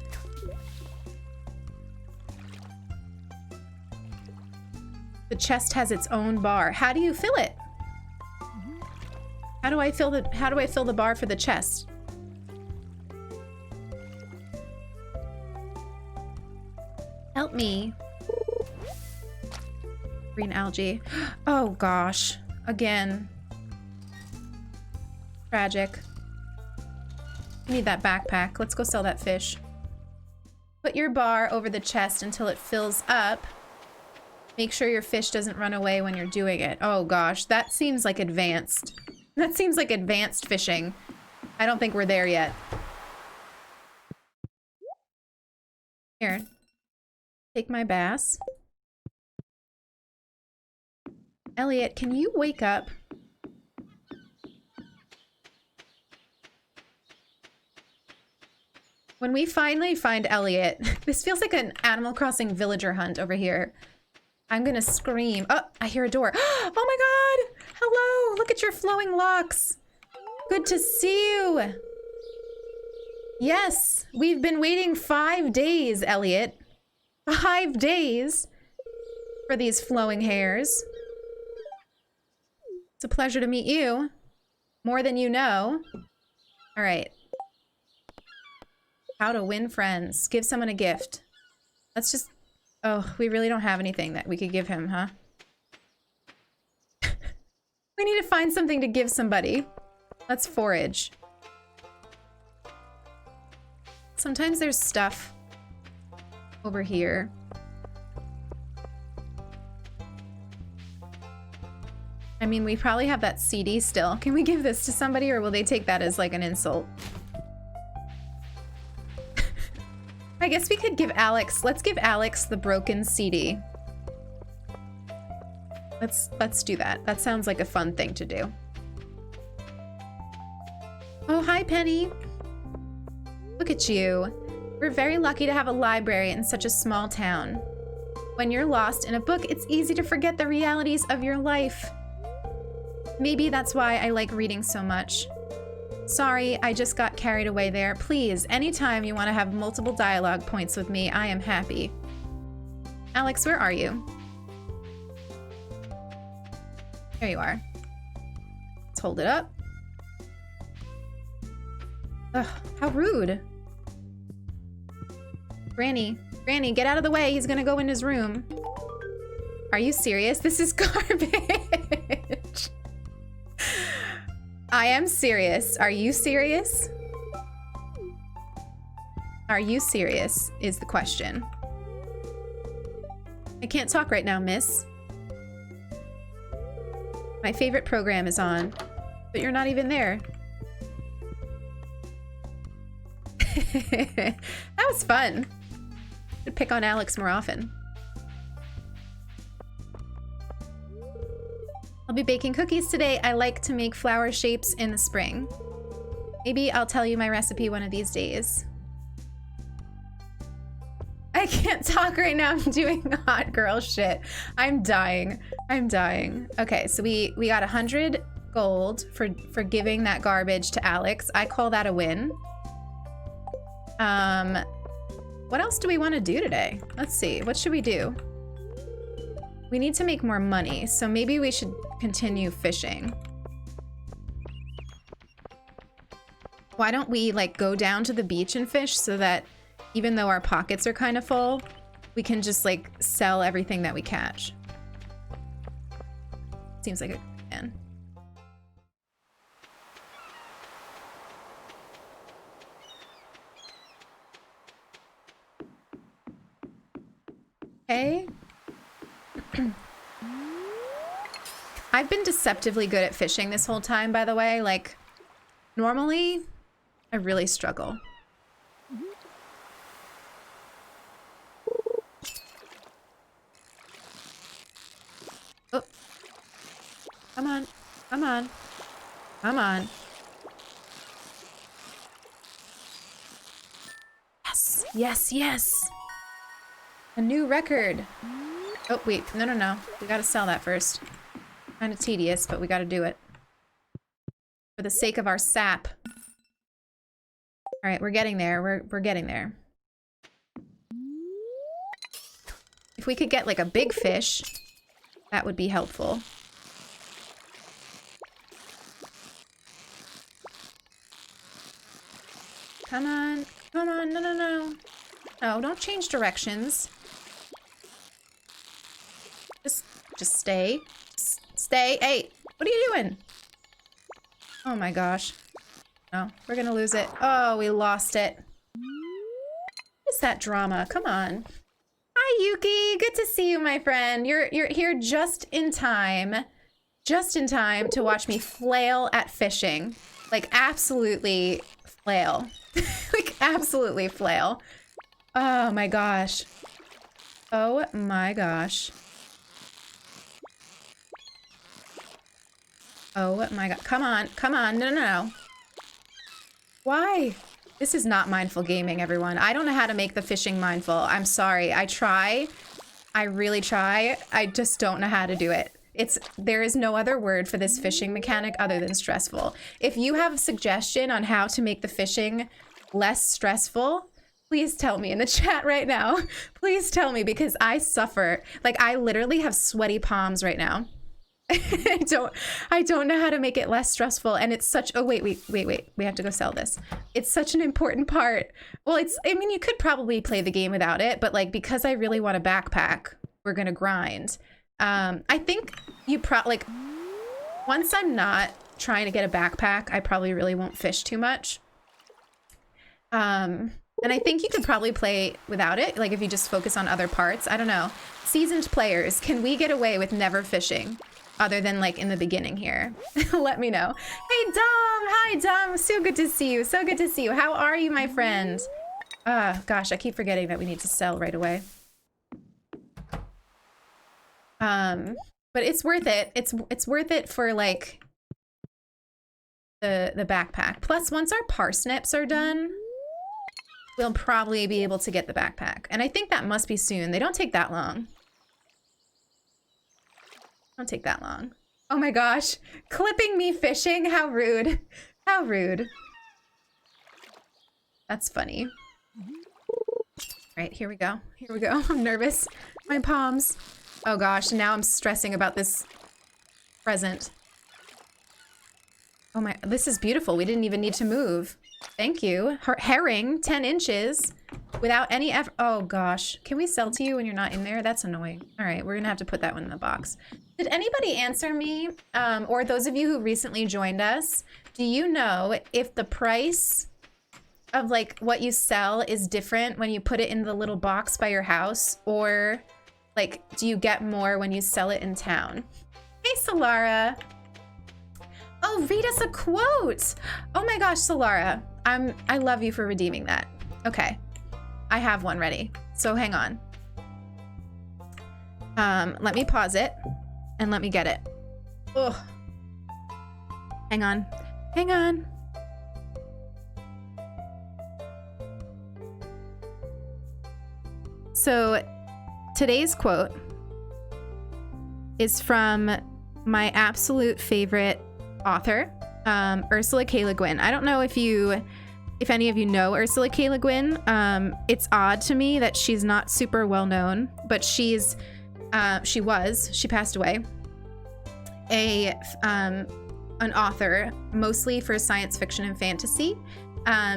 The chest has its own bar. How do you fill it? How do I fill the bar for the chest? Help me. Green algae. Oh gosh. Again. Tragic. I need that backpack. Let's go sell that fish. Put your bar over the chest until it fills up. Make sure your fish doesn't run away when you're doing it. Oh gosh, that seems like advanced. That seems like advanced fishing. I don't think we're there yet. Here. Take my bass. Elliot, can you wake up? When we finally find Elliot, this feels like an Animal Crossing villager hunt over here. I'm gonna scream. Oh, I hear a door. Oh my god! Hello! Look at your flowing locks! Good to see you! Yes! We've been waiting 5 days, Elliot. 5 days for these flowing hairs. It's a pleasure to meet you. More than you know. Alright. How to win friends. Give someone a gift. Let's just... Oh, we really don't have anything that we could give him, huh? We need to find something to give somebody. Let's forage. Sometimes there's stuff over here. I mean, we probably have that CD still. Can we give this to somebody, or will they take that as like an insult? I guess we could give Alex, let's give Alex the broken CD. Let's do that. That sounds like a fun thing to do. Oh, hi, Penny. Look at you. We're very lucky to have a library in such a small town. When you're lost in a book, it's easy to forget the realities of your life. Maybe that's why I like reading so much. Sorry, I just got carried away there. Please, anytime you want to have multiple dialogue points with me, I am happy. Alex, where are you? There you are. Let's hold it up. Ugh, how rude. Granny, get out of the way. He's gonna go in his room. Are you serious? This is garbage. I am serious. Are you serious? Are you serious is the question. I can't talk right now, miss. My favorite program is on, but you're not even there. That was fun. Should pick on Alex more often. I'll be baking cookies today. I like to make flower shapes in the spring. Maybe I'll tell you my recipe one of these days. I can't talk right now. I'm doing hot girl shit. I'm dying. I'm dying. Okay, so we got 100 gold for giving that garbage to Alex. I call that a win. What else do we want to do today? Let's see. What should we do? We need to make more money, so maybe we should continue fishing. Why don't we like go down to the beach and fish so that even though our pockets are kind of full, we can just like sell everything that we catch. Seems like a good plan. Okay. I've been deceptively good at fishing this whole time, by the way. Like, normally, I really struggle. Oh. Come on. Come on. Come on. Yes. Yes, yes. A new record. Oh, wait. No, no, no. We gotta sell that first. Kind of tedious, but we gotta do it. For the sake of our sap. Alright, we're getting there. We're getting there. If we could get, like, a big fish, that would be helpful. Come on. Come on. No, no, no. No, don't change directions. Just stay. Stay. Hey, what are you doing? Oh my gosh. No, we're gonna lose it. Oh, we lost it. What is that drama? Come on. Hi, Yuki. Good to see you, my friend. You're here just in time. Just in time to watch me flail at fishing. Like, absolutely flail. Like, absolutely flail. Oh my gosh. Oh my gosh. Oh my god. Come on. Come on. No, no, no. Why? This is not mindful gaming, everyone. I don't know how to make the fishing mindful. I'm sorry. I try. I really try. I just don't know how to do it. There is no other word for this fishing mechanic other than stressful. If you have a suggestion on how to make the fishing less stressful, please tell me in the chat right now. Please tell me, because I suffer. Like, I literally have sweaty palms right now. I don't know how to make it less stressful, and it's such, oh wait, we have to go sell this. It's such an important part. Well, I mean, you could probably play the game without it, but like, because I really want a backpack, we're gonna grind. I think you like, once I'm not trying to get a backpack, I probably really won't fish too much. And I think you could probably play without it, like if you just focus on other parts. I don't know. Seasoned players, can we get away with never fishing? Other than like in the beginning here. Let me know. Hey Dom, hi Dom, so good to see you. So good to see you. How are you, my friend? Gosh, I keep forgetting that we need to sell right away. But it's worth it. It's worth it for like the backpack. Plus, once our parsnips are done, we'll probably be able to get the backpack. And I think that must be soon. They don't take that long. Don't take that long. Oh my gosh. Clipping me fishing? How rude. How rude. That's funny. All right, here we go. Here we go. I'm nervous. My palms. Oh gosh, now I'm stressing about this present. Oh my, this is beautiful. We didn't even need to move. Thank you. Herring, 10 inches. Without any effort. Oh gosh. Can we sell to you when you're not in there? That's annoying. All right, we're gonna have to put that one in the box. Did anybody answer me? Or those of you who recently joined us, do you know if the price of like what you sell is different when you put it in the little box by your house? Or like, do you get more when you sell it in town? Hey, Solara. Oh, read us a quote. Oh my gosh, Solara. I love you for redeeming that. Okay. I have one ready, so hang on. Let me pause it and let me get it. Ugh. Hang on. Hang on. So today's quote is from my absolute favorite author, Ursula K. Le Guin. I don't know if any of you know Ursula K. Le Guin. It's odd to me that she's not super well known, but she passed away, an author mostly for science fiction and fantasy.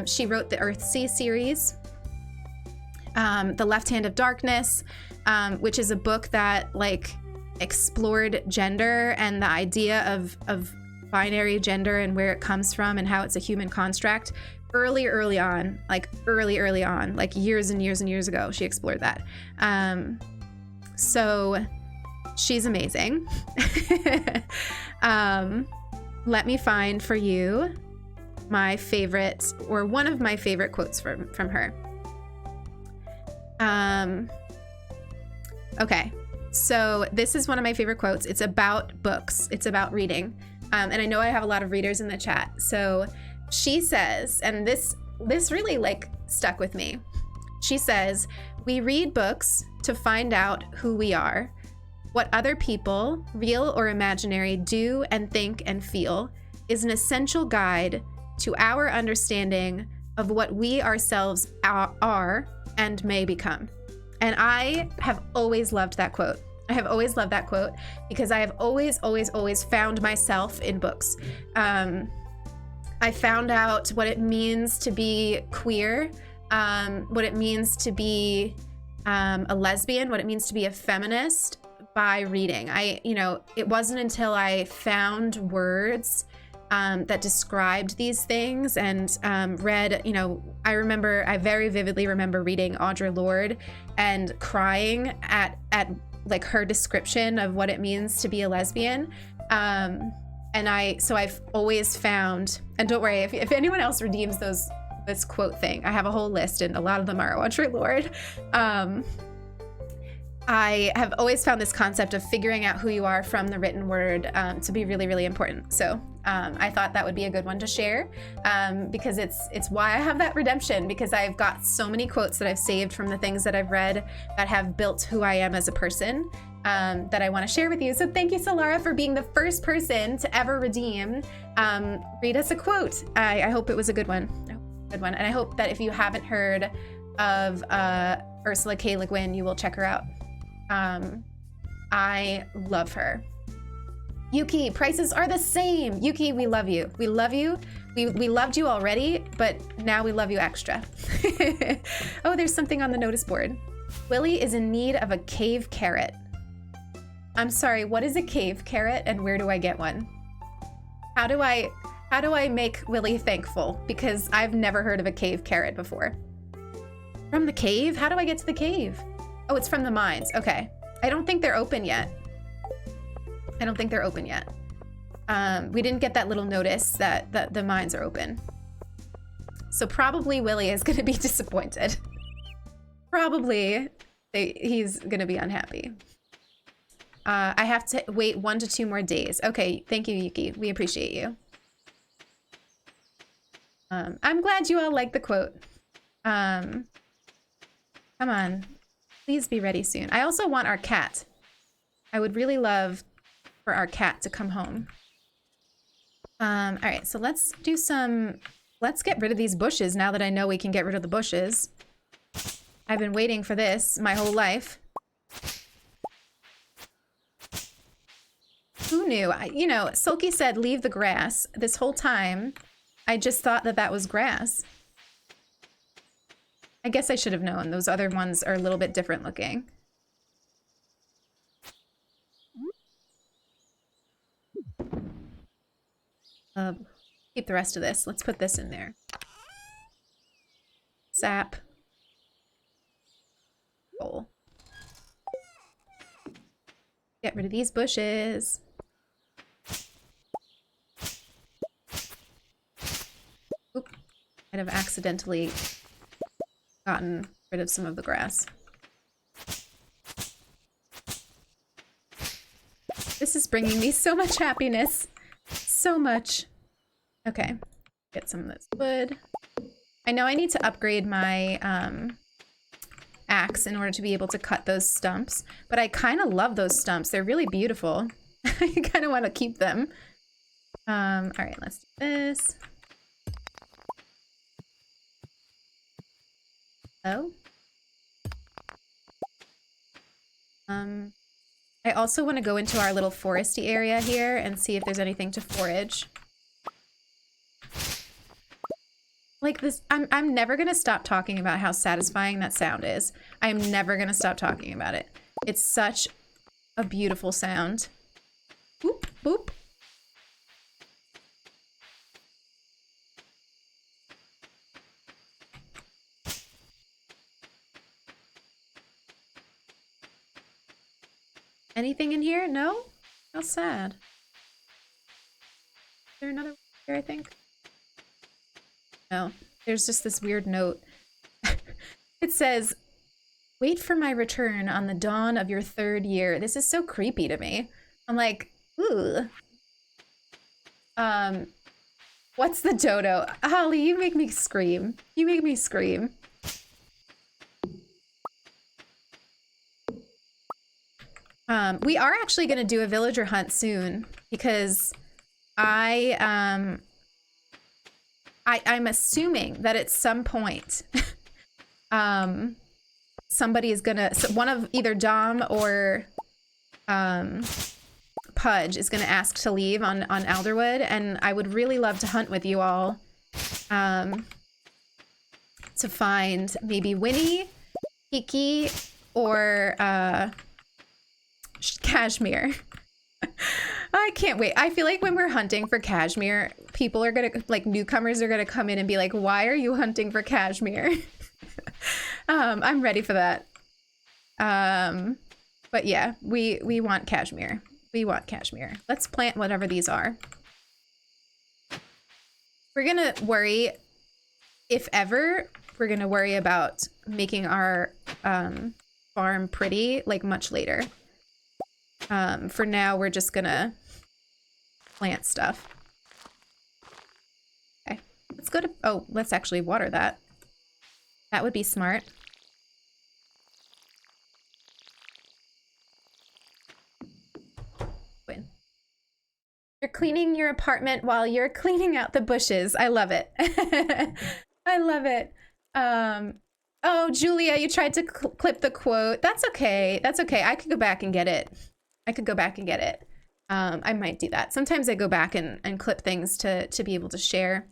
She wrote the Earthsea series, The Left Hand of Darkness, which is a book that like explored gender and the idea of binary gender and where it comes from and how it's a human construct early on, like years and years and years ago. She explored that. So she's amazing. Let me find for you my favorite, or one of my favorite quotes from her. Okay, so this is one of my favorite quotes. It's about books. It's about reading. And I know I have a lot of readers in the chat. So she says, and this really like stuck with me. She says, "We read books to find out who we are, what other people, real or imaginary, do and think and feel is an essential guide to our understanding of what we ourselves are and may become." And I have always loved that quote. I have always loved that quote because I have always found myself in books. I found out what it means to be queer, what it means to be a lesbian, what it means to be a feminist by reading. It wasn't until I found words that described these things and read, I very vividly remember reading Audre Lorde and crying at like her description of what it means to be a lesbian. So I've always found, and don't worry, if anyone else redeems this quote thing, I have a whole list and a lot of them are Audre Lorde. I have always found this concept of figuring out who you are from the written word to be really, really important. So I thought that would be a good one to share because it's why I have that redemption, because I've got so many quotes that I've saved from the things that I've read that have built who I am as a person that I want to share with you. So thank you, Solara, for being the first person to ever redeem. Read us a quote. I hope it was a good one. And I hope that if you haven't heard of Ursula K. Le Guin, you will check her out. I love her. Yuki, prices are the same. Yuki, we love you. We love you. We loved you already, but now we love you extra. Oh, there's something on the notice board. Willie is in need of a cave carrot. I'm sorry, what is a cave carrot and where do I get one? How do I make Willie thankful? Because I've never heard of a cave carrot before. From the cave? How do I get to the cave? Oh, it's from the mines. Okay. I don't think they're open yet. We didn't get that little notice that the mines are open. So probably Willie is going to be disappointed. Probably he's going to be unhappy. I have to wait 1 to 2 more days. Okay, thank you, Yuki. We appreciate you. I'm glad you all like the quote. Come on. Please be ready soon. I also want our cat. I would really love for our cat to come home. All right, so let's get rid of these bushes now that I know we can get rid of the bushes. I've been waiting for this my whole life. Who knew? Sulky said leave the grass. This whole time, I just thought that was grass. I guess I should have known. Those other ones are a little bit different looking. Keep the rest of this. Let's put this in there. Sap. Coal. Get rid of these bushes. Oop. Might have accidentally gotten rid of some of the grass. This is bringing me so much happiness. So much. Okay. Get some of this wood. I know I need to upgrade my axe in order to be able to cut those stumps, but I kind of love those stumps. They're really beautiful. I kind of want to keep them. All right, let's do this. Oh. I also want to go into our little foresty area here and see if there's anything to forage. Like this, I'm never gonna stop talking about how satisfying that sound is. I'm never gonna stop talking about it. It's such a beautiful sound. Boop, boop. Anything in here? No? How sad. Is there another one here, I think? No. There's just this weird note. It says, wait for my return on the dawn of your 3rd year. This is so creepy to me. I'm like, ooh. What's the dodo? Holly, you make me scream. You make me scream. We are actually going to do a villager hunt soon because I'm assuming that at some point somebody is gonna, one of either Dom or Pudge is gonna ask to leave on Alderwood, and I would really love to hunt with you all to find maybe Winnie, Kiki, or Cashmere. I can't wait. I feel like when we're hunting for Cashmere, people are gonna, like, newcomers are gonna come in and be like, why are you hunting for Cashmere? I'm ready for that. But yeah, we want Cashmere. We want Cashmere. Let's plant whatever these are. We're gonna worry, if ever, we're gonna worry about making our farm pretty, like, much later. For now, we're just gonna plant stuff. Okay, let's go to, oh, let's actually water that. That would be smart. Win. You're cleaning your apartment while you're cleaning out the bushes. I love it. I love it. Oh, Julia, you tried to clip the quote. That's okay. That's okay. I could go back and get it. I could go back and get it. I might do that. Sometimes I go back and clip things to be able to share.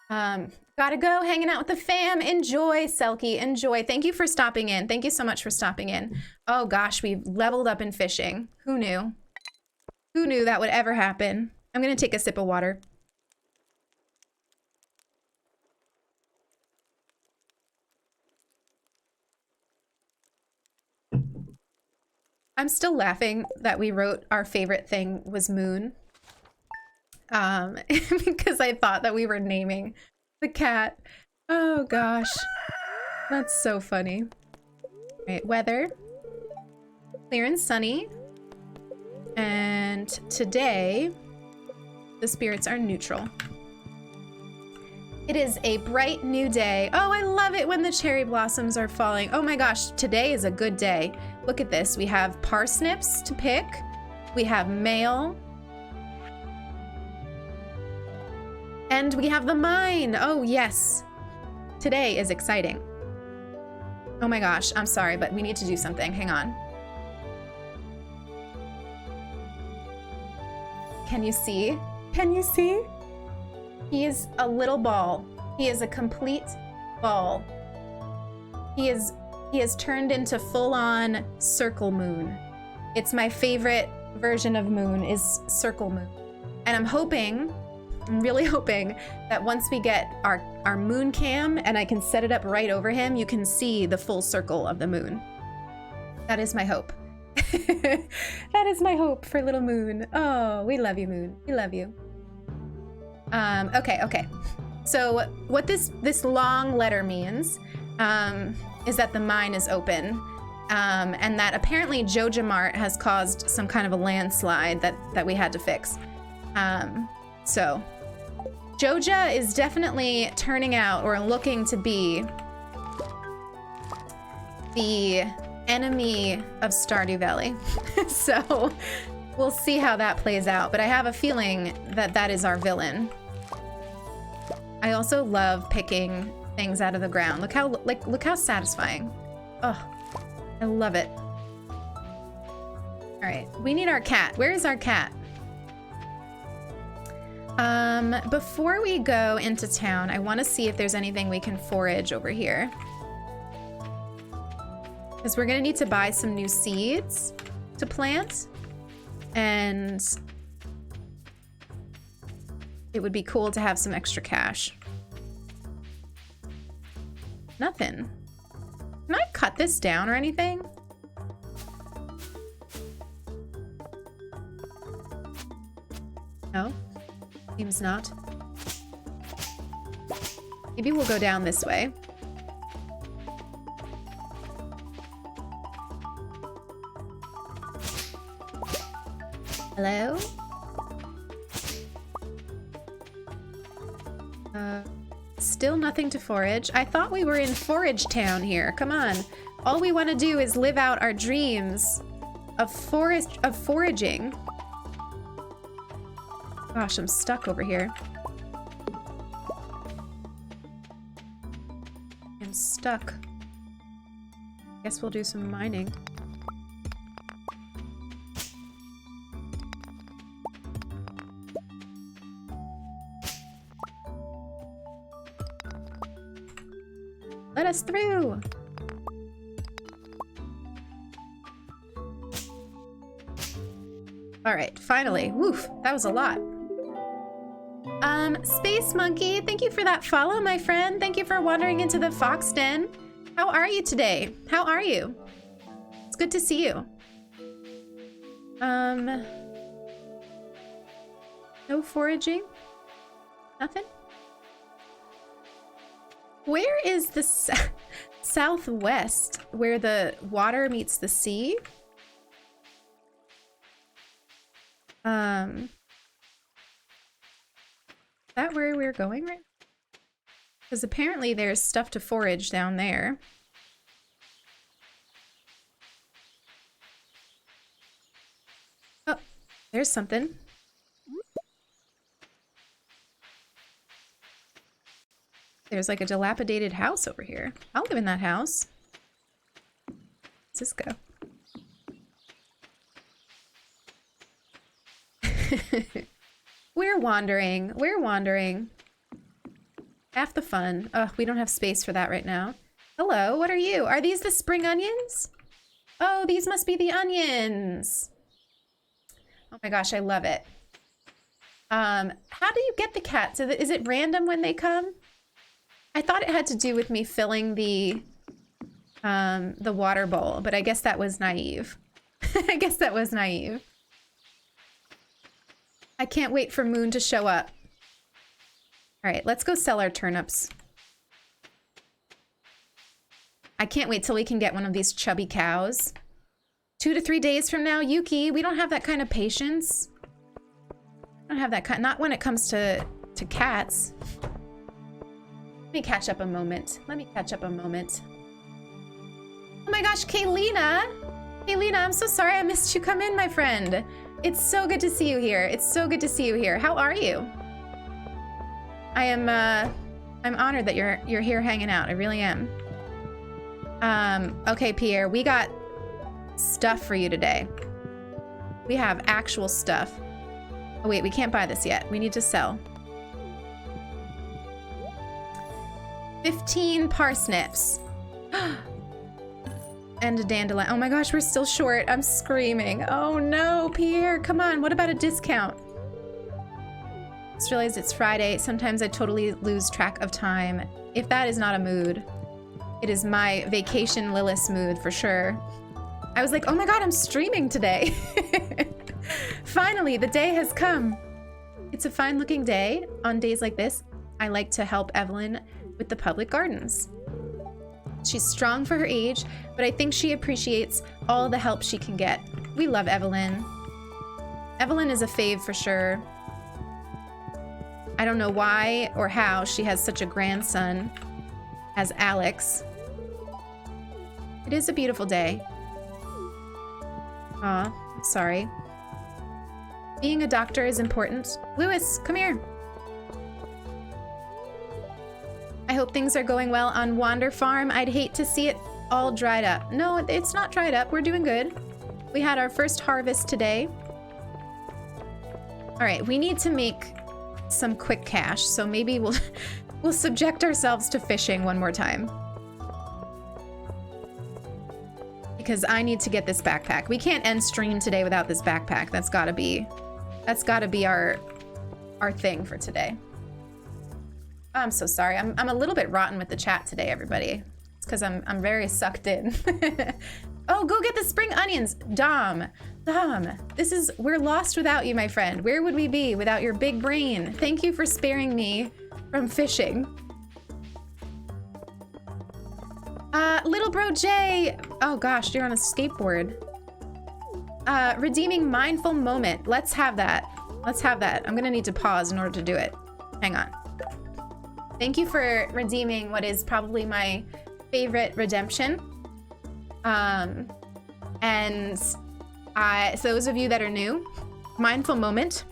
Gotta go, hanging out with the fam. Enjoy, Selkie, enjoy. Thank you for stopping in. Thank you so much for stopping in. Oh gosh, we've leveled up in fishing. Who knew? Who knew that would ever happen? I'm gonna take a sip of water. I'm still laughing that we wrote our favorite thing was moon. Because I thought that we were naming the cat. Oh gosh. That's so funny. All right, weather. Clear and sunny. And today, the spirits are neutral. It is a bright new day. Oh, I love it when the cherry blossoms are falling. Oh my gosh, today is a good day. Look at this. We have parsnips to pick. We have mail. And we have the mine. Oh, yes. Today is exciting. Oh my gosh, I'm sorry, but we need to do something. Hang on. Can you see? Can you see? He is a little ball. He is a complete ball. He has turned into full-on circle moon. It's my favorite version of moon is circle moon. And I'm really hoping that once we get our moon cam and I can set it up right over him, you can see the full circle of the moon. That is my hope. That is my hope for little moon. Oh, we love you, moon. We love you. Okay. So what this long letter means is that the mine is open. And that apparently Joja Mart has caused some kind of a landslide that we had to fix. So Joja is definitely turning out or looking to be the enemy of Stardew Valley. So we'll see how that plays out, but I have a feeling that that is our villain. I also love picking things out of the ground. Look how satisfying. Oh, I love it. All right, we need our cat. Where is our cat? Before we go into town, I want to see if there's anything we can forage over here. Because we're gonna need to buy some new seeds to plant. And it would be cool to have some extra cash. Nothing. Can I cut this down or anything? No? Seems not. Maybe we'll go down this way. Hello? Still nothing to forage. I thought we were in Forage Town here. Come on. All we want to do is live out our dreams of foraging. Gosh, I'm stuck over here. I'm stuck. Guess we'll do some mining. Let us through! Alright, finally. Woof, that was a lot. Space Monkey, thank you for that follow, my friend. Thank you for wandering into the Fox Den. How are you today? How are you? It's good to see you. No foraging? Nothing? Where is the southwest, where the water meets the sea? Is that where we're going right now? Because apparently there's stuff to forage down there. Oh, there's something. There's like a dilapidated house over here. I'll live in that house. Where's this go? We're wandering. We're wandering. Half the fun. Ugh, we don't have space for that right now. Hello, what are you? Are these the spring onions? Oh, these must be the onions. Oh my gosh, I love it. How do you get the cats? Is it random when they come? I thought it had to do with me filling the water bowl, but I guess that was naive. I guess that was naive. I can't wait for Moon to show up. All right, let's go sell our turnips. I can't wait till we can get one of these chubby cows. 2 to 3 days from now, Yuki, we don't have that kind of patience. I don't have that kind, not when it comes to cats. Let me catch up a moment. Let me catch up a moment. Oh my gosh, Kaylina! Kaylina, I'm so sorry I missed you. Come in, my friend. It's so good to see you here. It's so good to see you here. How are you? I'm honored that you're here hanging out. I really am. Okay, Pierre, we got stuff for you today. We have actual stuff. Oh wait, we can't buy this yet. We need to sell. 15 parsnips. And a dandelion. Oh my gosh, we're still short. I'm screaming. Oh no, Pierre, come on. What about a discount? Just realized it's Friday. Sometimes I totally lose track of time. If that is not a mood, it is my vacation Lilith mood for sure. I was like, oh my god, I'm streaming today. Finally, the day has come. It's a fine looking day. On days like this, I like to help Evelyn with the public gardens. She's strong for her age, but I think she appreciates all the help she can get. We love Evelyn. Evelyn is a fave for sure. I don't know why or how she has such a grandson as Alex. It is a beautiful day. Aw, sorry. Being a doctor is important. Lewis, come here. I hope things are going well on Wander Farm. I'd hate to see it all dried up. No, it's not dried up. We're doing good. We had our first harvest today. All right, we need to make some quick cash, so maybe we'll subject ourselves to fishing one more time. Because I need to get this backpack. We can't end stream today without this backpack. That's gotta be our thing for today. I'm so sorry. I'm a little bit rotten with the chat today, everybody. It's because I'm very sucked in. Oh, go get the spring onions. Dom, we're lost without you, my friend. Where would we be without your big brain? Thank you for sparing me from fishing. Little bro Jay. Oh gosh, you're on a skateboard. Redeeming mindful moment. Let's have that. I'm gonna need to pause in order to do it. Hang on. Thank you for redeeming what is probably my favorite redemption. And so those of you that are new, mindful moment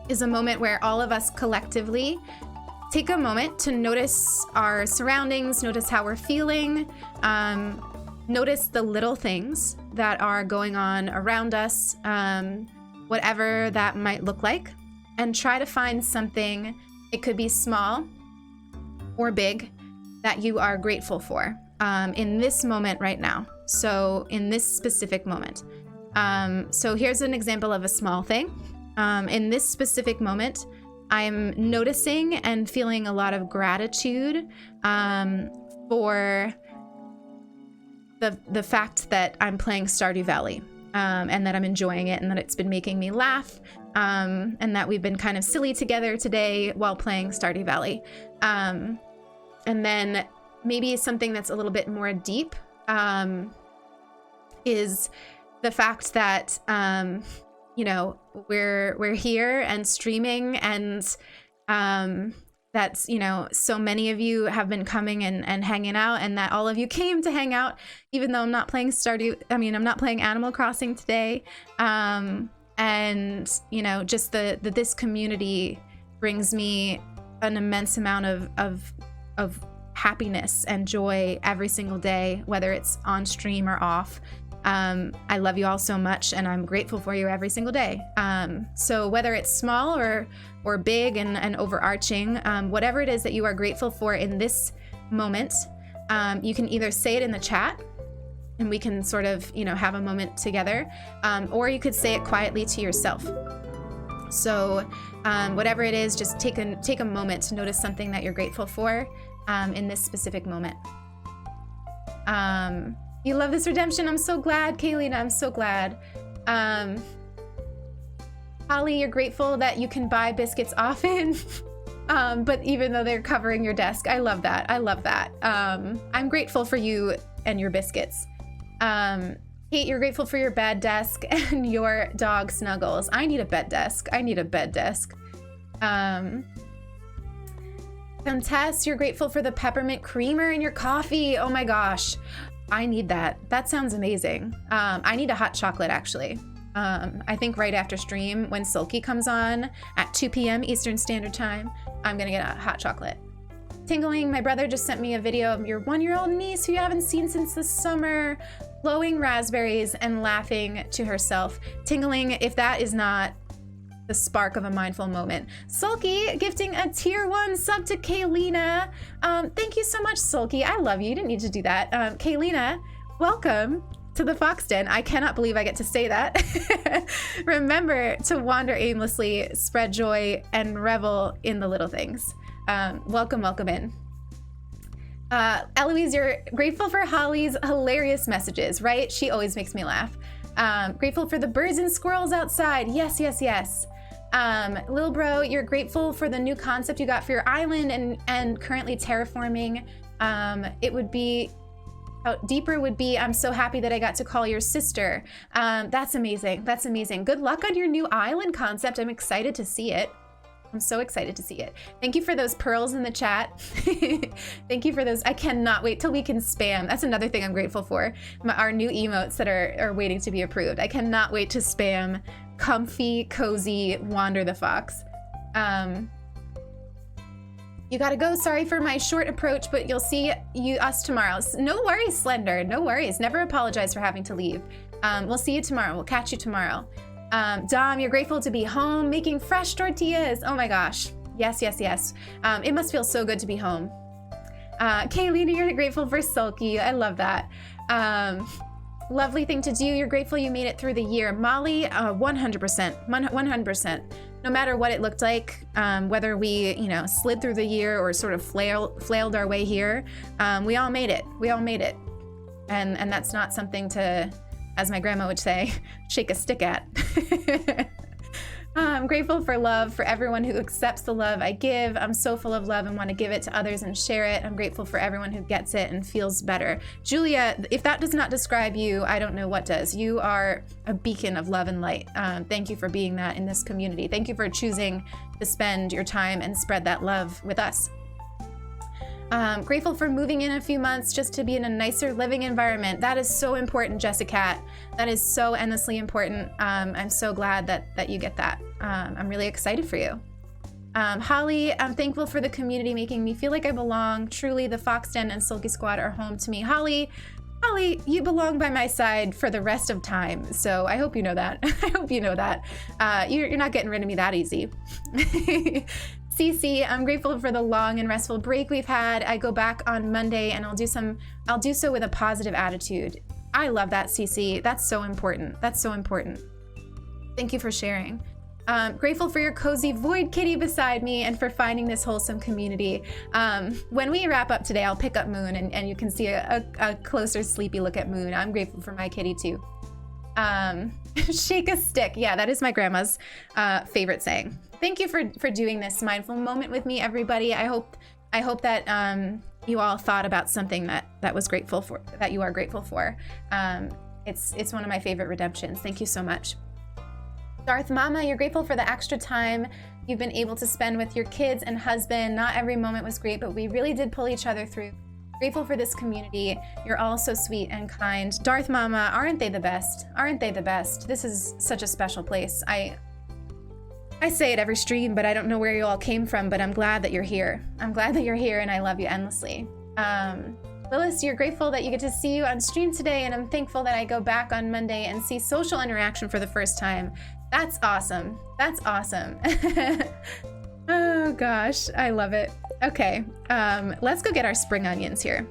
is a moment where all of us collectively take a moment to notice our surroundings, notice how we're feeling, notice the little things that are going on around us, whatever that might look like, and try to find something, it could be small or big, that you are grateful for in this moment right now. So in this specific moment. So here's an example of a small thing. In this specific moment, I'm noticing and feeling a lot of gratitude for the fact that I'm playing Stardew Valley and that I'm enjoying it and that it's been making me laugh and that we've been kind of silly together today while playing Stardew Valley. And then maybe something that's a little bit more deep is the fact that we're here and streaming, and that's, so many of you have been coming and hanging out, and that all of you came to hang out, even though I'm not playing I'm not playing Animal Crossing today. And just this community brings me an immense amount of happiness and joy every single day, whether it's on stream or off. I love you all so much, and I'm grateful for you every single day. So whether it's small or big and overarching, whatever it is that you are grateful for in this moment, you can either say it in the chat, and we can sort of, have a moment together, or you could say it quietly to yourself. So whatever it is, just take a moment to notice something that you're grateful for in this specific moment. You love this redemption. I'm so glad, Kaylina. I'm so glad. Holly, you're grateful that you can buy biscuits often, but even though they're covering your desk. I love that. I'm grateful for you and your biscuits. Kate, you're grateful for your bed desk and your dog Snuggles. I need a bed desk. Tess, you're grateful for the peppermint creamer in your coffee. Oh my gosh. I need that. That sounds amazing. I need a hot chocolate, actually. I think right after stream, when Sulky comes on at 2 p.m. Eastern Standard Time, I'm gonna get a hot chocolate. Tingling, my brother just sent me a video of your 1-year-old niece who you haven't seen since the summer, blowing raspberries and laughing to herself. Tingling, if that is not the spark of a mindful moment. Sulky gifting a tier 1 sub to Kaylina. Thank you so much, Sulky. I love you. You didn't need to do that. Kaylina, welcome to the Fox Den. I cannot believe I get to say that. Remember to wander aimlessly, spread joy, and revel in the little things. Welcome in. Eloise, you're grateful for Holly's hilarious messages, right? She always makes me laugh. Grateful for the birds and squirrels outside. Yes. Lil Bro, you're grateful for the new concept you got for your island and currently terraforming It would be, deeper would be, I'm so happy that I got to call your sister. That's amazing. That's amazing. Good luck on your new island concept. I'm excited to see it. I'm so excited to see it. Thank you for those pearls in the chat. Thank you for those. I cannot wait till we can spam. That's another thing I'm grateful for. Our new emotes that are waiting to be approved. I cannot wait to spam comfy, cozy, Wander the Fox. You gotta go. Sorry for my short approach, but you'll see us tomorrow. No worries, Slender. No worries. Never apologize for having to leave. We'll see you tomorrow. We'll catch you tomorrow. Dom, you're grateful to be home making fresh tortillas. Oh my gosh. Yes, yes, yes. It must feel so good to be home. Kaylina, you're grateful for Sulky. I love that. Lovely thing to do. You're grateful you made it through the year. Molly, 100%. 100%. No matter what it looked like, whether we, slid through the year or sort of flailed our way here, we all made it. We all made it. And that's not something to, as my grandma would say, shake a stick at. I'm grateful for love, for everyone who accepts the love I give. I'm so full of love and want to give it to others and share it. I'm grateful for everyone who gets it and feels better. Julia, if that does not describe you, I don't know what does. You are a beacon of love and light. Thank you for being that in this community. Thank you for choosing to spend your time and spread that love with us. Grateful for moving in a few months just to be in a nicer living environment. That is so important, Jessica. That is so endlessly important. I'm so glad that you get that. I'm really excited for you. Holly, I'm thankful for the community making me feel like I belong. Truly, the Fox Den and Sulky Squad are home to me. Holly, you belong by my side for the rest of time. So I hope you know that. I hope you know that. You're not getting rid of me that easy. Cece, I'm grateful for the long and restful break we've had. I go back on Monday and I'll do so with a positive attitude. I love that, Cece. That's so important. That's so important. Thank you for sharing. Grateful for your cozy void kitty beside me and for finding this wholesome community. When we wrap up today, I'll pick up Moon and you can see a closer sleepy look at Moon. I'm grateful for my kitty too. Shake a stick. Yeah, that is my grandma's favorite saying. Thank you for doing this mindful moment with me, everybody. I hope that you all thought about something that was grateful for, that you are grateful for. It's one of my favorite redemptions. Thank you so much. Darth Mama, you're grateful for the extra time you've been able to spend with your kids and husband. Not every moment was great, but we really did pull each other through. Grateful for this community. You're all so sweet and kind. Darth Mama, aren't they the best? Aren't they the best? This is such a special place. I say it every stream, but I don't know where you all came from, but I'm glad that you're here. I'm glad that you're here and I love you endlessly. Lilith, you're grateful that you get to see you on stream today, and I'm thankful that I go back on Monday and see social interaction for the first time. That's awesome. That's awesome. Oh gosh, I love it. Okay, let's go get our spring onions here.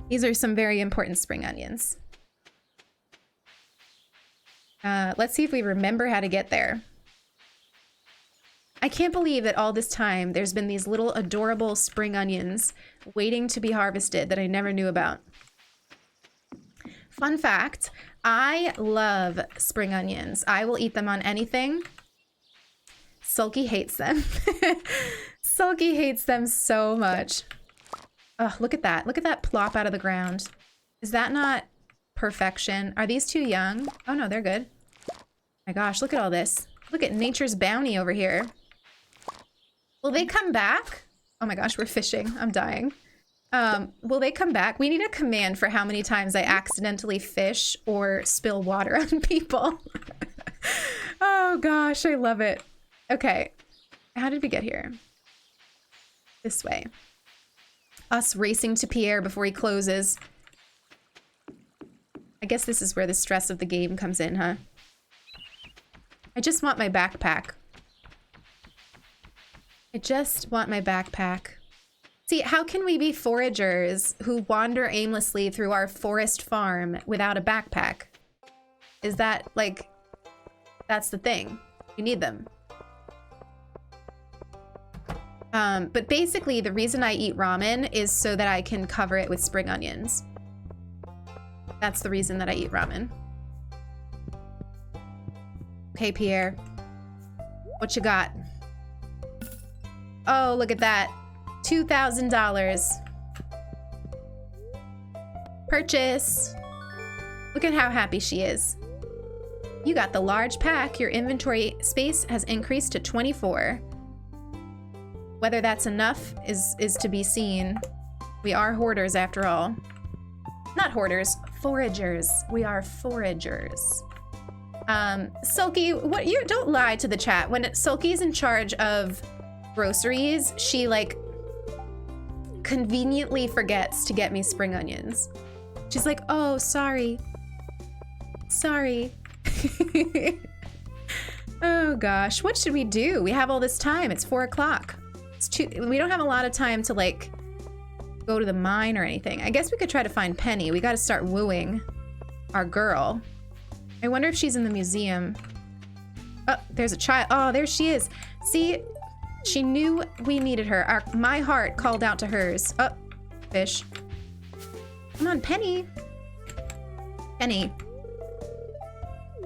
These are some very important spring onions. Let's see if we remember how to get there. I can't believe that all this time there's been these little adorable spring onions waiting to be harvested that I never knew about. Fun fact, I love spring onions. I will eat them on anything. Sulky hates them. Sulky hates them so much. Oh, look at that. Look at that plop out of the ground. Is that not perfection? Are these too young? Oh no, they're good. My gosh, look at all this. Look at nature's bounty over here. Will they come back? Oh my gosh, we're fishing. I'm dying. Will they come back? We need a command for how many times I accidentally fish or spill water on people. Oh gosh, I love it. Okay, how did we get here? This way. Us racing to Pierre before he closes. I guess this is where the stress of the game comes in, huh? I just want my backpack. I just want my backpack. See, how can we be foragers who wander aimlessly through our forest farm without a backpack? Is that, like, that's the thing. You need them. But basically, the reason I eat ramen is so that I can cover it with spring onions. That's the reason that I eat ramen. Okay, Pierre. What you got? Oh, look at that. $2,000. Purchase. Look at how happy she is. You got the large pack. Your inventory space has increased to 24. Whether that's enough is to be seen. We are hoarders after all. Not hoarders, foragers. We are foragers. Sulky, what you don't lie to the chat. When Sulky's in charge of groceries, she like conveniently forgets to get me spring onions. She's like, "Oh, sorry. Sorry." Oh gosh, what should we do? We have all this time. It's 4 o'clock. We don't have a lot of time to like go to the mine or anything. I guess we could try to find Penny. We got to start wooing our girl. I wonder if she's in the museum. Oh, there's a child. Oh, there she is. See, she knew we needed her. My heart called out to hers. Oh, fish. Come on, Penny. Penny.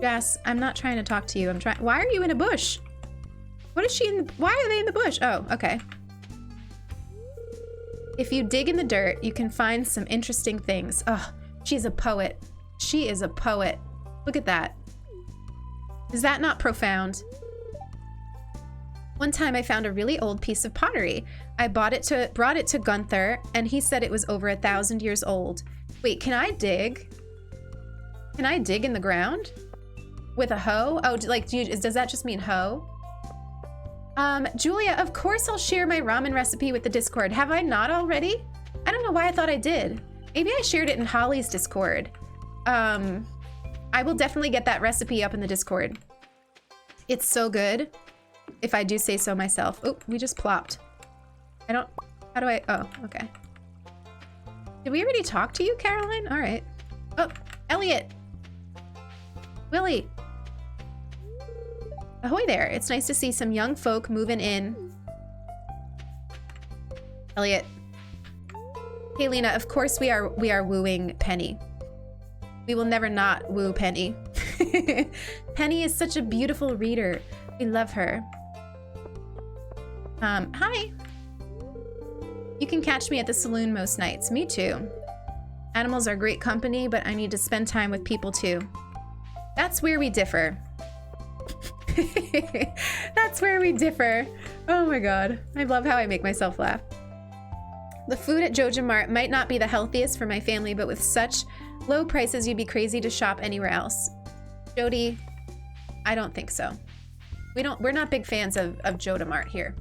Jess, I'm not trying to talk to you. I'm trying. Why are you in a bush? What is she in the, why are they in the bush? Oh, okay. If you dig in the dirt, you can find some interesting things. Oh, she's a poet. She is a poet. Look at that. Is that not profound? One time I found a really old piece of pottery. I brought it to Gunther, and he said it was over 1,000 years old. Wait, can I dig? Can I dig in the ground? With a hoe? Oh, like, does that just mean hoe? Julia, of course I'll share my ramen recipe with the Discord. Have I not already? I don't know why I thought I did. Maybe I shared it in Holly's Discord. I will definitely get that recipe up in the Discord. It's so good, if I do say so myself. Oh, we just plopped. I don't, how do I, oh, okay. Did we already talk to you, Caroline? All right. Oh, Elliot. Willie. Ahoy there. It's nice to see some young folk moving in. Elliot. Hey, Lena, of course we are wooing Penny. We will never not woo Penny. Penny is such a beautiful reader. We love her. Hi. You can catch me at the saloon most nights. Me too. Animals are great company, but I need to spend time with people too. That's where we differ. That's where we differ. Oh my god. I love how I make myself laugh. The food at Joja Mart might not be the healthiest for my family, but with such low prices, you'd be crazy to shop anywhere else. Jody, I don't think so. We're not big fans of Joja Mart here.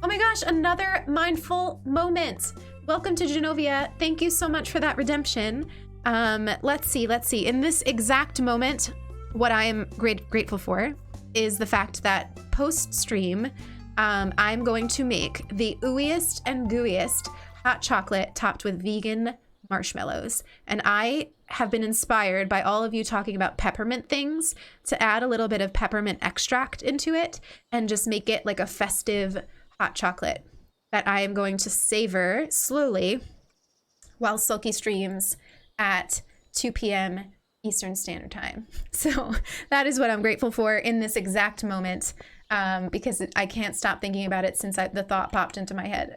Oh my gosh, another mindful moment. Welcome to Genovia. Thank you so much for that redemption. Let's see. In this exact moment, what I am grateful for is the fact that post-stream, I'm going to make the ooeyest and gooeyest hot chocolate topped with vegan marshmallows. And I have been inspired by all of you talking about peppermint things to add a little bit of peppermint extract into it and just make it like a festive hot chocolate that I am going to savor slowly while Sulky streams at 2 p.m. Eastern Standard Time. So that is what I'm grateful for in this exact moment, because I can't stop thinking about it since the thought popped into my head.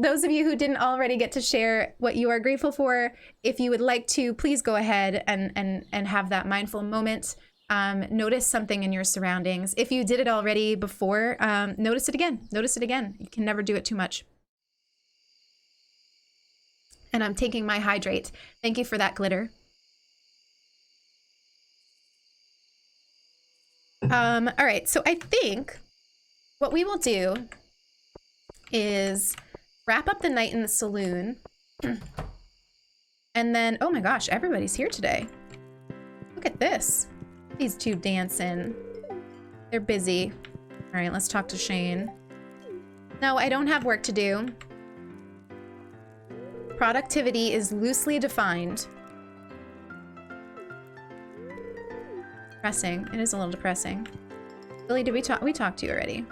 Those of you who didn't already get to share what you are grateful for, if you would like to, please go ahead and have that mindful moment. Notice something in your surroundings. If you did it already before, notice it again. Notice it again. You can never do it too much. And I'm taking my hydrate. Thank you for that, Glitter. All right, so I think what we will do is wrap up the night in the saloon. And then, oh my gosh, everybody's here today. Look at this. These two dancing. They're busy. All right, let's talk to Shane. No, I don't have work to do. Productivity is loosely defined. Depressing. It is a little depressing. Billy, did we talked to you already?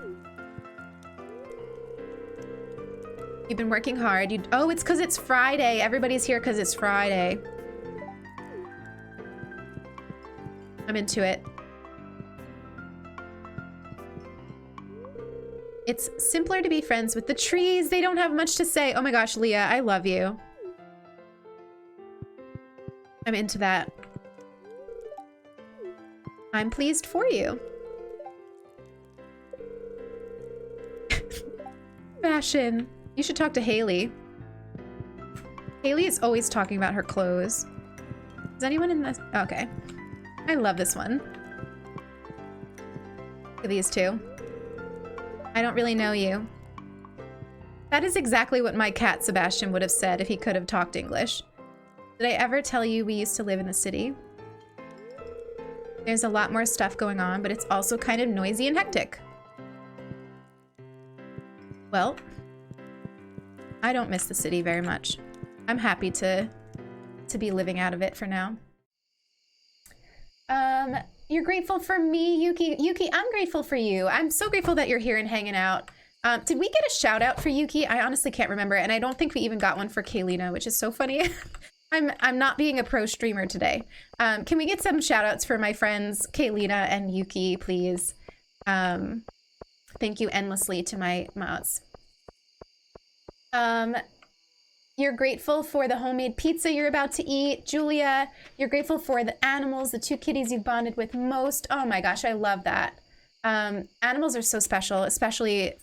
You've been working hard. Oh, it's because it's Friday. Everybody's here because it's Friday. I'm into it. It's simpler to be friends with the trees. They don't have much to say. Oh my gosh, Leah, I love you. I'm into that. I'm pleased for you. Fashion. You should talk to Haley. Haley is always talking about her clothes. Is anyone in this? Okay. I love this one. Look at these two. I don't really know you. That is exactly what my cat Sebastian would have said if he could have talked English. Did I ever tell you we used to live in the city? There's a lot more stuff going on, but it's also kind of noisy and hectic. Well, I don't miss the city very much. I'm happy to be living out of it for now. You're grateful for me, Yuki. Yuki, I'm grateful for you. I'm so grateful that you're here and hanging out. Did we get a shout out for Yuki? I honestly can't remember, and I don't think we even got one for Kaylina, which is so funny. I'm not being a pro streamer today. Can we get some shout outs for my friends Kaylina and Yuki, please? Thank you endlessly to my mods. You're grateful for the homemade pizza you're about to eat. Julia, you're grateful for the animals, the 2 kitties you bonded with most. Oh my gosh, I love that. Animals are so special, especially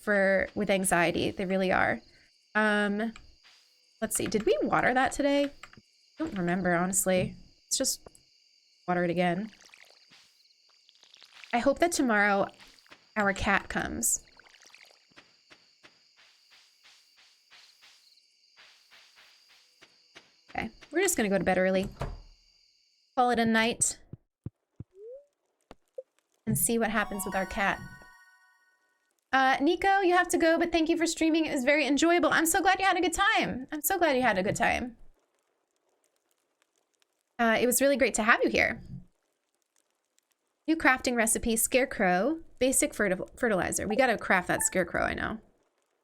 with anxiety. They really are. Let's see, did we water that today? I don't remember, honestly. Let's just water it again. I hope that tomorrow our cat comes. Okay, we're just gonna go to bed early. Call it a night. And see what happens with our cat. Nico, you have to go, but thank you for streaming. It was very enjoyable. I'm so glad you had a good time. I'm so glad you had a good time. It was really great to have you here. New crafting recipe, scarecrow, basic fertilizer. We gotta craft that scarecrow, I know.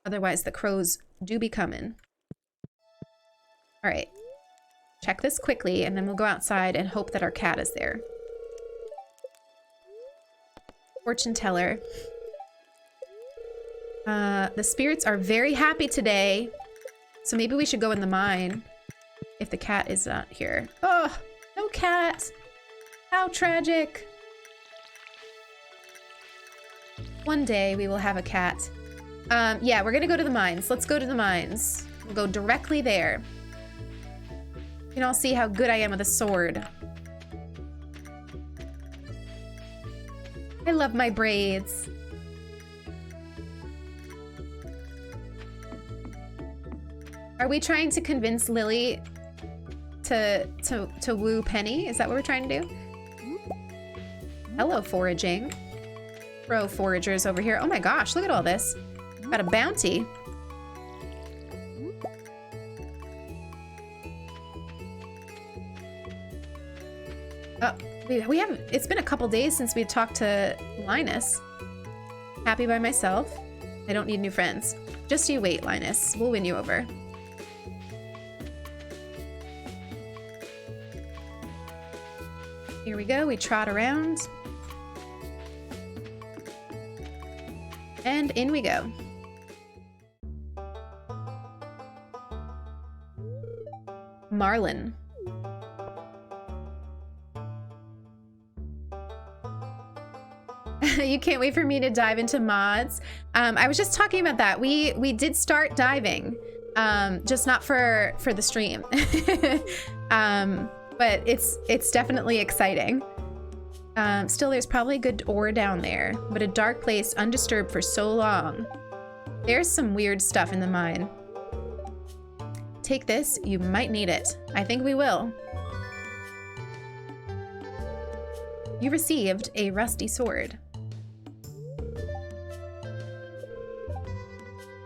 Otherwise the crows do be coming. All right. Check this quickly, and then we'll go outside and hope that our cat is there. Fortune teller. The spirits are very happy today, so maybe we should go in the mine if the cat is not here. Oh, no cat. How tragic. One day we will have a cat. Yeah, we're gonna go to the mines. Let's go to the mines. We'll go directly there. You can all see how good I am with a sword. I love my braids. Are we trying to convince Lily to woo Penny? Is that what we're trying to do? Hello, foraging. Pro foragers over here. Oh my gosh, look at all this. Got a bounty. Oh, we haven't, it's been a couple days since we talked to Linus. Happy by myself. I don't need new friends. Just you wait, Linus. We'll win you over. Here we go, we trot around. And in we go. Marlin. You can't wait for me to dive into mods. I was just talking about that. We did start diving, just not for the stream. But it's definitely exciting. Still, there's probably good ore down there, but a dark place undisturbed for so long. There's some weird stuff in the mine. Take this, you might need it. I think we will. You received a rusty sword.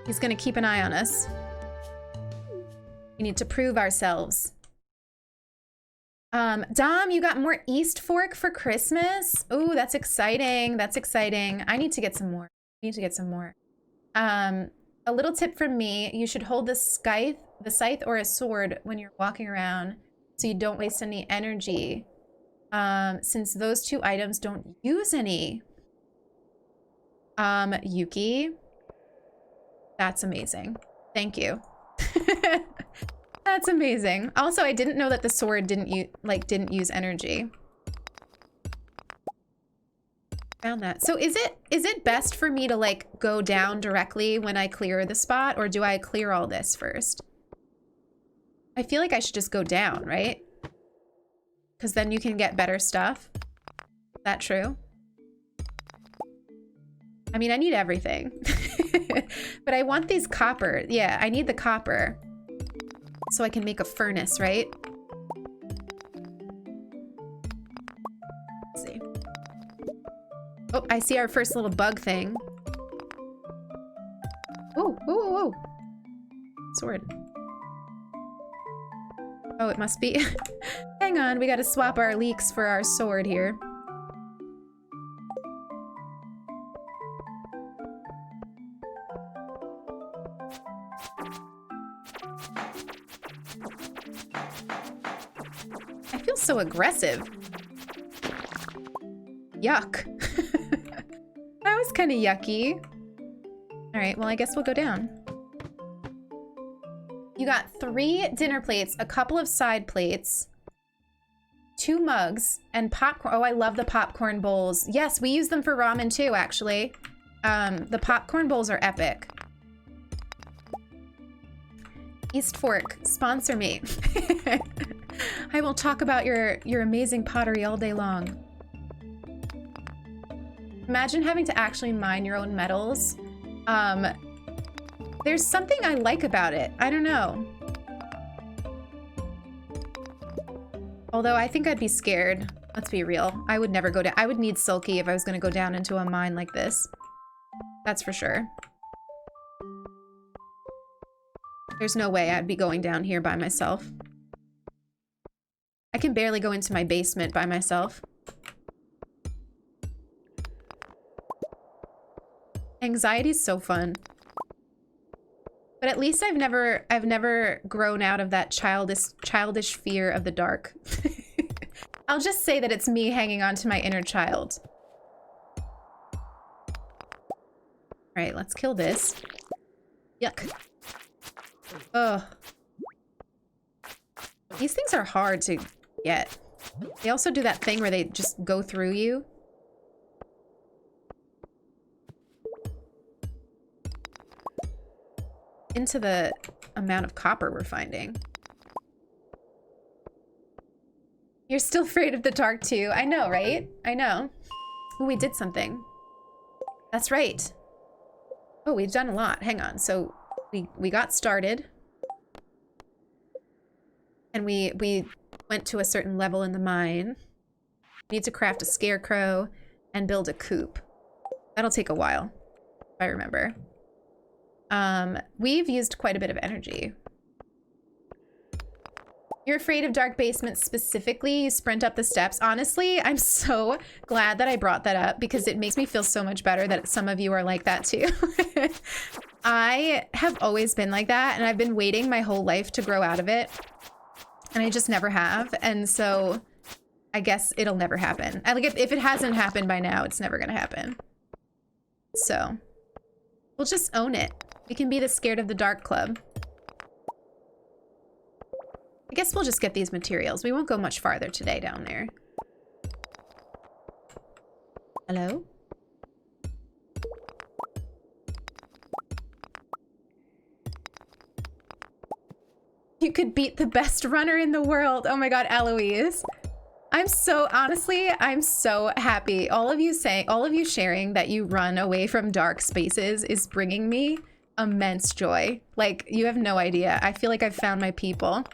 He's gonna keep an eye on us. We need to prove ourselves. Dom, you got more East Fork for Christmas? Oh, that's exciting. That's exciting. I need to get some more. I need to get some more. A little tip from me, you should hold the scythe or a sword when you're walking around so you don't waste any energy. Since those two items don't use any. Yuki. That's amazing. Thank you. That's amazing. Also, I didn't know that the sword didn't use energy. Found that. So is it best for me to like go down directly when I clear the spot, or do I clear all this first? I feel like I should just go down, right? Because then you can get better stuff. Is that true? I mean, I need everything. But I want these copper. Yeah, I need the copper. So I can make a furnace, right? Let's see. Oh, I see our first little bug thing. Oh, whoa. Sword. Oh, it must be. Hang on, we gotta swap our leeks for our sword here. I feel so aggressive. Yuck. That was kind of yucky. All right, well, I guess we'll go down. You got 3 dinner plates, a couple of side plates, 2 mugs, and popcorn. Oh, I love the popcorn bowls. Yes, we use them for ramen too, actually. The popcorn bowls are epic. East Fork, sponsor me. I will talk about your amazing pottery all day long. Imagine having to actually mine your own metals. There's something I like about it. I don't know. Although I think I'd be scared. Let's be real. I would never go down. I would need Sulky if I was going to go down into a mine like this. That's for sure. There's no way I'd be going down here by myself. I can barely go into my basement by myself. Anxiety's so fun. But at least I've never grown out of that childish fear of the dark. I'll just say that it's me hanging on to my inner child. All right, let's kill this. Yuck. Ugh. These things are hard to get. They also do that thing where they just go through you. Into the amount of copper we're finding. You're still afraid of the dark too. I know, right? I know. Oh, we did something. That's right. Oh, we've done a lot. Hang on. So we got started. And we went to a certain level in the mine. We need to craft a scarecrow and build a coop. That'll take a while, if I remember. We've used quite a bit of energy. You're afraid of dark basements specifically? You sprint up the steps. Honestly, I'm so glad that I brought that up because it makes me feel so much better that some of you are like that too. I have always been like that, and I've been waiting my whole life to grow out of it. And I just never have. And so I guess it'll never happen. Like if it hasn't happened by now, it's never gonna happen. So we'll just own it. We can be the scared of the dark club. I guess we'll just get these materials. We won't go much farther today down there. Hello? You could beat the best runner in the world. Oh my God, Eloise. Honestly, I'm so happy. All of you sharing that you run away from dark spaces is bringing me immense joy. Like, you have no idea. I feel like I've found my people.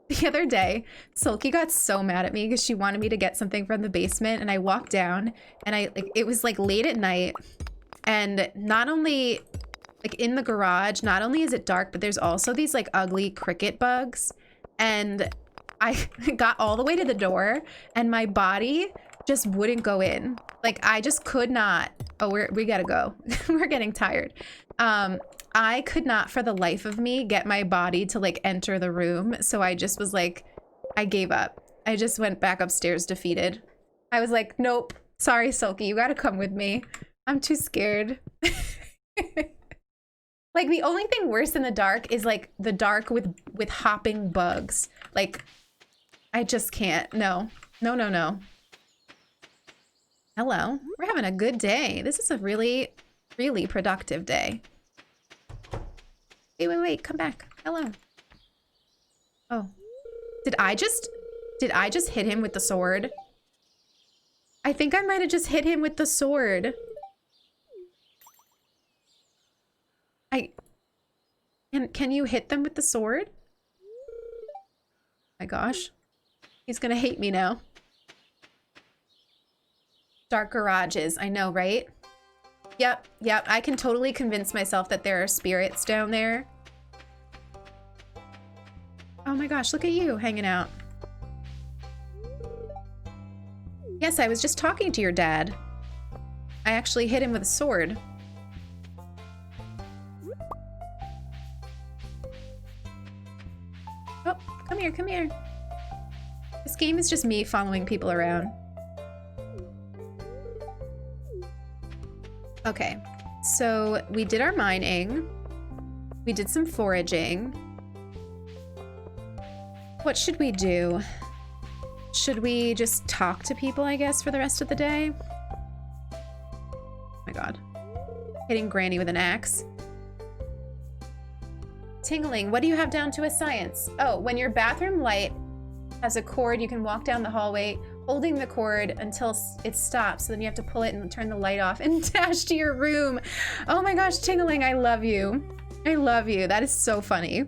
The other day, Sulky got so mad at me because she wanted me to get something from the basement, and I walked down and it was like late at night, and not only like in the garage, not only is it dark, but there's also these like ugly cricket bugs. And I got all the way to the door and my body just wouldn't go in. Like I just could not. Oh, we gotta go. We're getting tired. I could not for the life of me get my body to like enter the room. So I just was like, I gave up. I just went back upstairs defeated. I was like, nope, sorry, Sulky, you gotta come with me. I'm too scared. Like, the only thing worse in the dark is, like, the dark with hopping bugs. Like, I just can't. No. No, no, no. Hello. We're having a good day. This is a really, really productive day. Wait, wait, wait. Come back. Hello. Oh. Did I just hit him with the sword? I think I might have just hit him with the sword. Can you hit them with the sword? My gosh. He's gonna hate me now. Dark garages. I know, right? Yep, yep. I can totally convince myself that there are spirits down there. Oh my gosh, look at you hanging out. Yes, I was just talking to your dad. I actually hit him with a sword. Oh, come here, come here. This game is just me following people around. Okay, so we did our mining. We did some foraging. What should we do? Should we just talk to people, I guess, for the rest of the day? Oh my god. Hitting Granny with an axe. Tingling, what do you have down to a science? Oh, when your bathroom light has a cord, you can walk down the hallway holding the cord until it stops. So then you have to pull it and turn the light off and dash to your room. Oh my gosh, Tingling, I love you. I love you. That is so funny.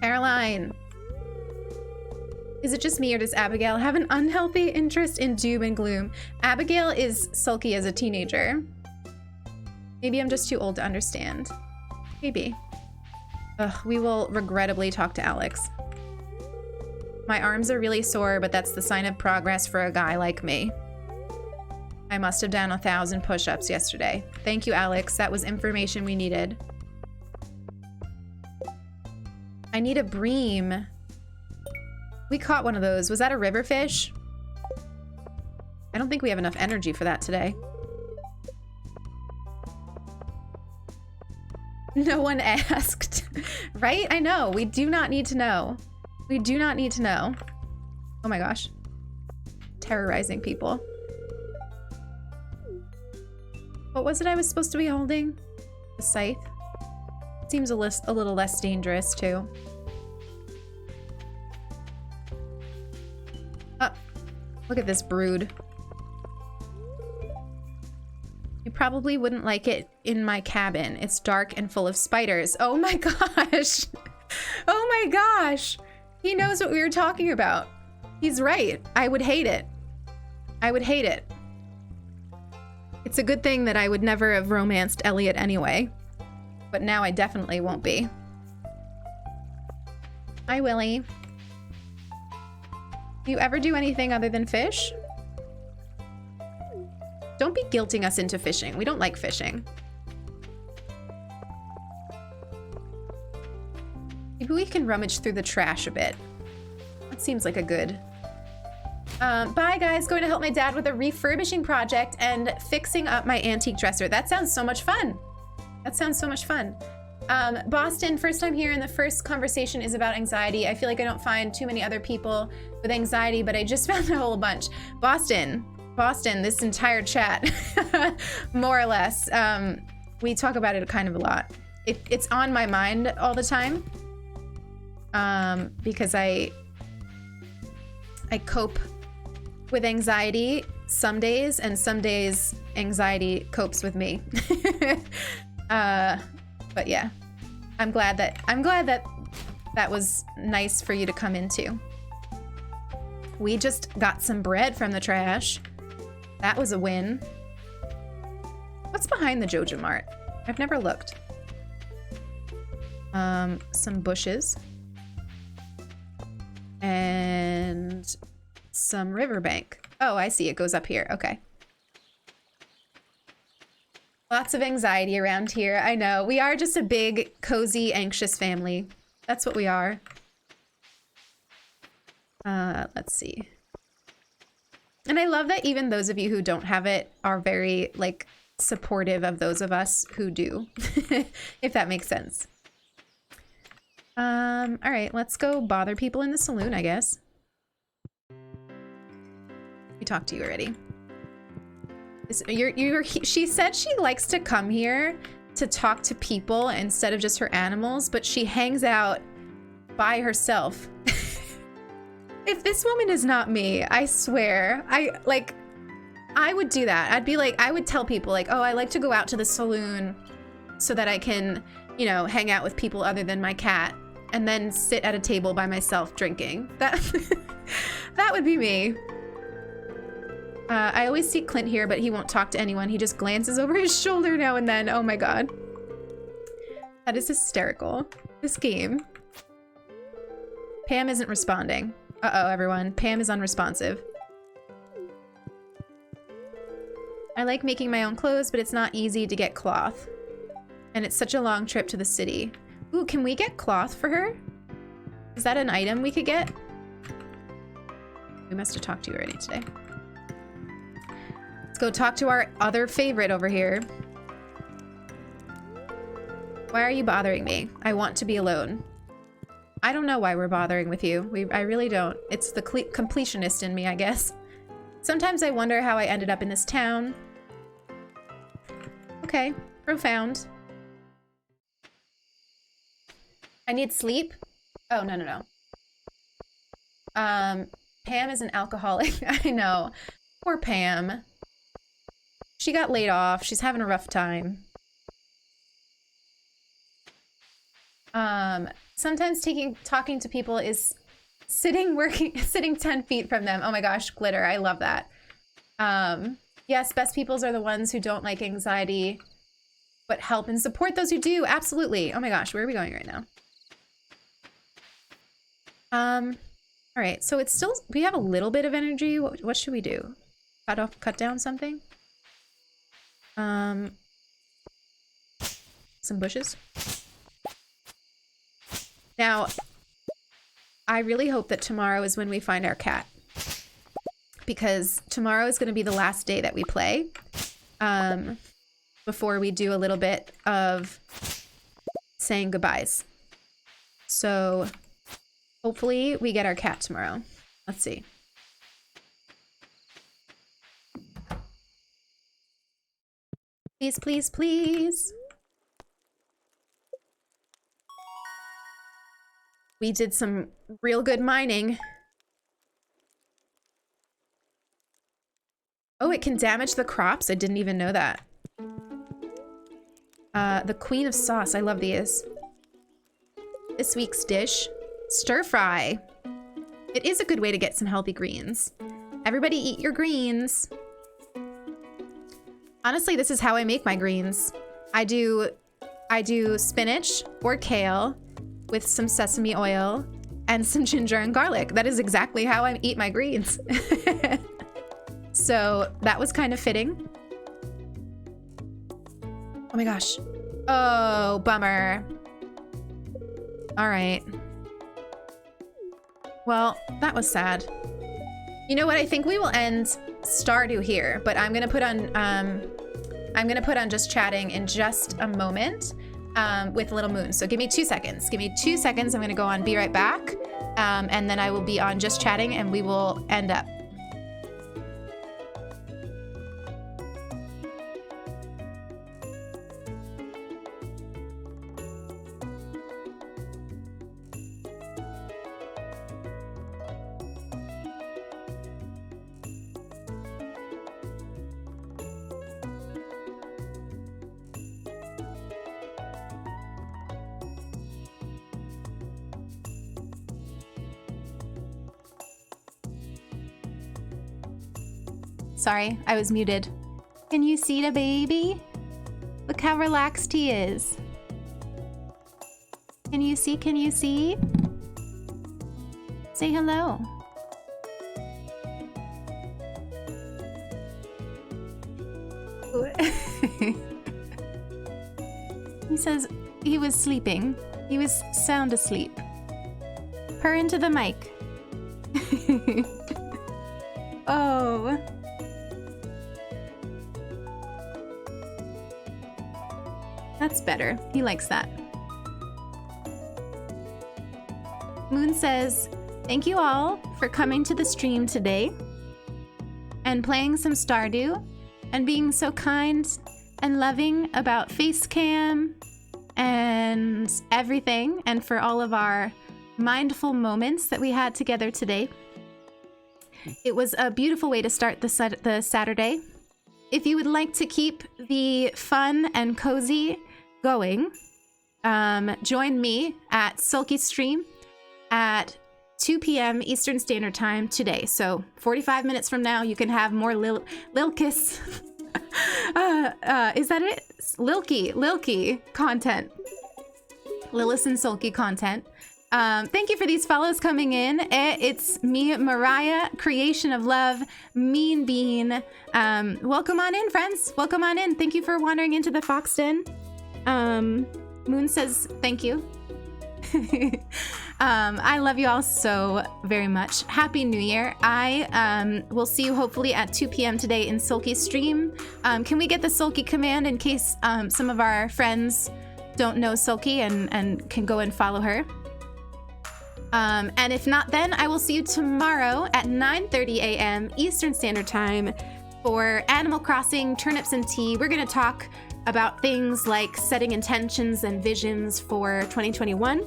Caroline. Is it just me or does Abigail have an unhealthy interest in doom and gloom? Abigail is sulky as a teenager. Maybe I'm just too old to understand. Maybe. Ugh, we will regrettably talk to Alex. My arms are really sore, but that's the sign of progress for a guy like me. I must have done 1,000 push-ups yesterday. Thank you, Alex. That was information we needed. I need a bream. We caught one of those. Was that a river fish? I don't think we have enough energy for that today. No one asked. Right? I know. We do not need to know. We do not need to know. Oh my gosh. Terrorizing people. What was it I was supposed to be holding? The scythe? Seems a little less dangerous too. Oh, look at this brood. You probably wouldn't like it in my cabin. It's dark and full of spiders. Oh my gosh. Oh my gosh. He knows what we were talking about. He's right. I would hate it. I would hate it. It's a good thing that I would never have romanced Elliot anyway. But now I definitely won't be. Hi, Willie. Do you ever do anything other than fish? Don't be guilting us into fishing. We don't like fishing. Maybe we can rummage through the trash a bit. That seems like a good... bye, guys. Going to help my dad with a refurbishing project and fixing up my antique dresser. That sounds so much fun. That sounds so much fun. Boston, first time here, and the first conversation is about anxiety. I feel like I don't find too many other people with anxiety, but I just found a whole bunch. Boston, this entire chat, more or less. We talk about it kind of a lot. It's on my mind all the time. Because I cope with anxiety some days, and some days anxiety copes with me. But yeah, I'm glad that was nice for you to come into. We just got some bread from the trash. That was a win. What's behind the Joja Mart? I've never looked. Some bushes. And some riverbank. Oh, I see. It goes up here. Okay. Lots of anxiety around here. I know. We are just a big, cozy, anxious family. That's what we are. Let's see. And I love that even those of you who don't have it are very, like, supportive of those of us who do, if that makes sense. All right, let's go bother people in the saloon, I guess. We talked to you already. She said she likes to come here to talk to people instead of just her animals, but she hangs out by herself. If this woman is not me, I swear, I would do that. I'd be like, I would tell people like, oh, I like to go out to the saloon so that I can, you know, hang out with people other than my cat, and then sit at a table by myself drinking. That would be me. I always see Clint here, but he won't talk to anyone. He just glances over his shoulder now and then. Oh my god. That is hysterical. This game. Pam isn't responding. Uh-oh, everyone. Pam is unresponsive. I like making my own clothes, but it's not easy to get cloth. And it's such a long trip to the city. Ooh, can we get cloth for her? Is that an item we could get? We must have talked to you already today. Let's go talk to our other favorite over here. Why are you bothering me? I want to be alone. I don't know why we're bothering with you. I really don't. It's the completionist in me, I guess. Sometimes I wonder how I ended up in this town. Okay, profound. I need sleep? Oh, no. Pam is an alcoholic. I know. Poor Pam. She got laid off. She's having a rough time. Sometimes talking to people is sitting 10 feet from them. Oh my gosh, Glitter, I love that. Yes, best peoples are the ones who don't like anxiety, but help and support those who do. Absolutely. Oh my gosh, where are we going right now? All right, so it's still, we have a little bit of energy. What should we do? Cut down something? Some bushes? Now, I really hope that tomorrow is when we find our cat, because tomorrow is going to be the last day that we play, before we do a little bit of saying goodbyes. So hopefully we get our cat tomorrow. Let's see. Please, please, please. We did some real good mining. Oh, it can damage the crops? I didn't even know that. The Queen of Sauce. I love these. This week's dish. Stir fry. It is a good way to get some healthy greens. Everybody eat your greens. Honestly, this is how I make my greens. I do spinach or kale with some sesame oil and some ginger and garlic. That is exactly how I eat my greens. So that was kind of fitting. Oh my gosh. Oh, bummer. All right. Well, that was sad. You know what? I think we will end Stardew here, but I'm gonna put on just chatting in just a moment. With Little Moon. So give me 2 seconds. Give me 2 seconds. I'm going to go on Be Right Back. And then I will be on Just Chatting and we will end up. Sorry, I was muted. Can you see the baby? Look how relaxed he is. Can you see? Can you see? Say hello. He says he was sleeping. He was sound asleep. Purr into the mic. Oh. That's better. He likes that. Moon says, thank you all for coming to the stream today and playing some Stardew and being so kind and loving about face cam and everything, and for all of our mindful moments that we had together today. It was a beautiful way to start the Saturday. If you would like to keep the fun and cozy going, join me at Sulky Stream at 2 p.m. Eastern Standard Time today. So 45 minutes from now, you can have more Lilkis. Is that it? Lilky content. Lillis and Sulky content. Thank you for these follows coming in. It's me, Mariah, Creation of Love, Mean Bean. Welcome on in, friends. Welcome on in. Thank you for wandering into the Fox Den. Moon says thank you. I love you all so very much. Happy New Year. I will see you hopefully at 2 p.m. today in Sulky's stream. Can we get the Sulky command in case some of our friends don't know Sulky and can go and follow her? And if not, then I will see you tomorrow at 9:30 a.m. Eastern Standard Time for Animal Crossing Turnips and Tea. We're going to talk about things like setting intentions and visions for 2021.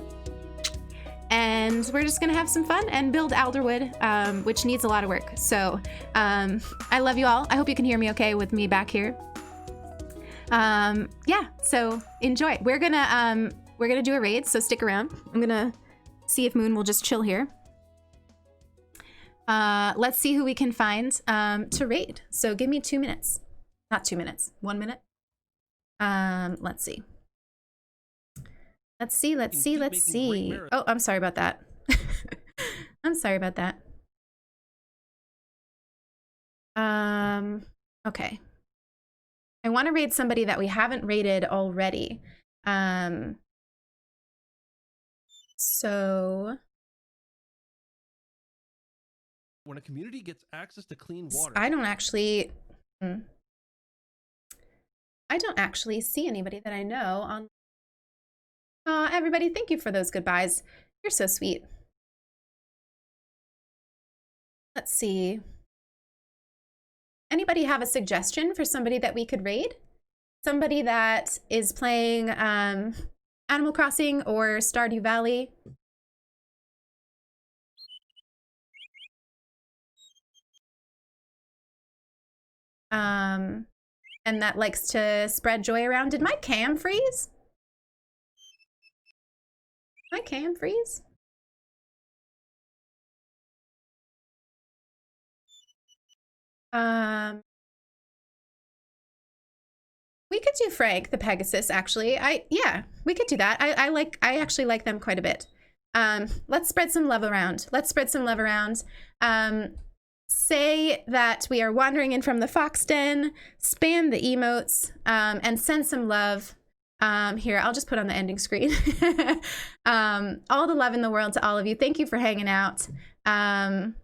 And we're just going to have some fun and build Alderwood, which needs a lot of work. So I love you all. I hope you can hear me okay with me back here. Yeah, so enjoy. We're gonna do a raid, so stick around. I'm gonna see if Moon will just chill here. Let's see who we can find to raid. So give me 2 minutes. Not 2 minutes, 1 minute. Let's see. Let's see. Oh, I'm sorry about that. I'm sorry about that. Okay. I want to raid somebody that we haven't raided already. So when a community gets access to clean water, I don't actually see anybody that I know on. Everybody, thank you for those goodbyes. You're so sweet. Let's see. Anybody have a suggestion for somebody that we could raid? Somebody that is playing Animal Crossing or Stardew Valley? And that likes to spread joy around. Did my cam freeze? My cam freeze? We could do Frank the Pegasus, actually. Yeah, we could do that. I actually like them quite a bit. Let's spread some love around. Say that we are wandering in from the Fox Den, spam the emotes, and send some love. Here, I'll just put on the ending screen. All the love in the world to all of you. Thank you for hanging out. And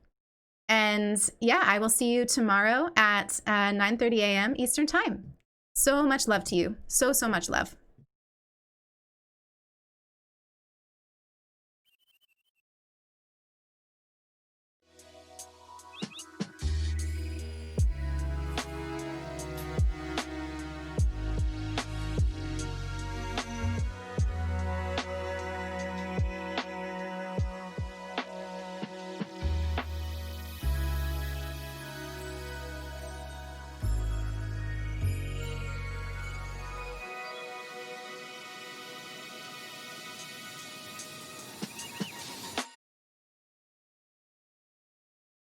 yeah, I will see you tomorrow at 9:30 a.m. Eastern Time. So much love to you. So much love.